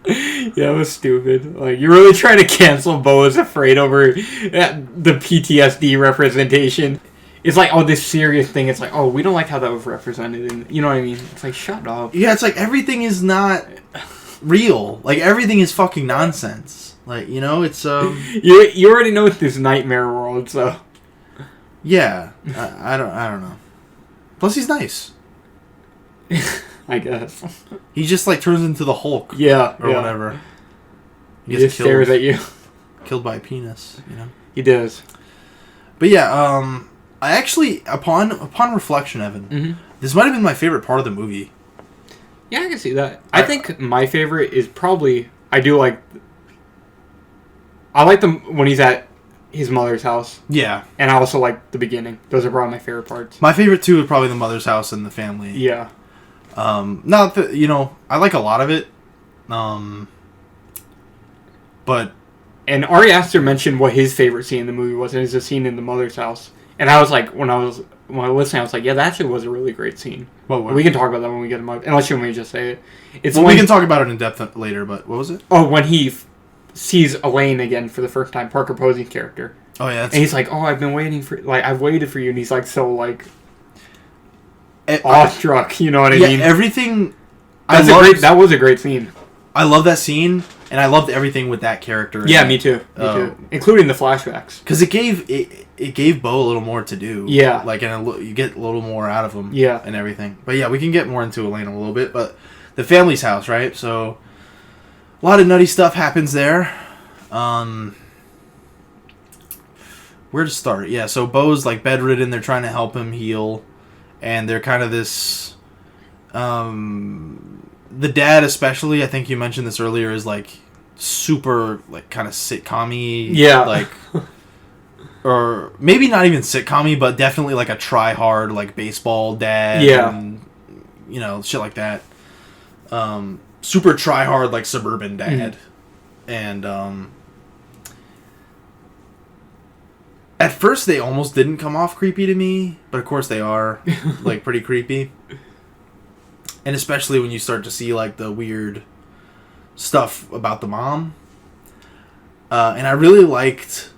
Yeah, it was stupid. Like, you're really trying to cancel Beau is Afraid over the PTSD representation. it's like, oh, this serious thing. It's like, oh, we don't like how that was represented. And you know what I mean? It's like, shut up. Yeah, it's like everything is not real. Like everything is fucking nonsense. Like, you know, it's You already know it's this nightmare world, so yeah. I don't know. Plus, he's nice. I guess. He just like turns into the Hulk. Yeah, or whatever. He just stares at you. Killed by a penis, you know. He does. But yeah, I actually upon reflection, Evan, this might have been my favorite part of the movie. Yeah, I can see that. I think my favorite is probably I like them when he's at his mother's house. Yeah. And I also like the beginning. Those are probably my favorite parts. My favorite too is probably the mother's house and the family. Yeah. Not that, you know, I like a lot of it. But and Ari Aster mentioned what his favorite scene in the movie was, and it's a scene in the mother's house. And I was like, when I was listening, I was like, yeah, that actually was a really great scene. What? We can talk about that when we get him up, unless you want me to just say it. It's we can talk about it in depth later, but what was it? Oh, when he sees Elaine again for the first time, Parker Posey's character. Oh yeah, and he's like, "Oh, I've waited for you," and he's like so like awestruck. You know what I mean? Everything. That was a great scene. I love that scene, and I loved everything with that character. Yeah, me too. Me too. Including the flashbacks, because it gave Beau a little more to do. Yeah, like you get a little more out of him. Yeah, and everything. But yeah, we can get more into Elaine a little bit. But the family's house, right? So a lot of nutty stuff happens there. Where to start? Yeah, so Beau's like bedridden. They're trying to help him heal, and they're kind of this. The dad, especially, I think you mentioned this earlier, is like super like kind of sitcom-y. Yeah, like, or maybe not even sitcom-y, but definitely like a try-hard like baseball dad. Yeah, and, you know, shit like that. Super try-hard like suburban dad, and at first, they almost didn't come off creepy to me, but of course they are, like, pretty creepy. And especially when you start to see, like, the weird stuff about the mom. And I really liked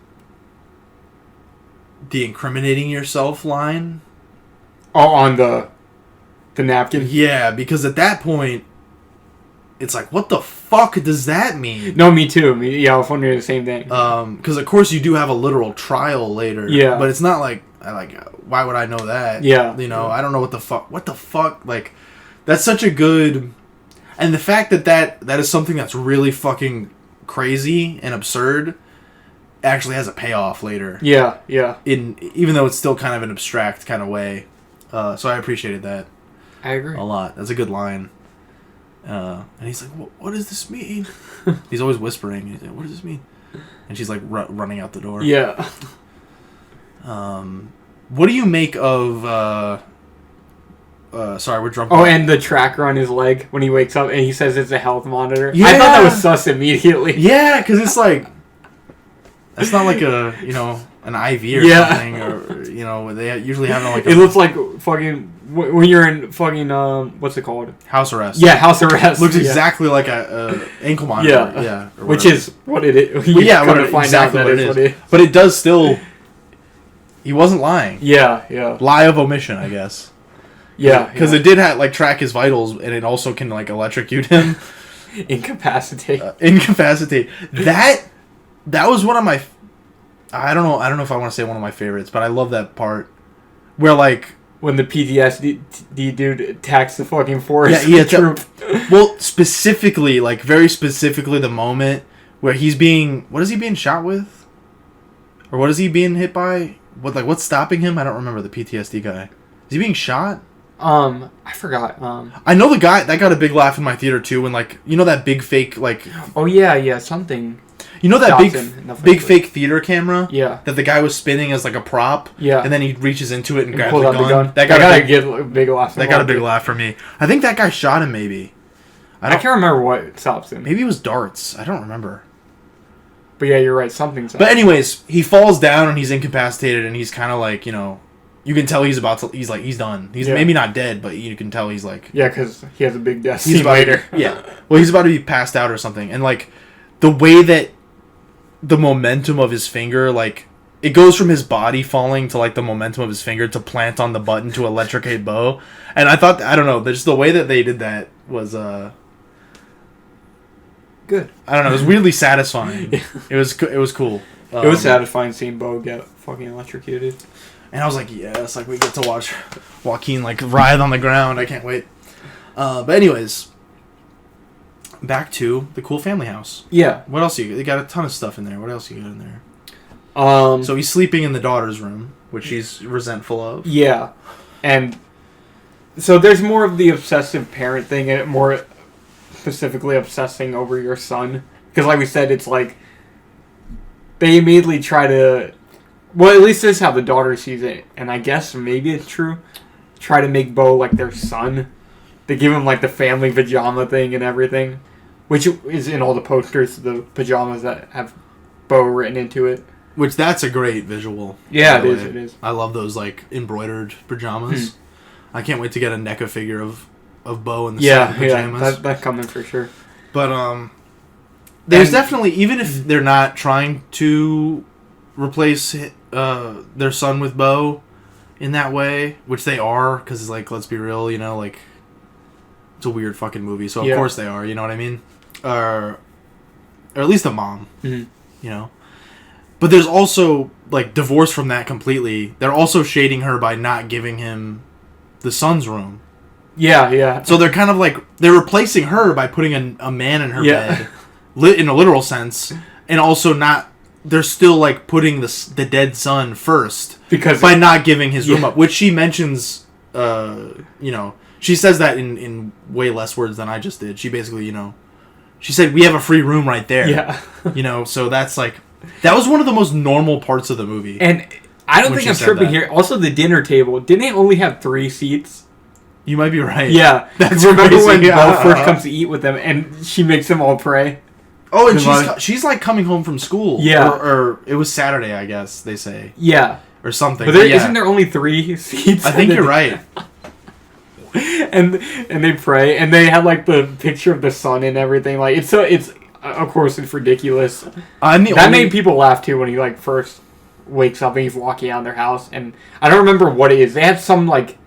the incriminating yourself line. Oh, on the napkin? Yeah, because at that point, it's like, what the fuck does that mean? No, me too. I was wondering the same thing. Because of course you do have a literal trial later. Yeah. But it's not like why would I know that? Yeah. You know, I don't know what the fuck. Like, that's such a good, and the fact that is something that's really fucking crazy and absurd actually has a payoff later. Yeah. Even though it's still kind of an abstract kind of way. So I appreciated that. I agree. A lot. That's a good line. And he's like, what does this mean? He's always whispering. He's like, what does this mean? And she's like running out the door. Yeah. What do you make of sorry, we're jumping. Oh, and the tracker on his leg when he wakes up and he says it's a health monitor. Yeah. I thought that was sus immediately. Yeah, because it's like, that's not like a, you know, an IV or something, or, you know, they usually have like it looks like fucking when you're in fucking what's it called? House arrest. Yeah, house arrest. Looks exactly like a ankle monitor. Yeah. Which is what it is. Well, yeah, exactly what it is. But it does still. He wasn't lying. Yeah. Lie of omission, I guess. Yeah, because it did track his vitals, and it also can like electrocute him, incapacitate. That was one of my. I don't know if I want to say one of my favorites, but I love that part where like when the PTSD dude attacks the fucking forest. Yeah, well, specifically, like very specifically, the moment where he's being what is he being shot with, or what is he being hit by? What's stopping him? I don't remember the PTSD guy. Is he being shot? I forgot. I know the guy that got a big laugh in my theater too when like you know that big fake like. Oh yeah, something. You know that big fake theater camera? Yeah. That the guy was spinning as like a prop? Yeah. And then he reaches into it and grabs the gun. That got a big laugh. That got a big laugh for me. I think that guy shot him maybe. I can't remember what stops him. Maybe it was darts. I don't remember. But yeah, you're right. Something's. But anyways, he falls down and he's incapacitated and he's kind of like, you know, you can tell he's done. He's maybe not dead, but you can tell he's like. Yeah, because he has a big death scene later. Yeah. Well, he's about to be passed out or something. And like the way that the momentum of his finger like it goes from his body falling to like the momentum of his finger to plant on the button to electrocute BEAU. And I thought, I don't know, just the way that they did that was good. I don't know, it was weirdly satisfying. It was cool. It was satisfying seeing BEAU get fucking electrocuted. And I was like, yes, like we get to watch Joaquin like writhe on the ground. I can't wait. But anyways, back to the cool family house. Yeah. What else you got? A ton of stuff in there. What else you got in there? So he's sleeping in the daughter's room, which he's resentful of. Yeah. And so there's more of the obsessive parent thing, and more specifically obsessing over your son. Because like we said, it's like they immediately try to... Well, at least this is how the daughter sees it. And I guess maybe it's true. Try to make BEAU like their son. They give him like the family pajama thing and everything. Which is in all the posters, the pajamas that have BEAU written into it. Which that's a great visual. Yeah, it is. I love those like embroidered pajamas. I can't wait to get a NECA figure of BEAU in the set of pajamas. Yeah, that's coming for sure. But there's definitely, even if they're not trying to replace their son with BEAU in that way, which they are, because like, let's be real, you know, like it's a weird fucking movie, so of course they are, you know what I mean? Or at least the mom, you know. But there's also like divorce from that completely. They're also shading her by not giving him the son's room. Yeah. So they're kind of like they're replacing her by putting a man in her bed, in a literal sense, and also not. They're still like putting the dead son first because by not giving his room up, which she mentions. You know, she says that in way less words than I just did. She basically, you know, she said we have a free room right there. Yeah. You know, so that's like that was one of the most normal parts of the movie. And I don't think I'm tripping here. Also, the dinner table, didn't it only have 3 seats? You might be right. Yeah. That's remember crazy. when BEAU first comes to eat with them and she makes them all pray? Oh, and she's like coming home from school. Yeah. Or it was Saturday, I guess they say. Yeah. Or something. But isn't there only 3 seats? I think you're right. and they pray, and they had like the picture of the sun and everything. Like it's of course it's ridiculous. That made people laugh too when he like first wakes up and he's walking out of their house, and I don't remember what it is. They have some like.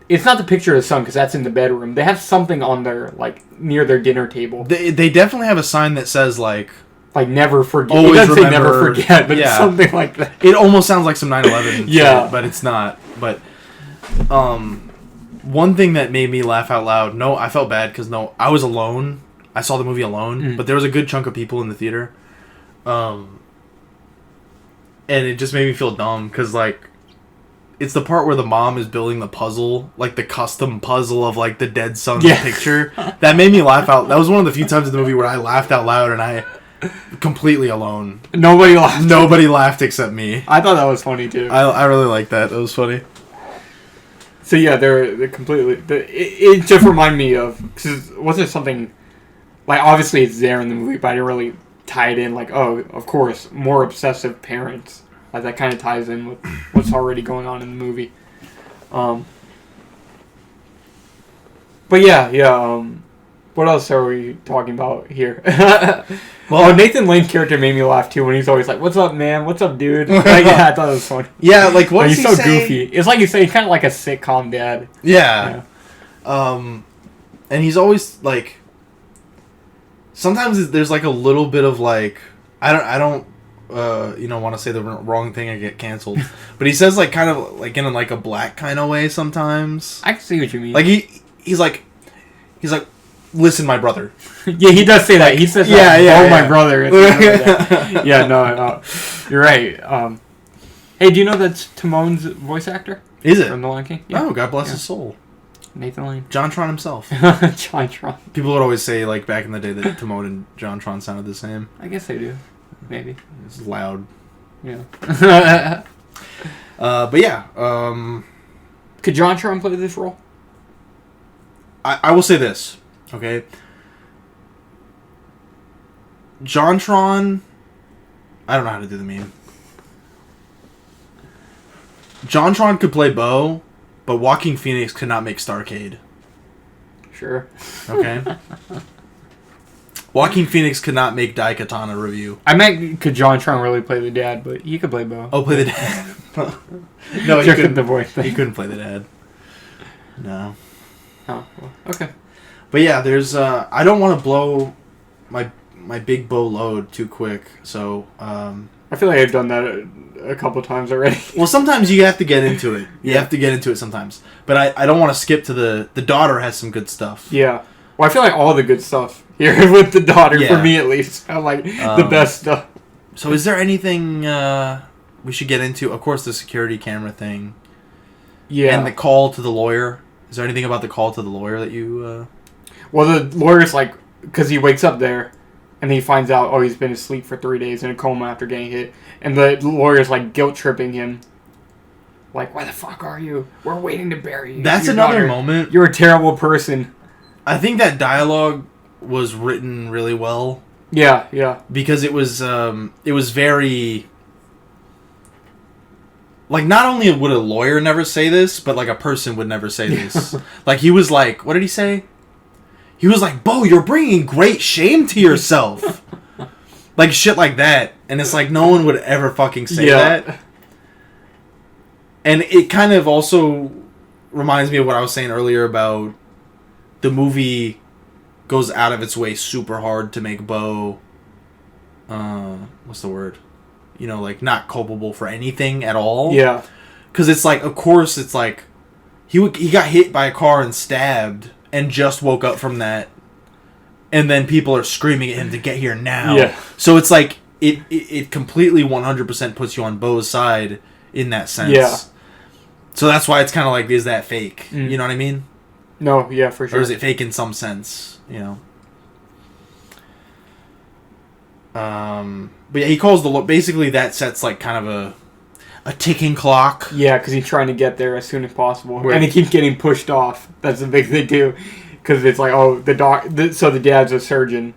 It's not the picture of the sun because that's in the bedroom. They have something on their like near their dinner table. They definitely have a sign that says like never forget. Always it doesn't say remember, never forget, but it's something like that. It almost sounds like some 9/11 yeah, shit, but it's not. But one thing that made me laugh out loud. No, I felt bad because I was alone. I saw the movie alone, but there was a good chunk of people in the theater. And it just made me feel dumb because like. It's the part where the mom is building the puzzle, like the custom puzzle of like the dead son's picture. That made me laugh out. That was one of the few times in the movie where I laughed out loud, and I completely alone. Nobody laughed. Nobody laughed except me. I thought that was funny too. I really liked that. That was funny. So yeah, they're completely. It just reminded me of because wasn't something like obviously it's there in the movie, but I didn't really tie it in. Like of course, more obsessive parents. That kind of ties in with what's already going on in the movie. But yeah. What else are we talking about here? Well, Nathan Lane's character made me laugh too when he's always like, "What's up, man? What's up, dude?" Like, yeah, I thought it was funny. Yeah, like what he's so goofy. It's like you say, he's kind of like a sitcom dad. Yeah. And he's always like. Sometimes there's like a little bit of like I don't. Want to say the wrong thing and get canceled. But he says like kind of like in like a black kind of way sometimes. I can see what you mean. Like he's like, listen, my brother. Yeah, he does say that. He says, my brother. Yeah, no, you're right. Hey, do you know that's Timon's voice actor? Is it? From The Lion King? Yeah. Oh, God bless his soul. Nathan Lane. JonTron himself. JonTron. People would always say like back in the day that Timon and JonTron sounded the same. I guess they do. Maybe. It's loud. Yeah. But yeah. Could JonTron play this role? I will say this, okay? JonTron... I don't know how to do the meme. JonTron could play BEAU, but Joaquin Phoenix could not make Starcade. Sure. Okay? Joaquin Phoenix could not make Daikatana review. I meant could John Tron really play the dad, but he could play BEAU. Oh, play the dad. No, he couldn't. The voice thing. He couldn't play the dad. No. Oh, well, okay. But yeah, there's. I don't want to blow my big BEAU load too quick, so. I feel like I've done that a couple times already. Well, sometimes you have to get into it. You have to get into it sometimes. But I don't want to skip to the daughter has some good stuff. Yeah. Well, I feel like all the good stuff here with the daughter, for me at least. I like the best stuff. So is there anything we should get into? Of course, the security camera thing. Yeah. And the call to the lawyer. Is there anything about the call to the lawyer that you... Well, the lawyer's like... Because he wakes up there, and he finds out, oh, he's been asleep for 3 days in a coma after getting hit. And the lawyer's like guilt-tripping him. Like, why the fuck are you? We're waiting to bury you. That's another moment. You're a terrible person. I think that dialogue was written really well. Yeah, yeah. Because it was very... Like, not only would a lawyer never say this, but, like, a person would never say this. Like, he was like... What did he say? He was like, BEAU, you're bringing great shame to yourself. Like, shit like that. And it's like, no one would ever fucking say that. And it kind of also reminds me of what I was saying earlier about the movie goes out of its way super hard to make BEAU... what's the word? You know, like, not culpable for anything at all. Yeah. Because it's like, of course, it's like... He got hit by a car and stabbed and just woke up from that. And then people are screaming at him to get here now. Yeah. So it's like, it completely 100% puts you on BEAU's side in that sense. Yeah. So that's why it's kind of like, is that fake? Mm. You know what I mean? No, yeah, for sure. Or is it fake in some sense? You know? But yeah, he calls the... Basically, that sets, like, kind of a ticking clock. Yeah, because he's trying to get there as soon as possible. Right. And he keeps getting pushed off. That's the big thing, too. Because it's like, oh, so the dad's a surgeon,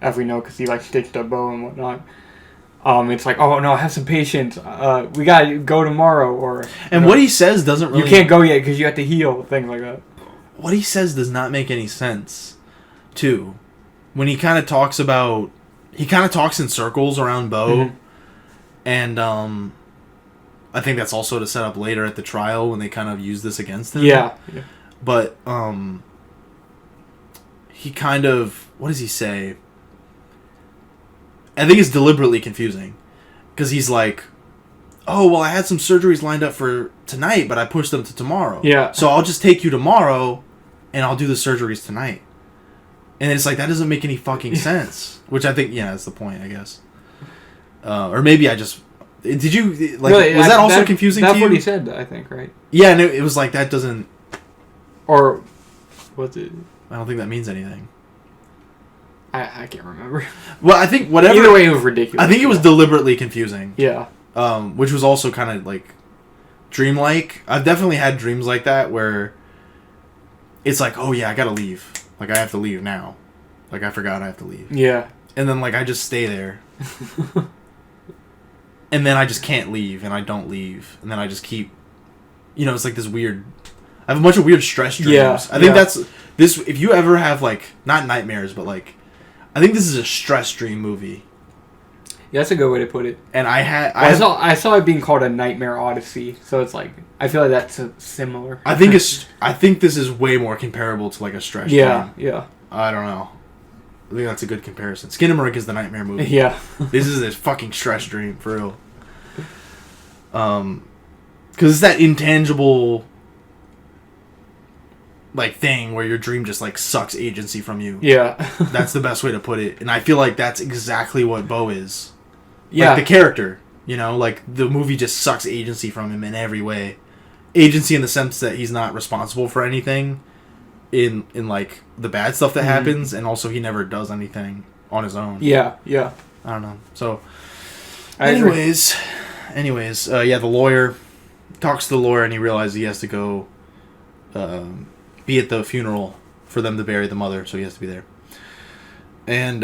as we know, because he, like, stitched up BEAU and whatnot. It's like, oh, no, have some patience. We gotta go tomorrow, or... And what he says doesn't really... You can't go yet because you have to heal, things like that. What he says does not make any sense, too. When he kind of talks about... He kind of talks in circles around BEAU, Mm-hmm. and I think that's also to set up later at the trial when they kind of use this against him. Yeah. But he kind of... What does he say? I think it's deliberately confusing. Because he's like, oh, well, I had some surgeries lined up for tonight, but I pushed them to tomorrow. Yeah. So I'll just take you tomorrow, and I'll do the surgeries tonight. And it's like, that doesn't make any fucking sense. Which I think, yeah, that's the point, I guess. Or maybe I just... Did you... Like, really, was that also confusing to you? That's what he said, I think, right? Yeah, and it was like, that doesn't... Or... What's it? I don't think that means anything. I can't remember. Well, I think whatever... Either way, it was ridiculous. I think it was deliberately confusing. Yeah. Which was also kind of, like, dreamlike. I've definitely had dreams like that where it's like, oh, yeah, I gotta leave. Like, I have to leave now. Like, I forgot I have to leave. Yeah. And then, like, I just stay there. And then I just can't leave, and I don't leave. And then I just keep... You know, it's like this weird... I have a bunch of weird stress dreams. Yeah. I think that's... This... If you ever have, like... Not nightmares, but, like... I think this is a stress dream movie. Yeah, that's a good way to put it. And I saw it being called a Nightmare Odyssey, so it's like... I feel like that's similar. I think this is way more comparable to, like, a stress dream. Yeah. I don't know. I think that's a good comparison. Skinamarink is the nightmare movie. Yeah. This is a fucking stress dream, for real. Because it's that intangible, like, thing where your dream just, like, sucks agency from you. Yeah. That's the best way to put it. And I feel like that's exactly what BEAU is. Yeah. Like, the character, you know? Like, the movie just sucks agency from him in every way. Agency in the sense that he's not responsible for anything in like, the bad stuff that happens, and also he never does anything on his own. Yeah. I don't know. So, anyways, yeah, the lawyer talks to the lawyer, and he realizes he has to go be at the funeral for them to bury the mother, so he has to be there. And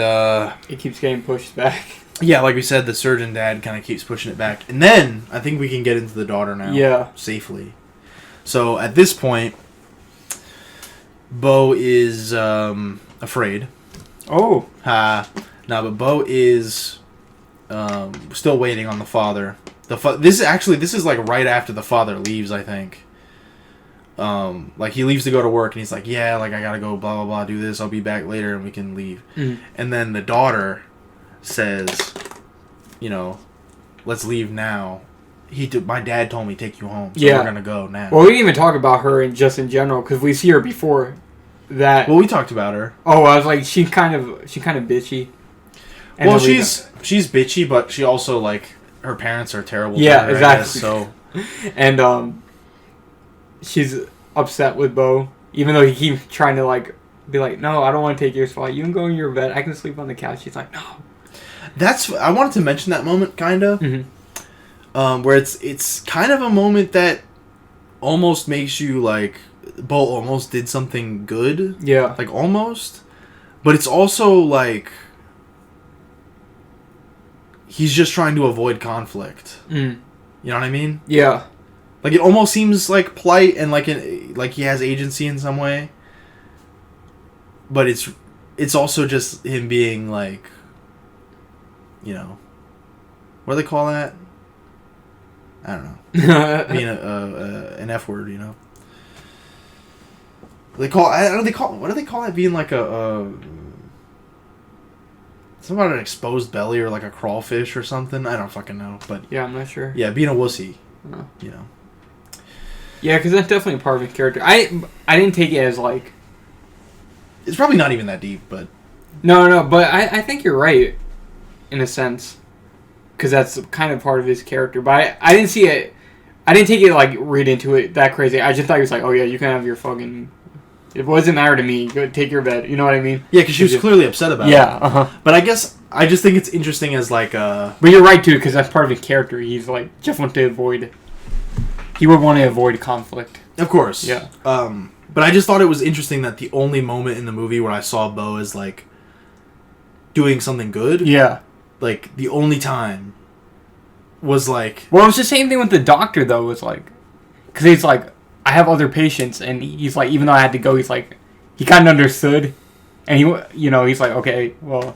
it keeps getting pushed back. Yeah, like we said, the surgeon dad kind of keeps pushing it back. And then I think we can get into the daughter now. Yeah. Safely. So at this point, BEAU is afraid. Oh. No, but Beau is still waiting on the father. This is like right after the father leaves, I think. Like he leaves to go to work, and he's like, yeah, like I gotta go, blah blah blah, do this. I'll be back later, and we can leave. And then the daughter says, you know, let's leave now. My dad told me take you home, so we're gonna go now. Well, we didn't even talk about her in general because we see her before that. Well, we talked about her. Oh, I was like, she's kind of bitchy. And well, she's bitchy, but she also like her parents are terrible. Yeah, to her, exactly. So, and she's upset with Beau, even though he keeps trying to like be like, no, I don't want to take your spot. You can go in your bed. I can sleep on the couch. She's like, no. I wanted to mention that moment, kind of. Where it's kind of a moment that almost makes you like Beau almost did something good. Yeah. Like almost. But it's also like he's just trying to avoid conflict. You know what I mean? Yeah. Like it almost seems like polite and like he has agency in some way. But it's also just him being like, you know, what do they call that? I don't know. Being an F word, you know. What do they call it? Being like something about an exposed belly or like a crawfish or something. I don't fucking know, but yeah, I'm not sure. Yeah, being a wussy. Oh. You know. Yeah, because that's definitely part of his character. I didn't take it as like. It's probably not even that deep, but. No, but I think you're right, in a sense. Because that's kind of part of his character. But I didn't see it. I didn't take it, like, read into it that crazy. I just thought he was like, oh, yeah, you can have your fucking... It doesn't matter to me. Go take your bed. You know what I mean? Yeah, because she was clearly upset about it. Yeah, But I guess I just think it's interesting as, like, But you're right, too, because that's part of his character. He's, like, just want to avoid... He would want to avoid conflict. Of course. Yeah. But I just thought it was interesting that the only moment in the movie where I saw Beau as, like, doing something good... Yeah. Like, the only time was, like... Well, it's the same thing with the doctor, though. It's like... Because he's like, I have other patients, and he's like, even though I had to go, he's like... He kind of understood. And he's like, okay, well...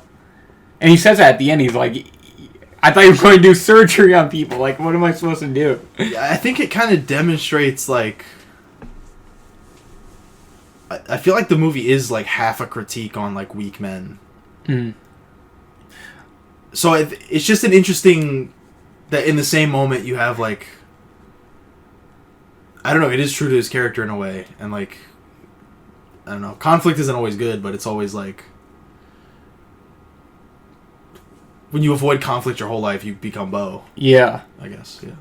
And he says that at the end, he's like... I thought you were going to do surgery on people. Like, what am I supposed to do? I think it kind of demonstrates, like... I feel like the movie is, like, half a critique on, like, weak men. So it's just an interesting that in the same moment you have like I don't know, it is true to his character in a way, and like I don't know, conflict isn't always good, but it's always like when you avoid conflict your whole life you become Beau. Yeah, I guess. Yeah.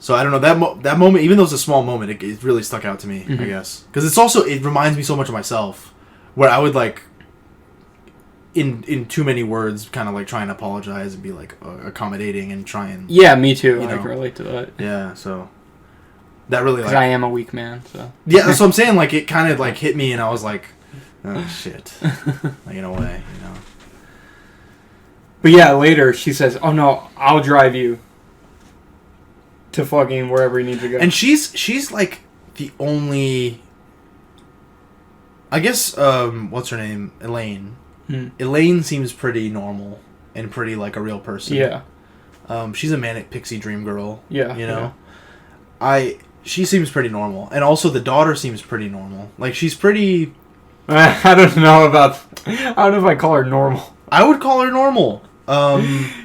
So I don't know that moment, even though it's a small moment, it really stuck out to me. I guess because it reminds me so much of myself, where I would like. In too many words, kind of like try and apologize and be like accommodating and try and... Yeah, me too. I can relate to that. Yeah, so... That really like... Because I am a weak man, so... Yeah, that's what I'm saying. Like, it kind of like hit me and I was like, oh shit. Like, in a way, you know. But yeah, later she says, oh no, I'll drive you to fucking wherever you need to go. And she's like the only... I guess, what's her name? Elaine. Elaine seems pretty normal and pretty like a real person. Yeah. She's a manic pixie dream girl. Yeah. You know? Yeah. She seems pretty normal. And also the daughter seems pretty normal. Like she's pretty... I don't know if I call her normal. I would call her normal.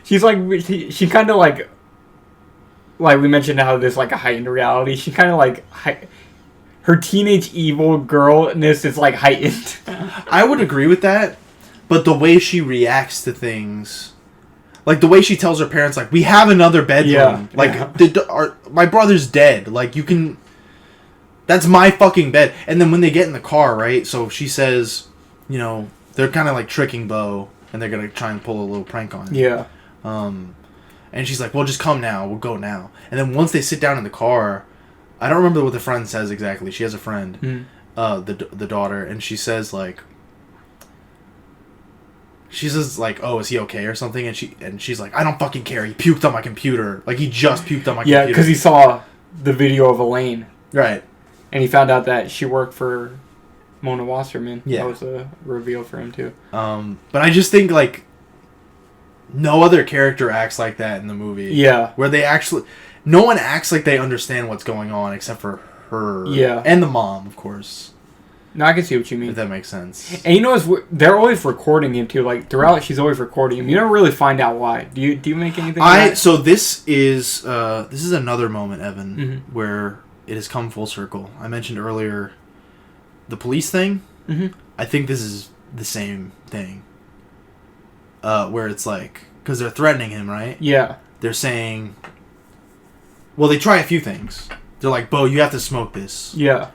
She's like... She kind of like we mentioned how there's like a heightened reality. She kind of like... Her teenage evil girlness is like heightened. I would agree with that. But the way she reacts to things, like the way she tells her parents, like, we have another bedroom. Yeah, like, my brother's dead. Like, you can... That's my fucking bed. And then when they get in the car, right? So she says, you know, they're kind of like tricking Beau, and they're going to try and pull a little prank on him. Yeah. And she's like, well, just come now. We'll go now. And then once they sit down in the car, I don't remember what the friend says exactly. She has a friend, the daughter, and she says, like... She says, like, oh, is he okay or something? And she's like, I don't fucking care. He puked on my computer. Like, he just puked on my computer. Yeah, because he saw the video of Elaine. Right. And he found out that she worked for Mona Wasserman. Yeah. That was a reveal for him too. But I just think like no other character acts like that in the movie. Yeah. Where they actually, no one acts like they understand what's going on except for her. Yeah. And the mom, of course. No, I can see what you mean. If that makes sense. And you know, they're always recording him too. Like throughout, she's always recording him. You don't really find out why. Do you make anything? Of that? So this is another moment, Evan, where it has come full circle. I mentioned earlier the police thing. Mm-hmm. I think this is the same thing. Where it's like, because they're threatening him, right? Yeah. They're saying, well, they try a few things. They're like, Bo, you have to smoke this. Yeah.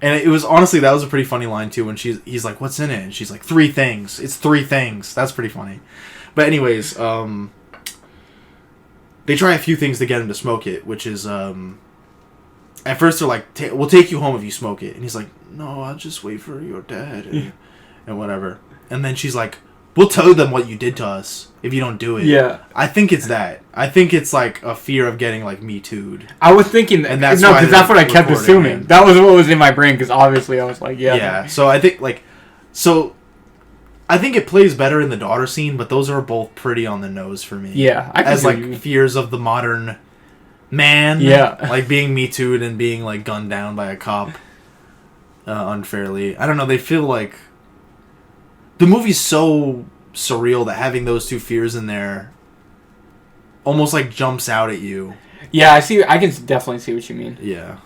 And it was, honestly, that was a pretty funny line, too, when he's like, what's in it? And she's like, 3 things. It's 3 things. That's pretty funny. But anyways, they try a few things to get him to smoke it, which is, at first they're like, we'll take you home if you smoke it. And he's like, no, I'll just wait for your dad and whatever. And then she's like, we'll tell them what you did to us if you don't do it. Yeah. I think it's that. I think it's like a fear of getting like Me Too'd. I was thinking that. And that's no, why because that's what I kept recording assuming. him. That was what was in my brain, because obviously I was like, yeah. Yeah. So I think I think it plays better in the daughter scene, but those are both pretty on the nose for me. Yeah. I can as see what you like mean. fears of the modern man. Yeah. Like being Me Too'd and being like gunned down by a cop unfairly. I don't know. They feel like the movie's so surreal that having those two fears in there almost like jumps out at you. Yeah, I can definitely see what you mean. Yeah.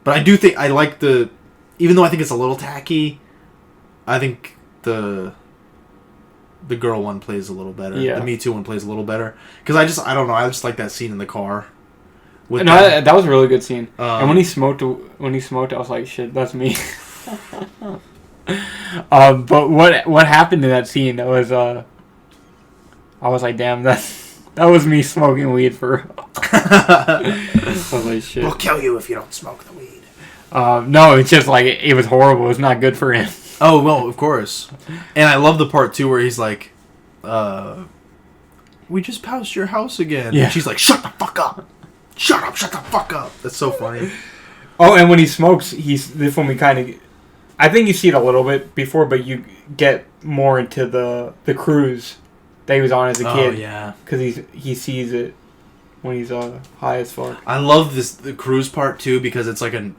But I do think I like even though I think it's a little tacky, I think the girl one plays a little better. Yeah. The Me Too one plays a little better. Because I don't know, I just like that scene in the car. No, that was a really good scene. And when he smoked, I was like, shit, that's me. But what happened in that scene? That was I was like, damn, that was me smoking weed for. I was like, shit. We'll kill you if you don't smoke the weed. No, it's just like it was horrible. It's not good for him. Oh well, of course. And I love the part too where he's like, "We just passed your house again." Yeah. And she's like, "Shut the fuck up! Shut the fuck up!" That's so funny. Oh, and when he smokes, this one we kind of. I think you see it a little bit before, but you get more into the cruise that he was on as a kid. Oh yeah, because he sees it when he's high as fuck. I love the cruise part too because it's like a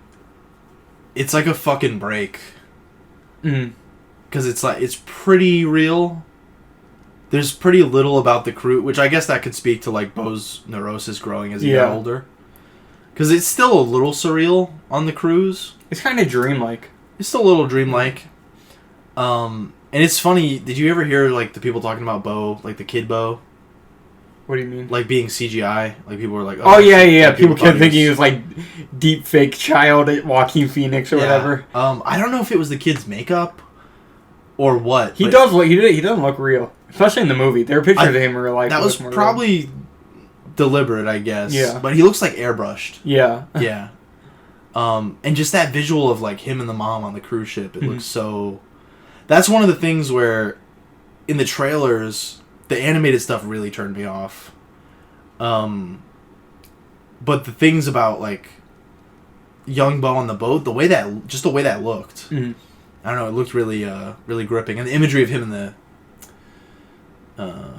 fucking break. Because it's pretty real. There's pretty little about the cruise, which I guess that could speak to like Beau's neurosis growing as he got older. Because it's still a little surreal on the cruise. It's kind of dreamlike. It's still a little dreamlike. And it's funny. Did you ever hear like the people talking about Beau, like the kid Beau? What do you mean? Like being CGI. Like people were like, oh yeah. Like, people kept thought thinking he was like deep fake child Joaquin Phoenix or whatever. I don't know if it was the kid's makeup or what. He does look. He doesn't look real, especially in the movie. There are pictures of him in real life. That was probably deliberate, I guess. Yeah. But he looks like airbrushed. Yeah. Yeah. And just that visual of like him and the mom on the cruise ship, it looks so. That's one of the things where, in the trailers, the animated stuff really turned me off. But the things about like young Beau on the boat, the way that looked, I don't know, it looked really, really gripping, and the imagery of him in the,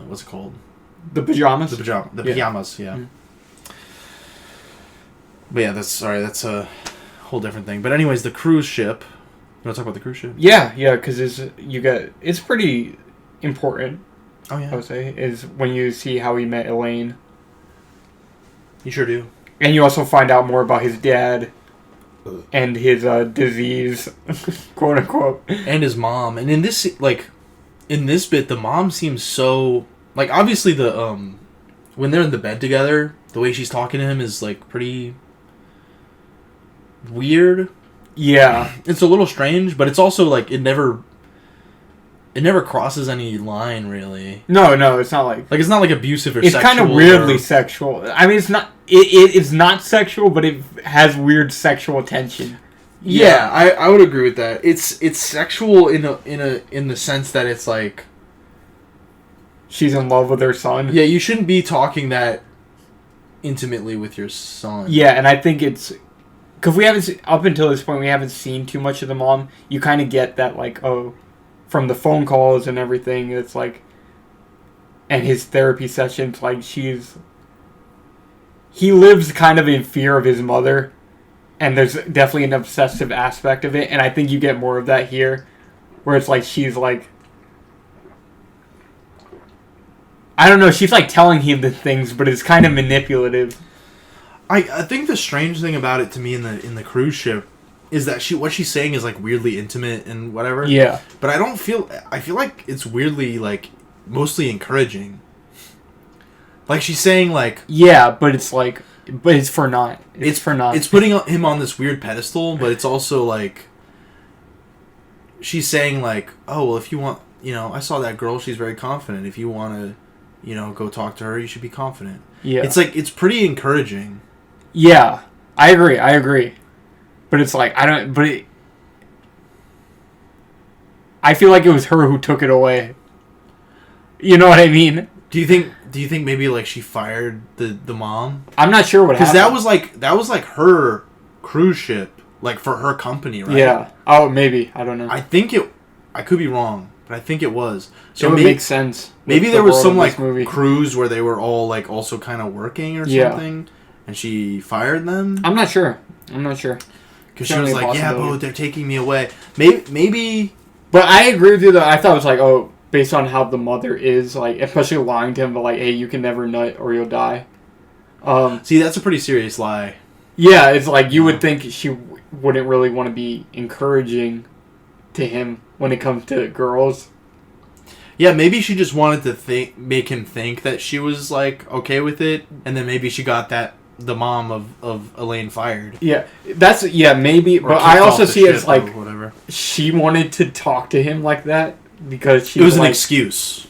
what's it called? The pajamas. The pajamas, yeah. But yeah, that's a whole different thing. But anyways, the cruise ship. You want to talk about the cruise ship? Yeah, because it's pretty important. Oh yeah, I would say is when you see how he met Elaine. You sure do. And you also find out more about his dad and his disease, quote unquote, and his mom. And in this bit, the mom seems so like obviously the when they're in the bed together, the way she's talking to him is like pretty weird. Yeah, it's a little strange, but it's also like it never crosses any line really. No, it's not like it's not like abusive or it's sexual. It's kind of weirdly sexual. I mean, it's not. It's not sexual, but it has weird sexual tension. Yeah, I would agree with that. It's sexual in the sense that it's like she's in love with her son. Yeah, you shouldn't be talking that intimately with your son. Yeah, and I think it's because we haven't up until this point we haven't seen too much of the mom. You kind of get that like from the phone calls and everything. It's like, and his therapy sessions, like he lives kind of in fear of his mother, and there's definitely an obsessive aspect of it, and I think you get more of that here, where it's like she's like, I don't know, she's like telling him the things, but it's kind of manipulative. I think the strange thing about it to me in the cruise ship is that what she's saying is like weirdly intimate and whatever. Yeah. But I feel like it's weirdly like mostly encouraging. Like she's saying like, yeah, but it's like, but it's for not. It's for not. It's putting him on this weird pedestal, but it's also like she's saying like, oh well, if you want, I saw that girl, she's very confident. If you want to, go talk to her, you should be confident. Yeah. It's like, it's pretty encouraging. Yeah, I agree. But it's like, I feel like it was her who took it away. You know what I mean? Do you think maybe like she fired the mom? I'm not sure what happened. Because that was like her cruise ship, like for her company, right? Yeah. Oh, maybe. I don't know. I could be wrong, but I think it was. So it would make sense. Maybe there was some like cruise where they were all like also kind of working or something, and she fired them. I'm not sure. Because she was like, yeah, but they're taking me away. Maybe. But I agree with you though. I thought it was like, based on how the mother is, like, especially lying to him, but like, hey, you can never nut or you'll die. See, that's a pretty serious lie. Yeah, it's like you would think she wouldn't really want to be encouraging to him when it comes to girls. Yeah, maybe she just wanted to make him think that she was like okay with it, and then maybe she got the mom of Elaine fired. Yeah, maybe. Or but I also see it as like whatever. She wanted to talk to him like that because it was an excuse.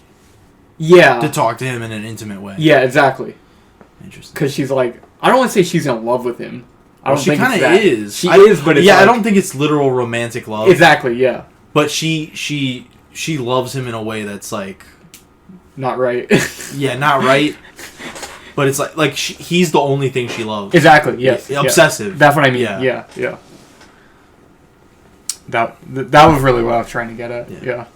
Yeah, to talk to him in an intimate way. Yeah, exactly. Interesting. Because she's like, I don't want to say she's in love with him. She kind of is. She is, but it's I don't think it's literal romantic love. Exactly. Yeah. But she loves him in a way that's like not right. Yeah, not right. But it's like he's the only thing she loves. Exactly. Yes. Obsessive. Yeah. That's what I mean. Yeah. That was really what I was trying to get at. Yeah.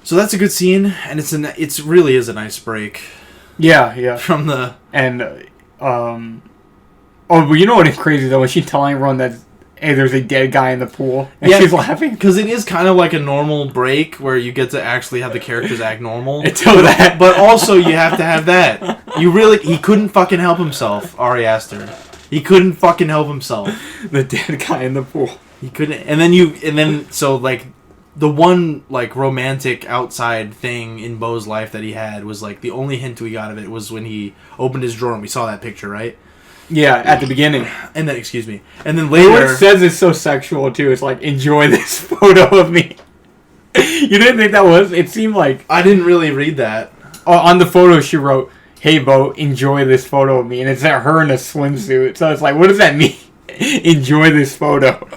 So that's a good scene, and it's really is a nice break. Yeah. From the but you know what is crazy though? When she's telling everyone that, hey, there's a dead guy in the pool, and she's laughing because it is kind of like a normal break where you get to actually have the characters act normal. Until that, but also you have to have that. He couldn't fucking help himself, Ari Aster. He couldn't fucking help himself. The dead guy in the pool. He couldn't, and then so like the one like romantic outside thing in Beau's life that he had was like the only hint we got of it was when he opened his drawer and we saw that picture, right? Yeah, at the beginning. And then, excuse me. And then later... What it says is so sexual, too. It's like, enjoy this photo of me. You didn't think that was? It seemed like... I didn't really read that. On the photo, she wrote, hey, Beau, enjoy this photo of me. And it's her in a swimsuit. So it's like, what does that mean? Enjoy this photo.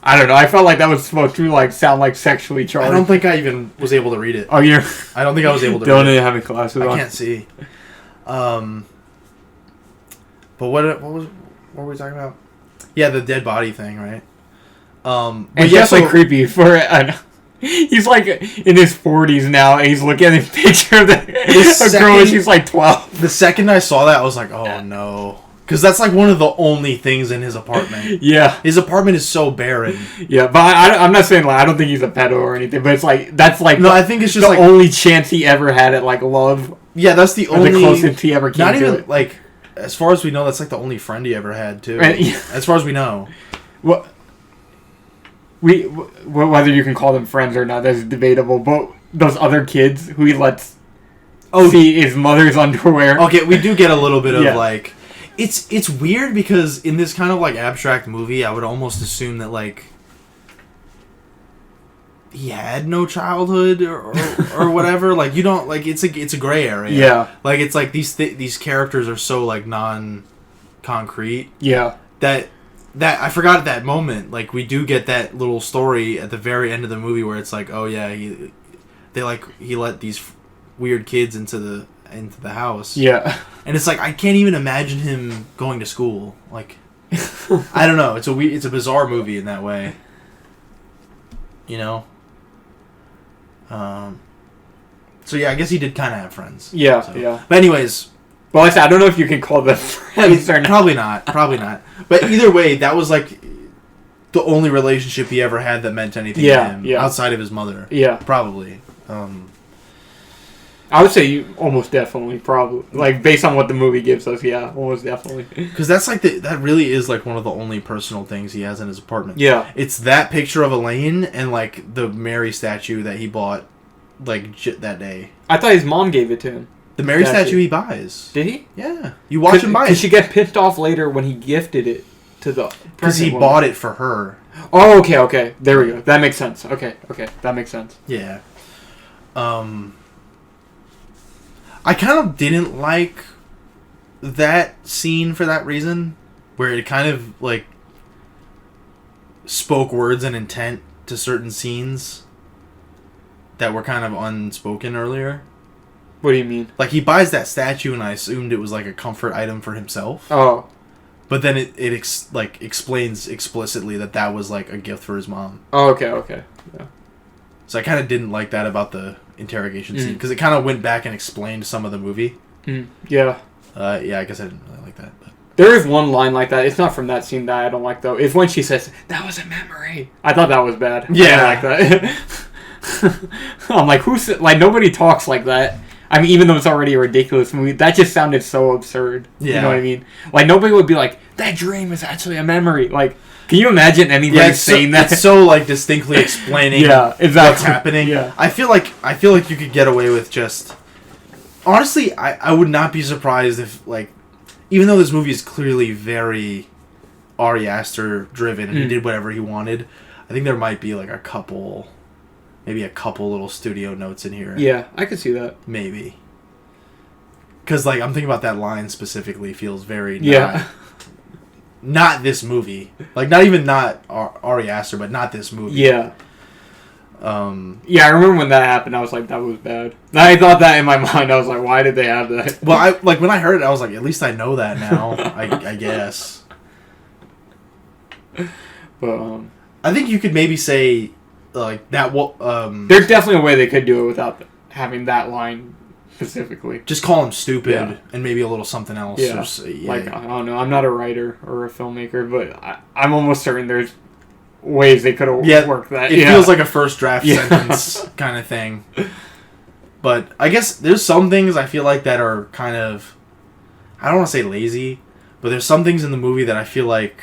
I don't know. I felt like that was supposed to like sound like sexually charged. I don't think I even was able to read it. Oh, you're... I don't think I was able to read it. Don't have glasses on. I can't see. But what were we talking about? Yeah, the dead body thing, right? It's just like creepy for he's like in his 40s now, and he's looking at a picture of a girl and she's like 12. The second I saw that, I was like, oh no. Because that's like one of the only things in his apartment. Yeah. His apartment is so barren. Yeah, but I'm not saying like I don't think he's a pedo or anything, but it's like that's like I think it's just the like only chance he ever had at like love. Yeah, that's the only the closest he ever came not to even it. Like as far as we know, that's like the only friend he ever had too. And, yeah. As far as we know. Well, whether you can call them friends or not, that's debatable. But those other kids who he lets see his mother's underwear. Okay, we do get a little bit of like, it's weird because in this kind of like abstract movie, I would almost assume that like he had no childhood or whatever. Like you don't like it's a gray area. Yeah, like it's like these characters are so like non-concrete. Yeah, that I forgot at that moment. Like we do get that little story at the very end of the movie where it's like, oh yeah, he let these weird kids into the into the house. Yeah. And it's like I can't even imagine him going to school. Like, I don't know. It's a bizarre movie in that way. You know. So yeah, I guess he did kind of have friends. Yeah, so. yeah. But anyways, well, I don't know if you can call them friends or not. Probably not. But either way, that was like the only relationship he ever had that meant anything to him outside of his mother. Yeah, probably. I would say you almost definitely, probably, like based on what the movie gives us. Yeah, almost definitely. Because that's like that really is like one of the only personal things he has in his apartment. Yeah, it's that picture of Elaine and like the Mary statue that he bought like that day. I thought his mom gave it to him. The Mary statue he buys. Did he? Yeah, you watch him buy it. Did she get pissed off later when he gifted it to the? Because he bought it for her. Oh, okay. There we go. That makes sense. Okay, that makes sense. Yeah. I kind of didn't like that scene for that reason, where it kind of like spoke words and intent to certain scenes that were kind of unspoken earlier. What do you mean? Like, he buys that statue, and I assumed it was like a comfort item for himself. Oh. But then it explains explicitly that was like a gift for his mom. Oh, okay. Yeah. So I kind of didn't like that about the interrogation scene, because it kind of went back and explained some of the movie. Yeah. Yeah, I guess I didn't really like that. But. There is one line like that. It's not from that scene that I don't like, though. It's when she says, "That was a memory." I thought that was bad. Yeah. I don't like that. I'm like, nobody talks like that. I mean, even though it's already a ridiculous movie, that just sounded so absurd. Yeah. You know what I mean? Like, nobody would be like, "That dream is actually a memory." Like, can you imagine anybody saying that? It's so, like, distinctly explaining what's happening. Yeah. I feel like you could get away with just... Honestly, I would not be surprised if, like... Even though this movie is clearly very Ari Aster driven and he did whatever he wanted, I think there might be, like, maybe a couple little studio notes in here. Yeah, I could see that. Maybe. Because, like, I'm thinking about that line specifically feels very not this movie. Like, not Ari Aster, but not this movie. Yeah. Yeah, I remember when that happened, I was like, that was bad. I thought that in my mind. I was like, why did they have that? Well, when I heard it, I was like, at least I know that now, I guess. But, I think you could maybe say, like, that... there's definitely a way they could do it without having that line specifically. Just call him stupid and maybe a little something else. Yeah. Like, I don't know. I'm not a writer or a filmmaker, but I'm almost certain there's ways they could have worked that. It feels like a first draft sentence kind of thing. But I guess there's some things I feel like that are kind of... I don't want to say lazy, but there's some things in the movie that I feel like...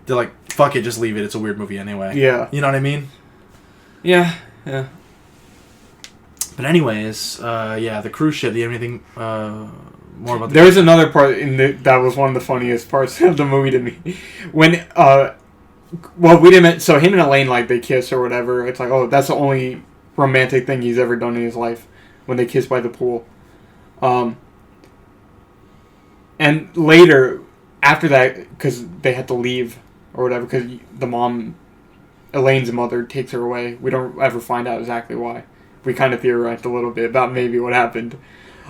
They're like, fuck it, just leave it. It's a weird movie anyway. Yeah. You know what I mean? Yeah. But anyways, the cruise ship. Do you have anything more about There's another part that was one of the funniest parts of the movie to me. When, we didn't... So him and Elaine, like, they kiss or whatever. It's like, oh, that's the only romantic thing he's ever done in his life. When they kiss by the pool. And later, after that, because they had to leave or whatever, because the mom, Elaine's mother, takes her away. We don't ever find out exactly why. We kind of theorized a little bit about maybe what happened.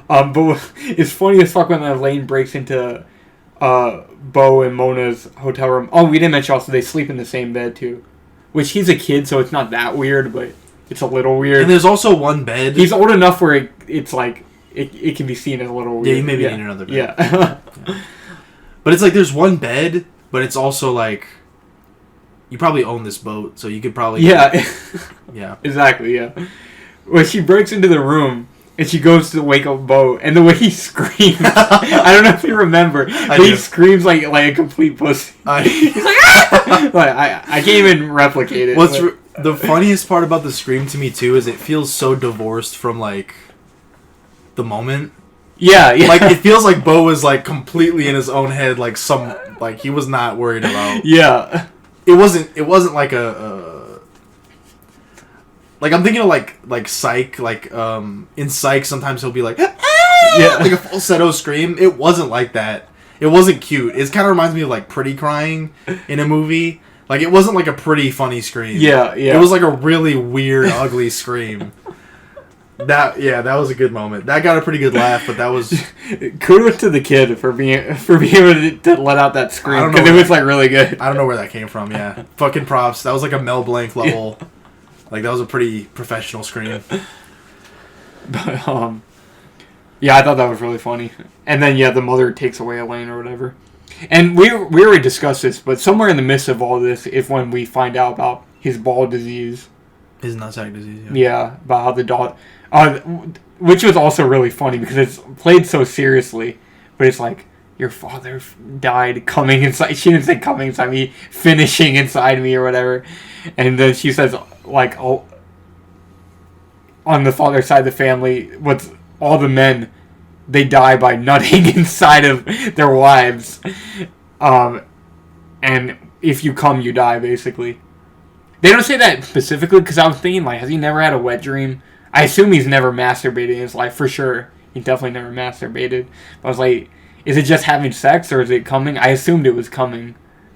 But it's funny as fuck when Elaine breaks into Beau and Mona's hotel room. Oh, we didn't mention also they sleep in the same bed too. Which he's a kid, so it's not that weird, but it's a little weird. And there's also one bed. He's old enough where it's like, it can be seen as a little weird. Yeah, you maybe need another bed. Yeah. But it's like there's one bed, but it's also like... You probably own this boat, so you could probably... Yeah. Yeah. Exactly, yeah. When she breaks into the room and she goes to wake up Beau, and the way he screams, I don't know if you remember, but he screams like a complete pussy. He's like, ah! Like, I can't even replicate it. The funniest part about the scream to me too is it feels so divorced from like the moment. Yeah. Like it feels like Beau was like completely in his own head, like he was not worried about. Yeah. It wasn't like a like I'm thinking of like Psych, like in Psych sometimes he'll be like like a falsetto scream. It wasn't like that. It wasn't cute. It kind of reminds me of like Pretty crying in a movie. Like it wasn't like a pretty funny scream. Yeah. It was like a really weird, ugly scream. That was a good moment. That got a pretty good laugh, but that was kudos to the kid for being able to let out that scream because it was like really good. I don't know where that came from. Yeah, fucking props. That was like a Mel Blanc level. Like that was a pretty professional scream. But yeah, I thought that was really funny. And then the mother takes away Elaine or whatever. And we already discussed this, but somewhere in the midst of all this, if when we find out about his ball disease, his nutsack disease. Yeah, about how the dog, which was also really funny because it's played so seriously, but it's like your father died coming inside. She didn't say coming inside me, finishing inside me or whatever. And then she says like, oh, on the father's side of the family, what's all the men, they die by nutting inside of their wives. And if you come, you die, basically. They don't say that specifically, because I was thinking, like, has he never had a wet dream? I assume he's never masturbated in his life, for sure. He definitely never masturbated. But I was like, is it just having sex, or is it coming? I assumed it was coming.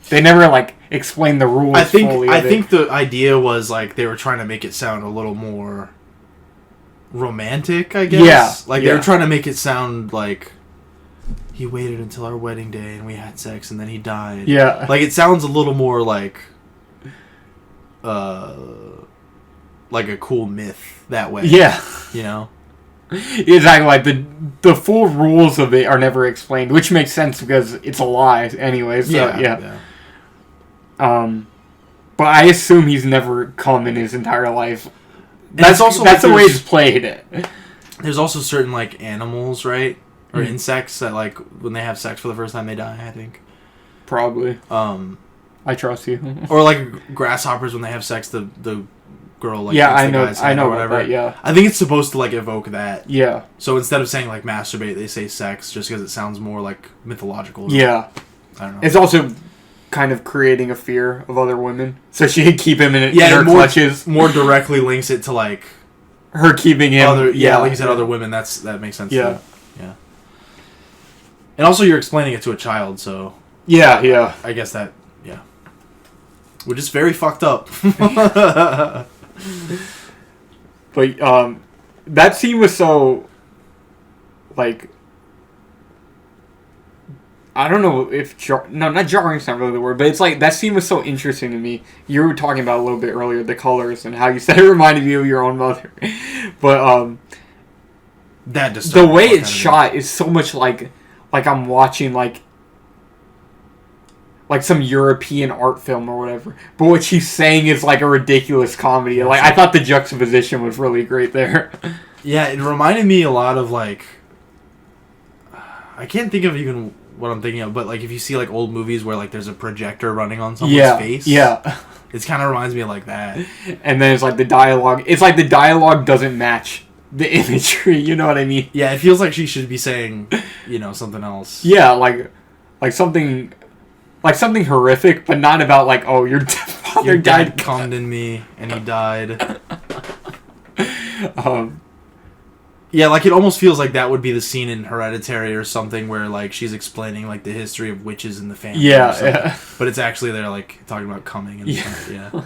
They never, like, explained the rules fully. I think the idea was, like, they were trying to make it sound a little more romantic, I guess. Yeah. Like, they were trying to make it sound like he waited until our wedding day and we had sex and then he died. Yeah. Like, it sounds a little more like a cool myth that way. Yeah. You know? Exactly. Like, the full rules of it are never explained, which makes sense because it's a lie anyway. So, yeah. But I assume he's never come in his entire life. That's the way it's played. There's also certain, like, animals, right? Or insects that, like, when they have sex for the first time, they die, I think. Probably. I trust you. Or, like, grasshoppers, when they have sex, the girl, like, yeah, takes the guy's hand or whatever. That, yeah. I think it's supposed to, like, evoke that. Yeah. So instead of saying, like, masturbate, they say sex, just because it sounds more, like, mythological. Yeah. I don't know. It's also kind of creating a fear of other women, so she could keep him in her clutches. More directly links it to, like, her keeping him. Like you said, other women. That makes sense. Yeah. Too. Yeah. And also, you're explaining it to a child, so. Yeah. I guess that. Yeah. Which is very fucked up. But that scene was so, like, I don't know if not jarring is not really the word, but it's like that scene was so interesting to me. You were talking about a little bit earlier the colors and how you said it reminded you of your own mother, but the way it's shot is so much like I'm watching like some European art film or whatever. But what she's saying is like a ridiculous comedy. Like I thought the juxtaposition was really great there. Yeah, it reminded me a lot of like I can't think of even what I'm thinking of, but like if you see like old movies where like there's a projector running on someone's face, it kind of reminds me of like that. And then it's like the dialogue. It's like the dialogue doesn't match the imagery. You know what I mean? Yeah, it feels like she should be saying, something else. Yeah, like something horrific, but not about like, oh, your father died. Cummed in me and he died. Yeah, like it almost feels like that would be the scene in Hereditary or something where like she's explaining like the history of witches in the family. Yeah. But it's actually they're like talking about coming and stuff. Yeah.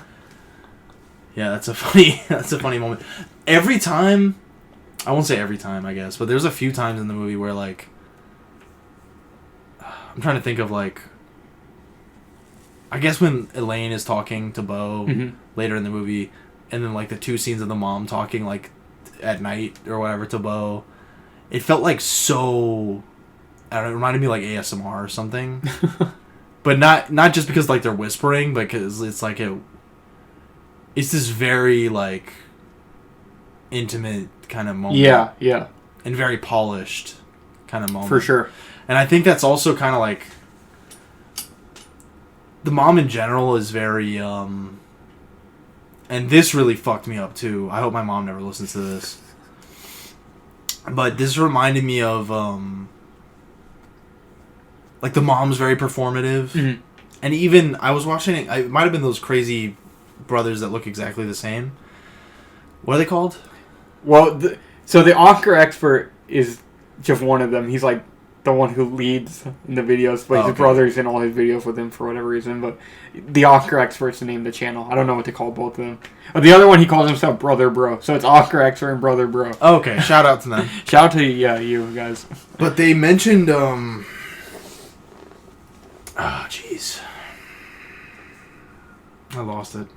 Yeah, that's a funny moment. Every time, I won't say every time, I guess, but there's a few times in the movie where like I'm trying to think of like I guess when Elaine is talking to BEAU later in the movie, and then like the two scenes of the mom talking like at night or whatever to BEAU, it felt like so I don't know, it reminded me like ASMR or something. But not just because like they're whispering, but because it's like it's this very like intimate kind of moment. Yeah. And very polished kind of moment. For sure. And I think that's also kind of like the mom in general is very and this really fucked me up too. I hope my mom never listens to this. But this reminded me of like the mom's very performative. And even I was watching it might have been those crazy brothers that look exactly the same. What are they called? Well, so the Oscar expert is just one of them. He's like the one who leads in the videos, but his okay. brother's in all his videos with him for whatever reason. But the Oscar experts named the channel. I don't know what to call both of them. But the other one, he calls himself Brother Bro. So it's Oscar Expert and Brother Bro. Okay, shout out to them. Shout out to you guys. But they mentioned, jeez. I lost it.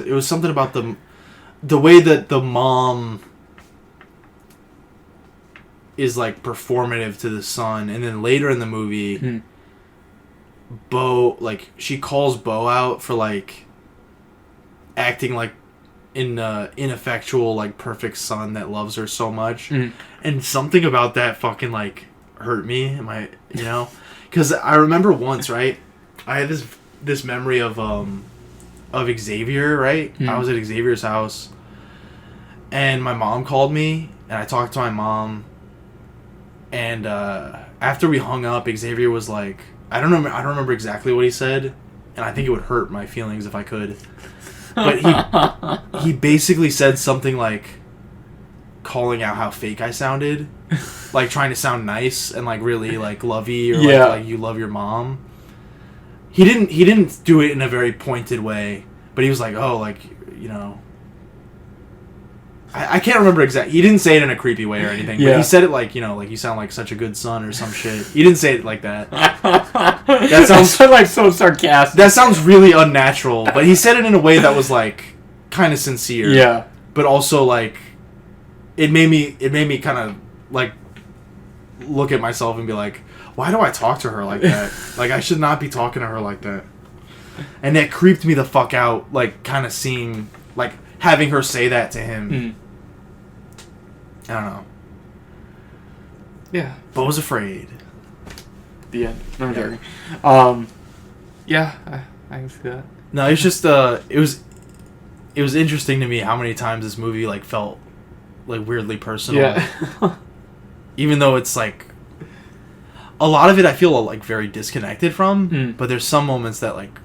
It was something about the way that the mom is like performative to the son, and then later in the movie, Beau, like, she calls Beau out for like acting like an ineffectual, like, perfect son that loves her so much, and something about that fucking like hurt me. Because I remember once, right? I had this memory of Xavier, right? I was at Xavier's house, and my mom called me, and I talked to my mom, and after we hung up, Xavier was like, I don't remember exactly what he said, and I think it would hurt my feelings if I could, but he basically said something like calling out how fake I sounded, like trying to sound nice and like really like lovey, or like you love your mom. He didn't do it in a very pointed way, but he was like, oh, like, I can't remember exactly. He didn't say it in a creepy way or anything, but he said it like, like you sound like such a good son or some shit. He didn't say it like that. That sounds like so sarcastic. That sounds really unnatural, but he said it in a way that was like kind of sincere. Yeah. But also like it made me kind of like look at myself and be like, why do I talk to her like that? Like, I should not be talking to her like that. And that creeped me the fuck out, like, kind of seeing, like, having her say that to him. I don't know. Yeah. Beau was afraid. The end. No, I'm joking. Yeah, I can see that. No, it's just, it was interesting to me how many times this movie, like, felt, like, weirdly personal. Yeah. Even though it's, like, a lot of it I feel, like, very disconnected from, but there's some moments that, like,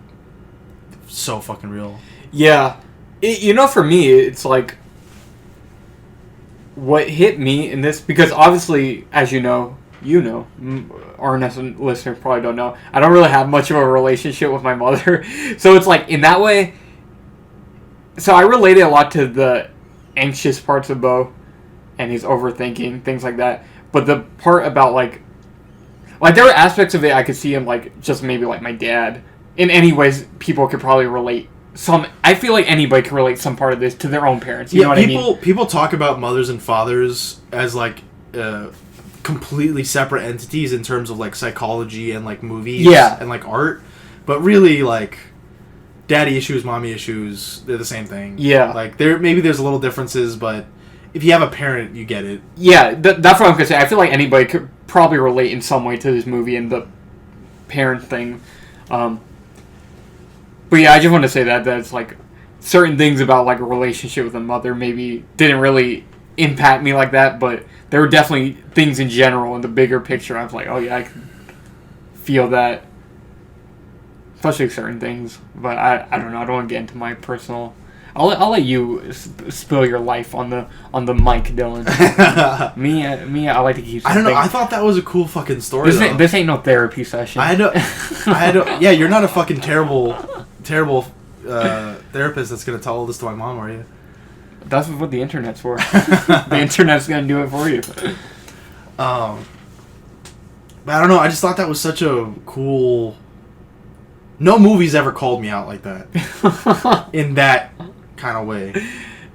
so fucking real. Yeah. For me, it's, like, what hit me in this, because obviously, as you know, RNS listeners probably don't know, I don't really have much of a relationship with my mother. So it's, like, in that way, so I related a lot to the anxious parts of Beau, and he's overthinking, things like that. But the part about, like, there were aspects of it I could see him, like, just maybe like my dad. In any ways, people could probably relate I feel like anybody can relate some part of this to their own parents. You know what I mean? People talk about mothers and fathers as, like, completely separate entities in terms of, like, psychology and, like, movies and, like, art. But really, like, daddy issues, mommy issues, they're the same thing. Yeah. Like, there's a little differences, but if you have a parent, you get it. Yeah, that's what I'm going to say. I feel like anybody could probably relate in some way to this movie and the parent thing. But yeah, I just want to say that's, like, certain things about, like, a relationship with a mother maybe didn't really impact me like that, but there were definitely things in general in the bigger picture. I was like, oh yeah, I can feel that. Especially certain things. But I don't know. I don't want to get into my personal... I'll let you spill your life on the mic, Dylan. me, I like to keep. I don't know. I thought that was a cool fucking story. This ain't no therapy session. Yeah, you're not a fucking terrible therapist that's gonna tell all this to my mom, are you? That's what the internet's for. The internet's gonna do it for you. But I don't know. I just thought that was such a cool. No movie's ever called me out like that. In that kind of way.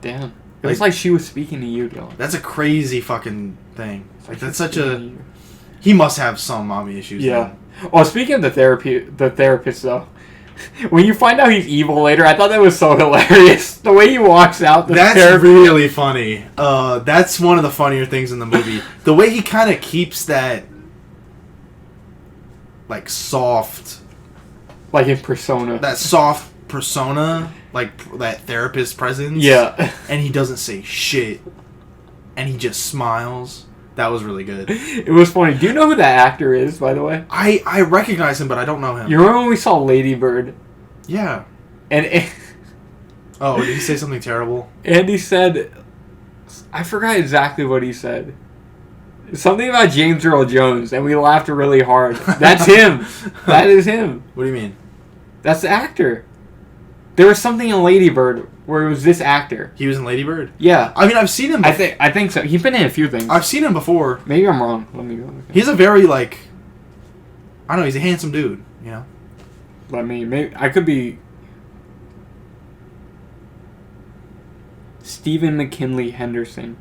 Damn. It was like she was speaking to you, Dylan. That's a crazy fucking thing. Like, that's such a... He must have some mommy issues. Yeah. Well, speaking of the therapist, though, when you find out he's evil later, I thought that was so hilarious. The way he walks out. That's really funny. That's one of the funnier things in the movie. The way he kind of keeps that, like, soft... Like in Persona. That soft persona, like that therapist presence. Yeah. And he doesn't say shit. And he just smiles. That was really good. It was funny. Do you know who that actor is, by the way? I recognize him, but I don't know him. You remember when we saw Lady Bird? Yeah. And oh, did he say something terrible? And he said... I forgot exactly what he said. Something about James Earl Jones, and we laughed really hard. That's him. That is him. What do you mean? That's the actor. There was something in Lady Bird where it was this actor. He was in Lady Bird? Yeah. I mean, I've seen him before. I think so. He's been in a few things. I've seen him before. Maybe I'm wrong. Let me go look. He's a very, like... I don't know, he's a handsome dude, you know? Maybe I could be... Stephen McKinley Henderson.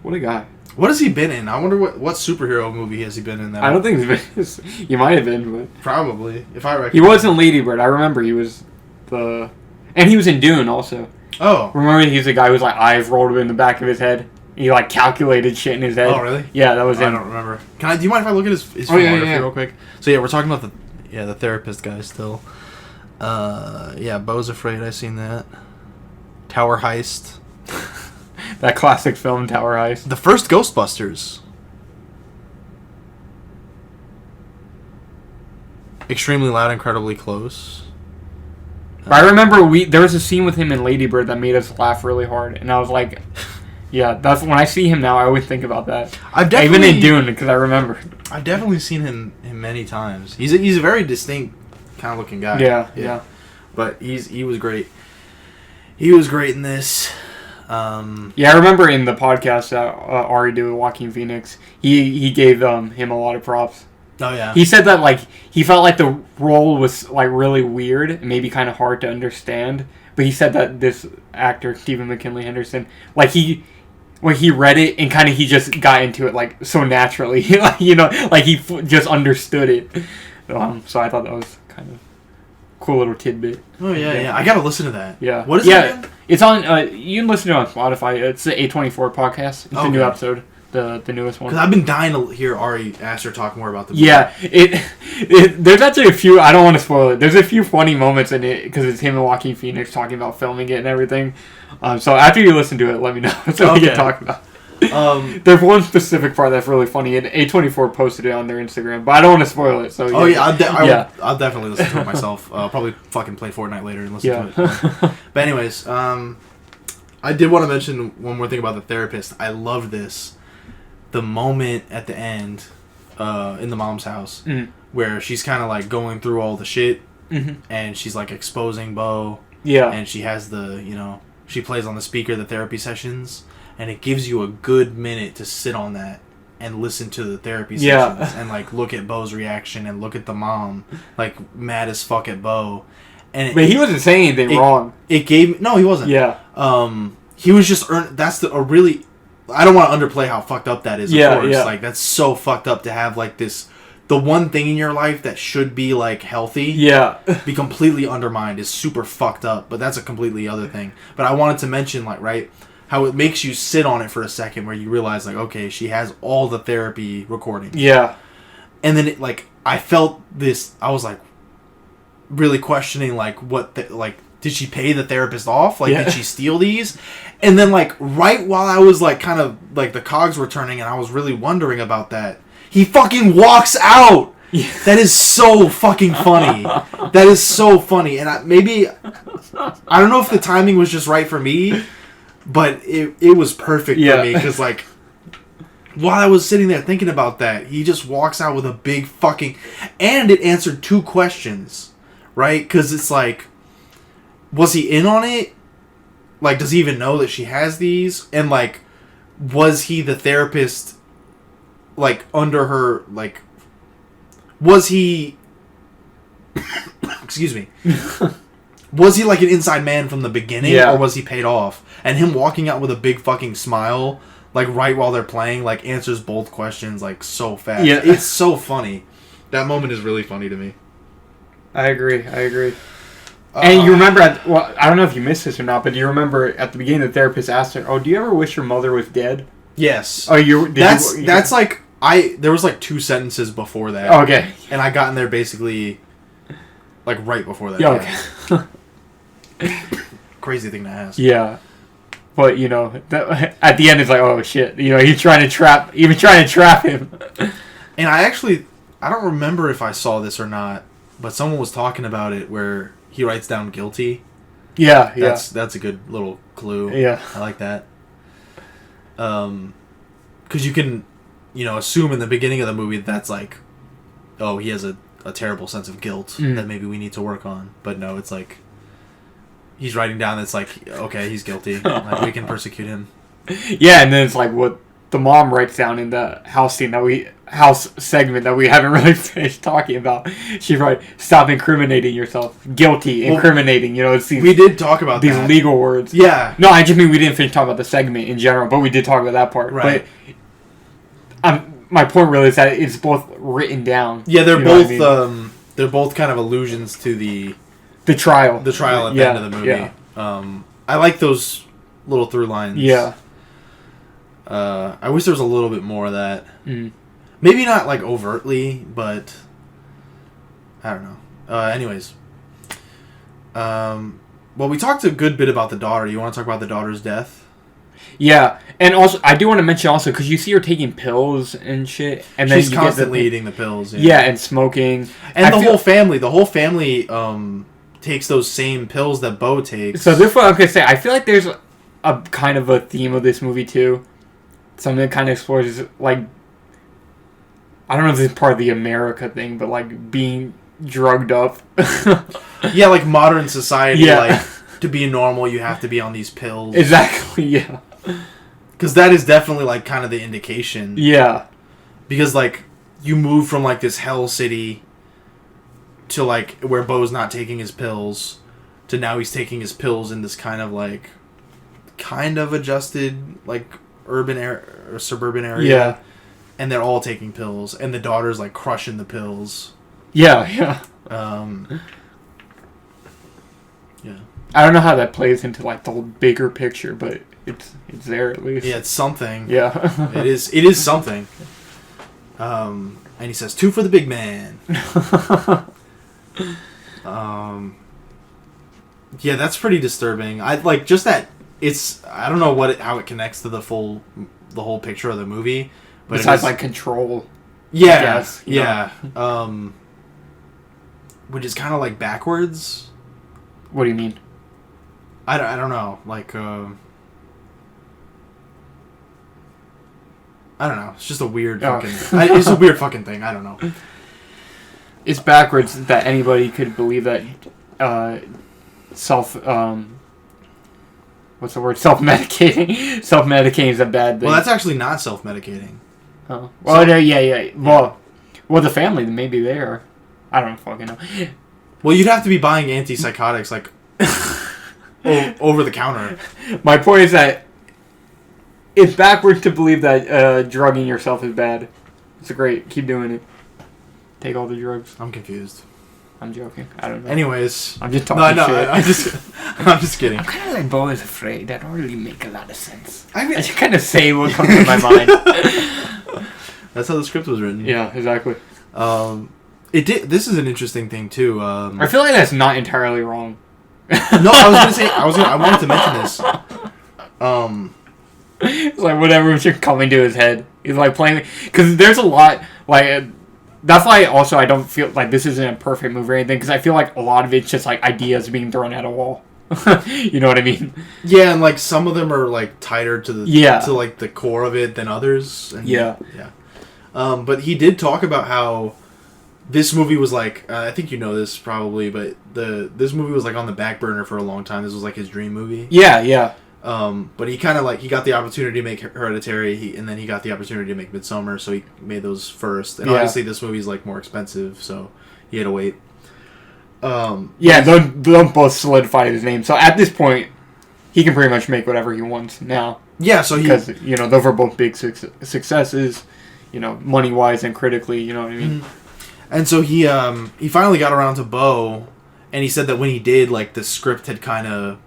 What a guy. What has he been in? I wonder what superhero movie has he been in that? I don't think he's been... He might have been, but... Probably. If I recognize. He was in Lady Bird. I remember he was the... And he was in Dune also. Oh. Remember he's the guy whose like eyes rolled in the back of his head? He like calculated shit in his head. Oh, really? Yeah, that was him. I don't remember. Do you mind if I look at his filmography real quick? So yeah, we're talking about the therapist guy still. Yeah, Beau is Afraid. I've seen that. Tower Heist. That classic film, Tower Heist. The first Ghostbusters. Extremely Loud, Incredibly Close. I remember there was a scene with him in Lady Bird that made us laugh really hard, and I was like, yeah, that's when I see him now. I always think about that. Even in Dune, because I remember. I've definitely seen him many times. He's a very distinct kind of looking guy. Yeah. But he was great. He was great in this. Yeah, I remember in the podcast that Ari did with Joaquin Phoenix, he gave him a lot of props. Oh yeah. He said that like he felt like the role was like really weird and maybe kind of hard to understand, but he said that this actor Stephen McKinley Henderson, like when he read it and kind of he just got into it like so naturally, you know, like he just understood it. So I thought that was kind of cool little tidbit. Oh yeah. I gotta listen to that. Yeah. What is it again? It's on. You can listen to it on Spotify. It's the A24 podcast. It's a new episode. The newest one. Because I've been dying to hear Ari Aster talk more about the movie. Yeah, there's actually a few. I don't want to spoil it. There's a few funny moments in it because it's him and Joaquin Phoenix talking about filming it and everything. So after you listen to it, let me know so we can talk about it. There's one specific part that's really funny, and A24 posted it on their Instagram, but I don't want to spoil it. So I'll definitely listen to it myself. I'll probably fucking play Fortnite later and listen to it. But anyways, I did want to mention one more thing about the therapist. I love this. The moment at the end in the mom's house where she's kind of like going through all the shit and she's like exposing Beau. Yeah. And she has she plays on the speaker the therapy sessions, and it gives you a good minute to sit on that and listen to the therapy sessions and like look at Beau's reaction and look at the mom like mad as fuck at Beau. But he wasn't saying anything wrong. No, he wasn't. Yeah. He was just that's a really. I don't want to underplay how fucked up that is, of course. Yeah. Like, that's so fucked up to have, like, the one thing in your life that should be, like, healthy, be completely undermined is super fucked up, but that's a completely other thing. But I wanted to mention, like, right, how it makes you sit on it for a second where you realize, like, okay, she has all the therapy recordings. Yeah. And then, I felt this, I was, like, really questioning, like, did she pay the therapist off? Like, did she steal these? And then, like, right while I was, like, kind of, like, the cogs were turning and I was really wondering about that, he fucking walks out! Yeah. That is so fucking funny. That is so funny. And I don't know if the timing was just right for me, but it was perfect for me. Because, like, while I was sitting there thinking about that, he just walks out with a big fucking... And it answered two questions, right? Because it's like, was he in on it? Like, does he even know that she has these? And, like, was he the therapist, like, under her, like, was he... Excuse me. Was he, like, an inside man from the beginning? Or was he paid off? And him walking out with a big fucking smile, like, right while they're playing, like, answers both questions, like, so fast. Yeah. It's so funny. That moment is really funny to me. I agree. And you remember, I don't know if you missed this or not, but do you remember at the beginning the therapist asked her, do you ever wish your mother was dead? Yes. Oh, that's like, there was like 2 sentences before that. Oh, okay. And I got in there basically, like, right before that. Yeah, okay. Crazy thing to ask. Yeah. But, you know, at the end it's like, oh, shit. You know, he's trying to trap him. And I don't remember if I saw this or not, but someone was talking about it where he writes down guilty. Yeah. That's a good little clue. Yeah. I like that. because you can, assume in the beginning of the movie that's like, oh, he has a terrible sense of guilt that maybe we need to work on. But no, it's like he's writing down that's like, okay, he's guilty. Like, we can persecute him. Yeah, and then it's like what the mom writes down in the house segment that we haven't really finished talking about. She writes, "Stop incriminating yourself. Guilty, incriminating." It's these, we did talk about these that. legal words. Yeah. No, I just mean we didn't finish talking about the segment in general, but we did talk about that part. Right. But my point really is that it's both written down. Yeah, they're both they're both kind of allusions to the trial. The trial at the end of the movie. Yeah. I like those little through lines. Yeah. I wish there was a little bit more of that. Maybe not like overtly, but I don't know. Anyways, well, we talked a good bit about the daughter. You want to talk about the daughter's death? Yeah, and also I do want to mention also because you see her taking pills and shit, and then she's constantly eating the pills. Yeah, and smoking, and the whole family takes those same pills that BEAU takes. So this is what I'm gonna say. I feel like there's a kind of a theme of this movie too. Something that kind of explores, like, I don't know if this is part of the America thing, but, like, being drugged up. Yeah, like modern society, like, to be normal, you have to be on these pills. Exactly, yeah. Because that is definitely, like, kind of the indication. Yeah. Because, like, you move from, like, this hell city to, like, where BEAU's not taking his pills to now he's taking his pills in this kind of, like, adjusted, like, urban area or suburban area. Yeah. And they're all taking pills. And the daughter's, like, crushing the pills. Yeah, yeah. Yeah. I don't know how that plays into, like, the whole bigger picture, but it's there at least. Yeah, it's something. Yeah. It is something. And he says, 2 for the big man. Yeah, that's pretty disturbing. I like just that I don't know how it connects to the whole picture of the movie. But besides, like, control. Yeah. I guess, yeah. Which is kind of like backwards. What do you mean? I don't know. Like, I don't know. It's just a weird fucking... it's a weird fucking thing. I don't know. It's backwards that anybody could believe that what's the word? Self-medicating. Self-medicating is a bad thing. Well, that's actually not self-medicating. Oh. Well, yeah. Well, the family, maybe they are. I don't fucking know. Well, you'd have to be buying antipsychotics, like, over the counter. My point is that it's backwards to believe that drugging yourself is bad. It's great. Keep doing it. Take all the drugs. I'm confused. I'm joking. I don't know. Anyways. I'm just talking shit. I'm just kidding. I'm kind of like BEAU is Afraid. That don't really make a lot of sense. I just kind of say what comes to my mind. That's how the script was written. Yeah, exactly. It did. This is an interesting thing too. I feel like that's not entirely wrong. No, I was gonna say. I wanted to mention this. It's like whatever should come into his head. He's like playing because there's a lot like. That's why also I don't feel like this isn't a perfect movie or anything because I feel like a lot of it's just like ideas being thrown at a wall. You know what I mean? Yeah, and like some of them are like tighter to to like the core of it than others. And, yeah. But he did talk about how this movie was like I think you know this probably, but this movie was like on the back burner for a long time. This was like his dream movie. Yeah. But he kind of like he got the opportunity to make Hereditary, and then he got the opportunity to make Midsommar, so he made those first. And obviously, this movie's like more expensive, so he had to wait. They'll both solidify his name. So at this point, he can pretty much make whatever he wants now. Yeah, so because those were both big successes, money wise and critically. You know what I mean? Mm-hmm. And so he finally got around to BEAU, and he said that when he did, like the script had kind of.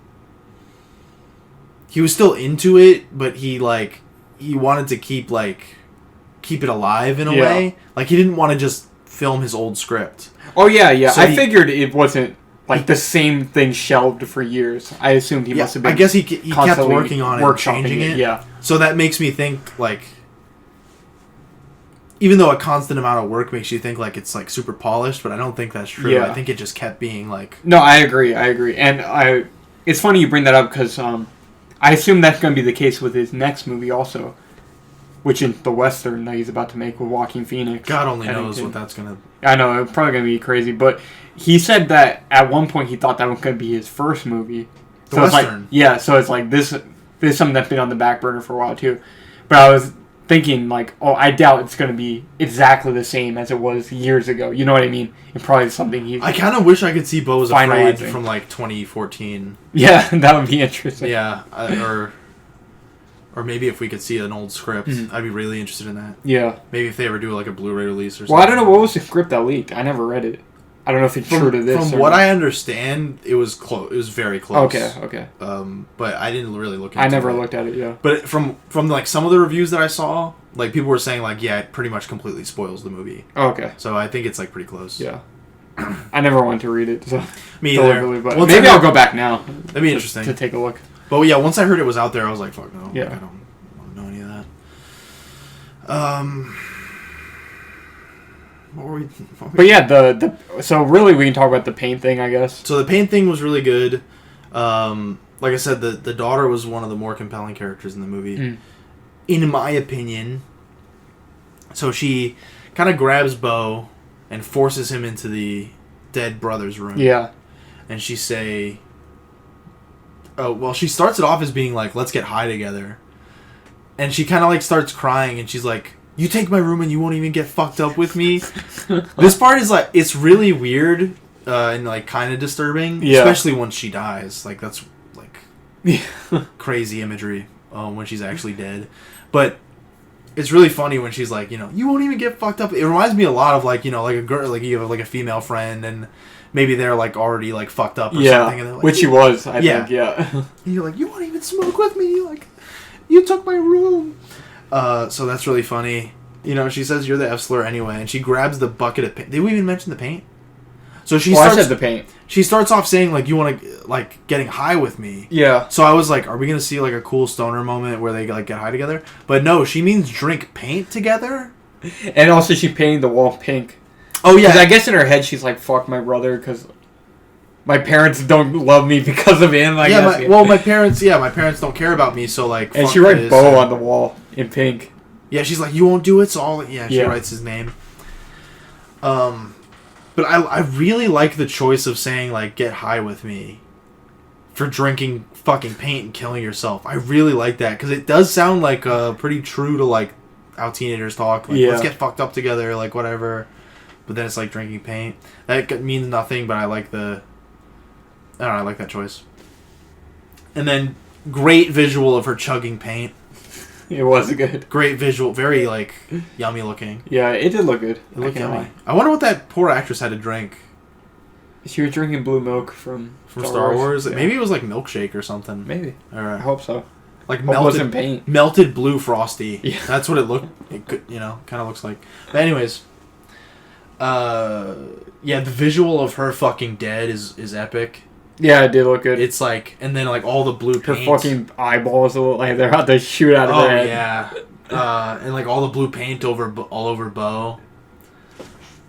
He was still into it, but he wanted to keep it alive in a way. Like he didn't want to just film his old script. Oh yeah. So I figured it wasn't like the same thing shelved for years. I assumed he must have been. I guess he kept working on it, changing it. Yeah. So that makes me think like, even though a constant amount of work makes you think like it's like super polished, but I don't think that's true. Yeah. I think it just kept being like. No, I agree, and it's funny you bring that up because I assume that's going to be the case with his next movie also. which in the Western that he's about to make with Joaquin Phoenix. God only knows what that's going to... I know, it's probably going to be crazy, but he said that at one point he thought that was going to be his first movie. The Western? So it's like, this is something that's been on the back burner for a while, too. But I was thinking, like, I doubt it's going to be exactly the same as it was years ago. You know what I mean? It probably is something he's... I kind of wish I could see Beau Is Afraid finalizing. from, like, 2014. Yeah, that would be interesting. Yeah, or maybe if we could see an old script, I'd be really interested in that. Yeah. Maybe if they ever do, like, a Blu-ray release or something. Well, I don't know, what was the script that leaked? I never read it. I don't know if it's true to this. From what I understand, it was close. It was very close. Okay. But I didn't really look into it. I never looked at it, yeah. But from like some of the reviews that I saw, like people were saying like, yeah, it pretty much completely spoils the movie. Okay. So I think it's like pretty close. Yeah. I never wanted to read it, so me either. But maybe I'll go back now. That'd be interesting to take a look. But yeah, once I heard it was out there, I was like, fuck no. Yeah. Like, I don't know any of that. What were we? But yeah, so really we can talk about the paint thing, I guess. So the paint thing was really good. Like I said, the daughter was one of the more compelling characters in the movie, in my opinion. So she kind of grabs Beau and forces him into the dead brother's room. Yeah. And she starts it off as being like, let's get high together. And she kind of like starts crying and she's like, you take my room and you won't even get fucked up with me. This part is like, it's really weird and like kind of disturbing. Yeah. Especially once she dies. Like that's like crazy imagery when she's actually dead. But it's really funny when she's like, you know, you won't even get fucked up. It reminds me a lot of like, you know, like a girl, like you have like a female friend and maybe they're like already like fucked up or something. And they're like, which she was, I think, yeah. And you're like, you won't even smoke with me. Like, you took my room. So that's really funny. You know, she says you're the F slur anyway, and she grabs the bucket of paint. Did we even mention the paint? So she starts. I said the paint. She starts off saying like, "You want to like getting high with me?" Yeah. So I was like, "Are we gonna see like a cool stoner moment where they like get high together?" But no, she means drink paint together. And also, she painted the wall pink. Oh yeah. 'Cause I guess in her head she's like, "Fuck my brother," because my parents don't love me because of him. I guess. My parents don't care about me, so like. And she writes Beau on the wall in pink. Yeah, she's like, you won't do it, so she writes his name. But I really like the choice of saying, like, get high with me for drinking fucking paint and killing yourself. I really like that, because it does sound, like, pretty true to, like, how teenagers talk. Like, let's get fucked up together, like, whatever. But then it's, like, drinking paint. That means nothing, but I like I like that choice. And then, great visual of her chugging paint. It was good. Great visual, very like yummy looking. Yeah, it did look good. It looked yummy. I wonder what that poor actress had to drink. She was drinking blue milk from Star Wars. Yeah. Maybe it was like milkshake or something. Maybe. All right. I hope so. Like melted paint. Melted blue frosty. Yeah. That's what it looked. It could, kind of looks like. But anyways, the visual of her fucking dead is epic. Yeah, it did look good. It's like, and then like all the blue paint. Her fucking eyeballs look like they're about to shoot out of their head. Oh yeah, and like all the blue paint all over Beau.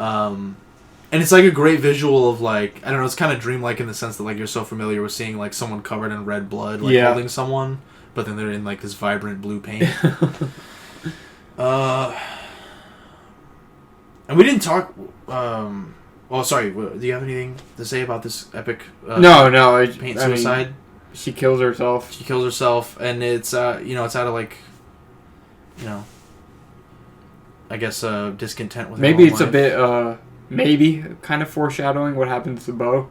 And it's like a great visual of like, I don't know, it's kind of dreamlike in the sense that like you're so familiar with seeing like someone covered in red blood like holding someone, but then they're in like this vibrant blue paint. And we didn't talk. Oh, sorry. Do you have anything to say about this epic? No. Paint suicide. She kills herself. She kills herself, and it's it's out of like, I guess discontent with. Maybe her it's life. a bit maybe kind of foreshadowing what happens to Beau.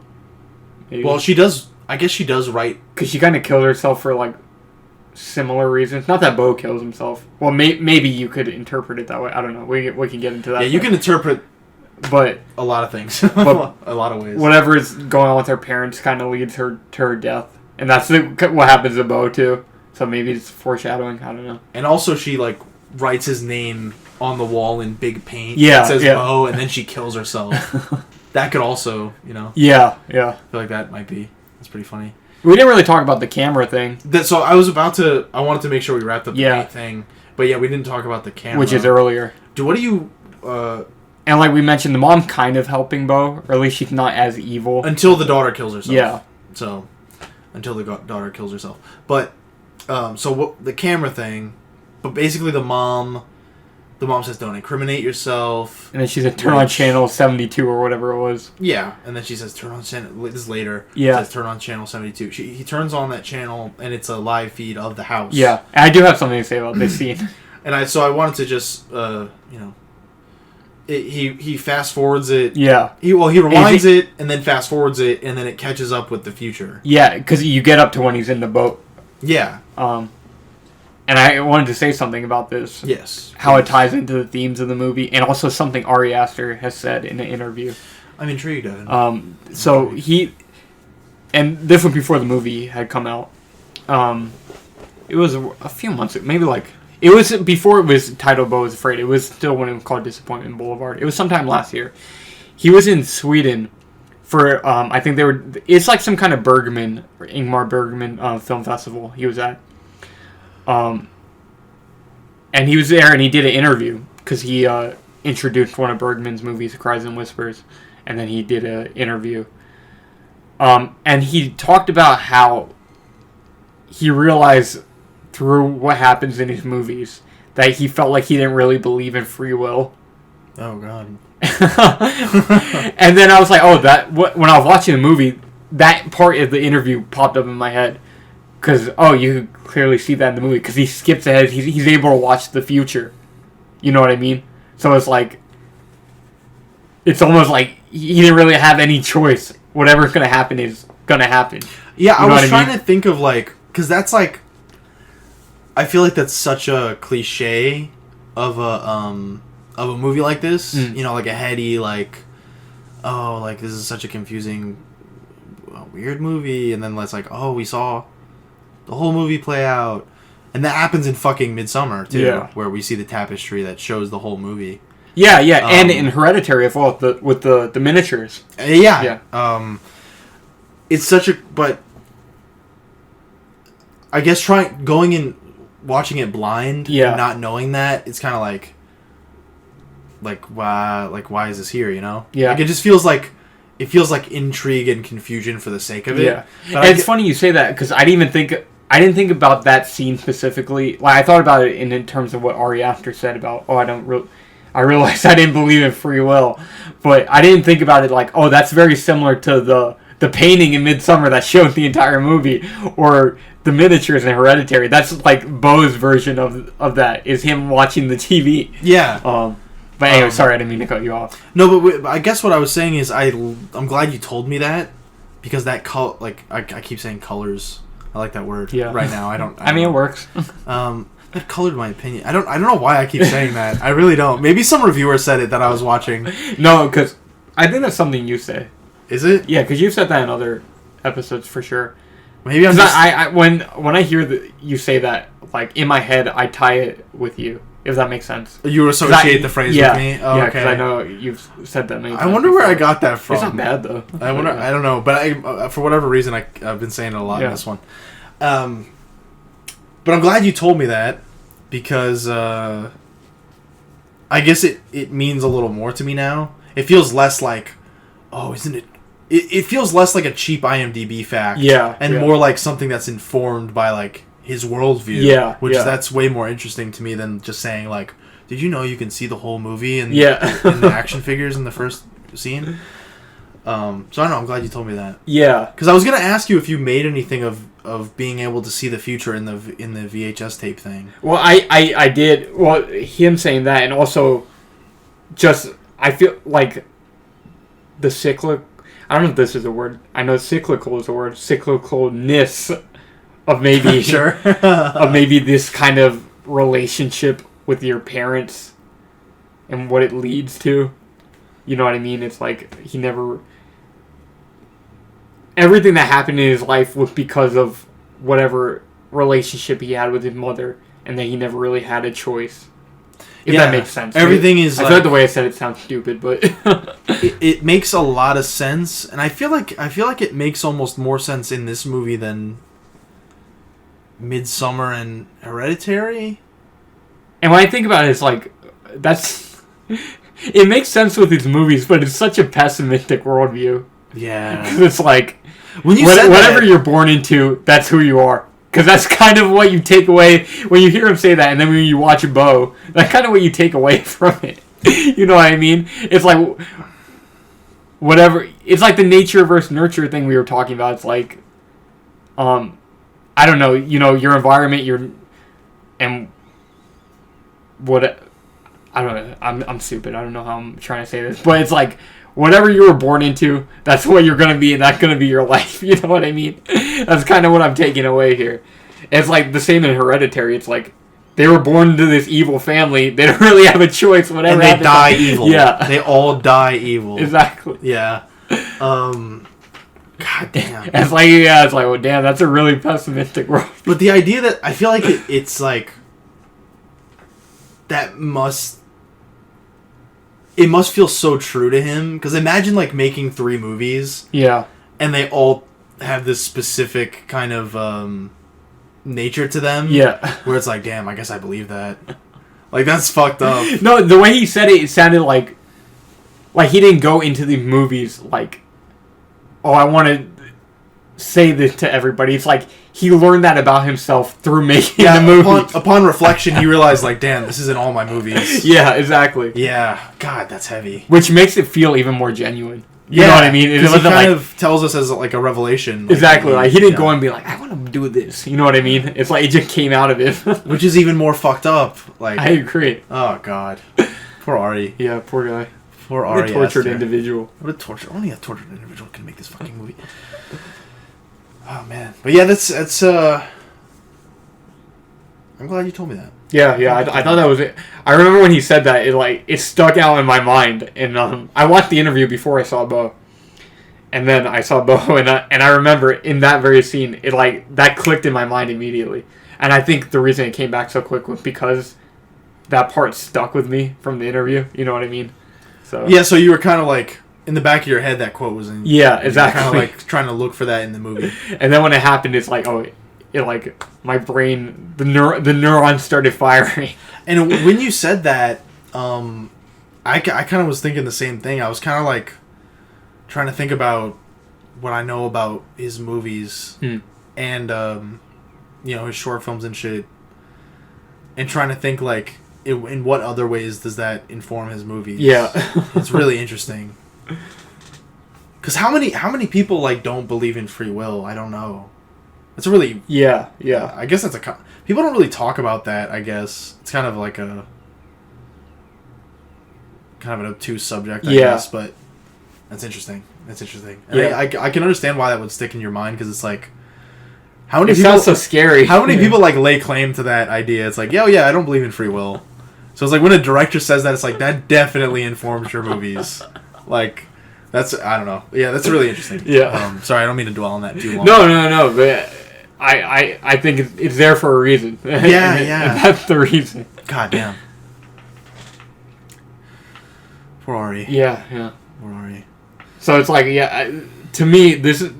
Maybe. Well, she does. I guess she does write because she kind of killed herself for like similar reasons. Not that Beau kills himself. Well, maybe you could interpret it that way. I don't know. We can get into that. Yeah, you can interpret. But a lot of things, but a lot of ways. Whatever is going on with her parents kind of leads her to her death, and that's what happens to Beau too. So maybe it's foreshadowing. I don't know. And also, she like writes his name on the wall in big paint. Yeah, it says Beau, and then she kills herself. That could also, Yeah. I feel like that might be. That's pretty funny. We didn't really talk about the camera thing. So I wanted to make sure we wrapped up the paint thing, but we didn't talk about the camera, which is earlier. What do you? And like we mentioned, the mom kind of helping Beau, or at least she's not as evil. Until the daughter kills herself. Yeah. So, until the daughter kills herself. But, so what, the camera thing, but basically the mom says, don't incriminate yourself. And then she said, turn on channel 72 or whatever it was. Yeah, and then she says, turn on channel... This is later. Yeah. Says, turn on channel 72. He turns on that channel, and it's a live feed of the house. Yeah, and I do have something to say about this scene. And I wanted to just, he fast forwards it. Yeah. He rewinds it, and then fast forwards it, and then it catches up with the future. Yeah, because you get up to when he's in the boat. Yeah. And I wanted to say something about this. Yes. How it ties into the themes of the movie, and also something Ari Aster has said in an interview. I'm intrigued. So he... And this was before the movie had come out. It was a few months ago, maybe like... It was before it was titled BEAU Is Afraid. It was still when it was called Disappointment Boulevard. It was sometime last year. He was in Sweden for, I think they were... It's like some kind of Bergman, or Ingmar Bergman film festival he was at. And he was there and he did an interview because he introduced one of Bergman's movies, Cries and Whispers, and then he did an interview. And he talked about how he realized through what happens in his movies that he felt like he didn't really believe in free will. Oh, God. And then I was like, when I was watching the movie, that part of the interview popped up in my head. Because, you clearly see that in the movie. Because he skips ahead. He's able to watch the future. You know what I mean? So it's like... It's almost like he didn't really have any choice. Whatever's going to happen is going to happen. Yeah, I was trying to think of, like... Because that's, like... I feel like that's such a cliche of a movie like this. You know, like a heady, like... Oh, like, this is such a confusing... weird movie. And then it's like, we saw... the whole movie play out. And that happens in fucking Midsummer, too. Yeah. Where we see the tapestry that shows the whole movie. Yeah. And in Hereditary as well, with the miniatures. Yeah. It's such a... But... I guess going in... Watching it blind, and not knowing that, it's kind of why is this here, you know? Yeah. Like, it just feels like... It feels like intrigue and confusion for the sake of it. Yeah. And it's funny you say that, because I didn't think about that scene specifically. Like, I thought about it in terms of what Ari Aster said about, I realized I didn't believe in free will. But I didn't think about it like, that's very similar to the painting in Midsummer that showed the entire movie, or the miniatures in Hereditary. That's like Beau's version of that, is him watching the TV. Yeah. But anyway, sorry, I didn't mean to cut you off. No, but I guess what I was saying is I'm glad you told me that, because that I keep saying colors. I like that word right now. I mean, it works. That colored my opinion. I don't know why I keep saying that. I really don't. Maybe some reviewer said it that I was watching. No, because I think that's something you say. Is it? Yeah, because you've said that in other episodes for sure. Maybe I'm just... when I hear you say that, like, in my head, I tie it with you. If that makes sense. You associate the phrase with me? Oh, yeah, because I know you've said that many times. I wonder where I got that from. It's not bad, though. I don't know. But for whatever reason, I've been saying it a lot in this one. But I'm glad you told me that, because I guess it means a little more to me now. It feels less like, isn't it? It feels less like a cheap IMDb fact. Yeah. And more like something that's informed by, like, his worldview. Yeah. That's way more interesting to me than just saying, like, did you know you can see the whole movie in the action figures in the first scene? So I don't know, I'm glad you told me that. Yeah. Because I was going to ask you if you made anything of being able to see the future in the VHS tape thing. Well, I did. Well, him saying that, and also just, I feel like the cyclic... I don't know if this is a word. I know cyclical is a word. Cyclicalness of maybe sure. of maybe this kind of relationship with your parents and what it leads to. You know what I mean? It's like he never... Everything that happened in his life was because of whatever relationship he had with his mother, and that he never really had a choice. If that makes sense. Everything is... I feel like the way I said it sounds stupid, but... it makes a lot of sense, and I feel like it makes almost more sense in this movie than Midsummer and Hereditary. And when I think about it, it's like, that's... It makes sense with these movies, but it's such a pessimistic worldview. Yeah. Because it's like, when you whatever you're born into, that's who you are. Because that's kind of what you take away when you hear him say that, and then when you watch BEAU, that's kind of what you take away from it. You know what I mean? It's like whatever. It's like the nature versus nurture thing we were talking about. It's like, I don't know. You know, your environment, and what. I don't know. I'm stupid. I don't know how I'm trying to say this, but it's like whatever you were born into, that's what you're gonna be, and that's gonna be your life. You know what I mean? That's kind of what I'm taking away here. It's like the same in Hereditary. It's like they were born into this evil family. They don't really have a choice. Whatever. And they die evil. Yeah. They all die evil. Exactly. Yeah. God damn. It's like, yeah, it's like, well, damn, that's a really pessimistic world. But the idea that I feel like it's like that must feel so true to him, because imagine like making 3 movies, Yeah. and they all have this specific kind of nature to them. Yeah. Where it's like, damn, I guess I believe that. Like, that's fucked up. No, the way he said it, it sounded like he didn't go into the movies like, oh, I want to say this to everybody. It's like he learned that about himself through making the movies. Upon reflection, he realized, like, damn, this is in all my movies. Yeah, exactly. Yeah. God, that's heavy. Which makes it feel even more genuine. You know what I mean? It wasn't kind of tells us as like a revelation. Like, exactly. Like he didn't go and be like, I want to do this. You know what I mean? It's like it just came out of it. Which is even more fucked up. Like, I agree. Oh God, poor Ari. Yeah, poor guy. Poor Ari. What a tortured Aster. individual. What a torture! Only a tortured individual can make this fucking movie. Oh man, but yeah, that's. I'm glad you told me that. Yeah, I thought that was it. I remember when he said that, it stuck out in my mind, and I watched the interview before I saw BEAU, and then I saw BEAU, and I remember in that very scene, that clicked in my mind immediately, and I think the reason it came back so quick was because that part stuck with me from the interview. You know what I mean? So yeah, so you were kind of like in the back of your head that quote was in. Yeah, exactly. Kind of like trying to look for that in the movie, and then when it happened, it's like, oh. My brain, the neurons started firing. And when you said that, I kind of was thinking the same thing. I was kind of like trying to think about what I know about his movies and his short films and shit, and trying to think like in what other ways does that inform his movies. Yeah. It's really interesting. Because how many people like don't believe in free will? I don't know. It's a really... Yeah. I guess that's people don't really talk about that, I guess. It's kind of like an obtuse subject, I guess, but that's interesting. That's interesting. And yeah. I can understand why that would stick in your mind, because it's like... How many it people, sounds so scary. How many people like lay claim to that idea? It's like, yeah, I don't believe in free will. So it's like when a director says that, it's like, that definitely informs your movies. Like... That's, I don't know. Yeah, that's really interesting. Yeah. Sorry, I don't mean to dwell on that too long. No. But I think it's there for a reason. Yeah. And that's the reason. God damn. Poor Ari. Yeah. Poor Ari. So it's like, to me, this is...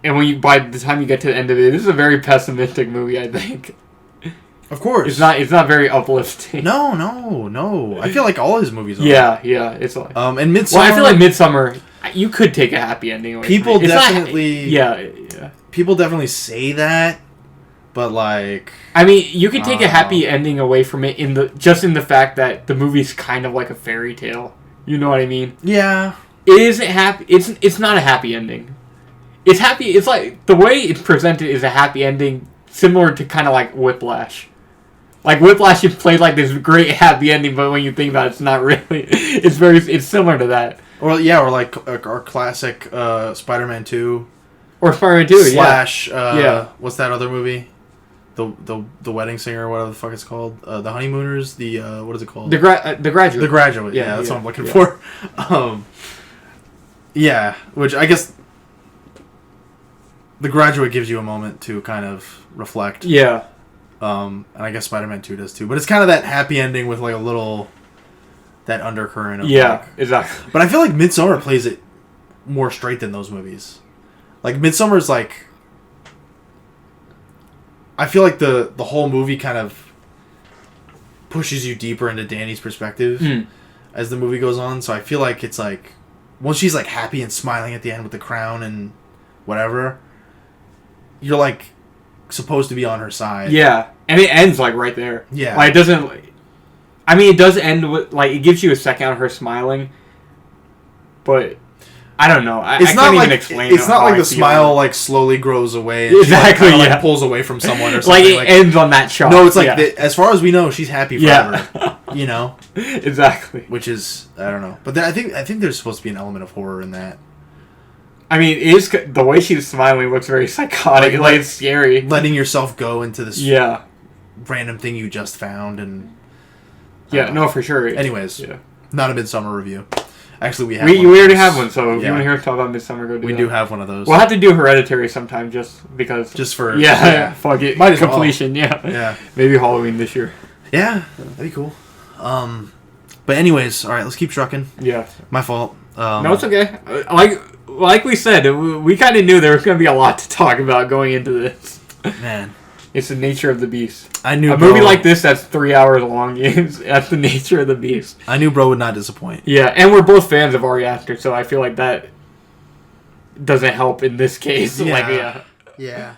And by the time you get to the end of it, this is a very pessimistic movie, I think. Of course. It's not very uplifting. No. I feel like all his movies are. Yeah. It's like... and Midsommar... Well, I feel like Midsommar, you could take a happy ending away people from it. definitely... Yeah. People definitely say that, but like... I mean, you could take a happy ending away from it in the fact that the movie's kind of like a fairy tale. You know what I mean? Yeah. It isn't happy. It's not a happy ending. It's happy. It's like the way it's presented is a happy ending, similar to kind of like Whiplash. Like Whiplash, you played like this great happy ending, but when you think about it, it's not really. It's similar to that. Or like our classic Spider-Man 2. Or Spider-Man 2, Slash, yeah. What's that other movie? The Wedding Singer, whatever the fuck it's called. The Honeymooners. What is it called? The Graduate. The Graduate. Yeah, that's what I'm looking for. Yeah, which I guess The Graduate gives you a moment to kind of reflect. Yeah. And I guess Spider-Man 2 does too. But it's kind of that happy ending with like a little... That undercurrent of exactly. But I feel like Midsommar plays it more straight than those movies. Like, Midsommar's like... I feel like the whole movie kind of pushes you deeper into Danny's perspective as the movie goes on. So I feel like it's like... Once she's like happy and smiling at the end with the crown and whatever, you're like... supposed to be on her side. Yeah, and it ends like right there. Yeah. Like it doesn't. I mean, it does end with like it gives you a second of her smiling, but I don't know. I can't even explain. It's not how like I the feel. smile like slowly grows away. And Exactly. She, like, yeah. pulls away from someone or something. Like it ends on that shot. No, it's like as far as we know, she's happy forever. Yeah. You know. Exactly. Which is I don't know, but I think there's supposed to be an element of horror in that. I mean, it is the way she's smiling looks very psychotic. Like it's scary. Letting yourself go into this random thing you just found and. Yeah. No, for sure. Anyways. Yeah. Not a Midsummer review. Actually, we have. We already have one, so if you want to hear us talk about Midsummer, go do We that. do have one of those. We'll have to do Hereditary sometime, just because. Just for fuck it. Might as well. Completion, Yeah. Maybe Halloween this year. Yeah, that'd be cool. But anyways, all right, let's keep trucking. Yeah. My fault. No, it's okay. Like we said, we kind of knew there was going to be a lot to talk about going into this. Man. It's the nature of the beast. I knew a movie like this that's 3 hours long. That's the nature of the beast. I knew bro would not disappoint. Yeah, and we're both fans of Ari Aster, so I feel like that doesn't help in this case. Yeah. Like, Yeah.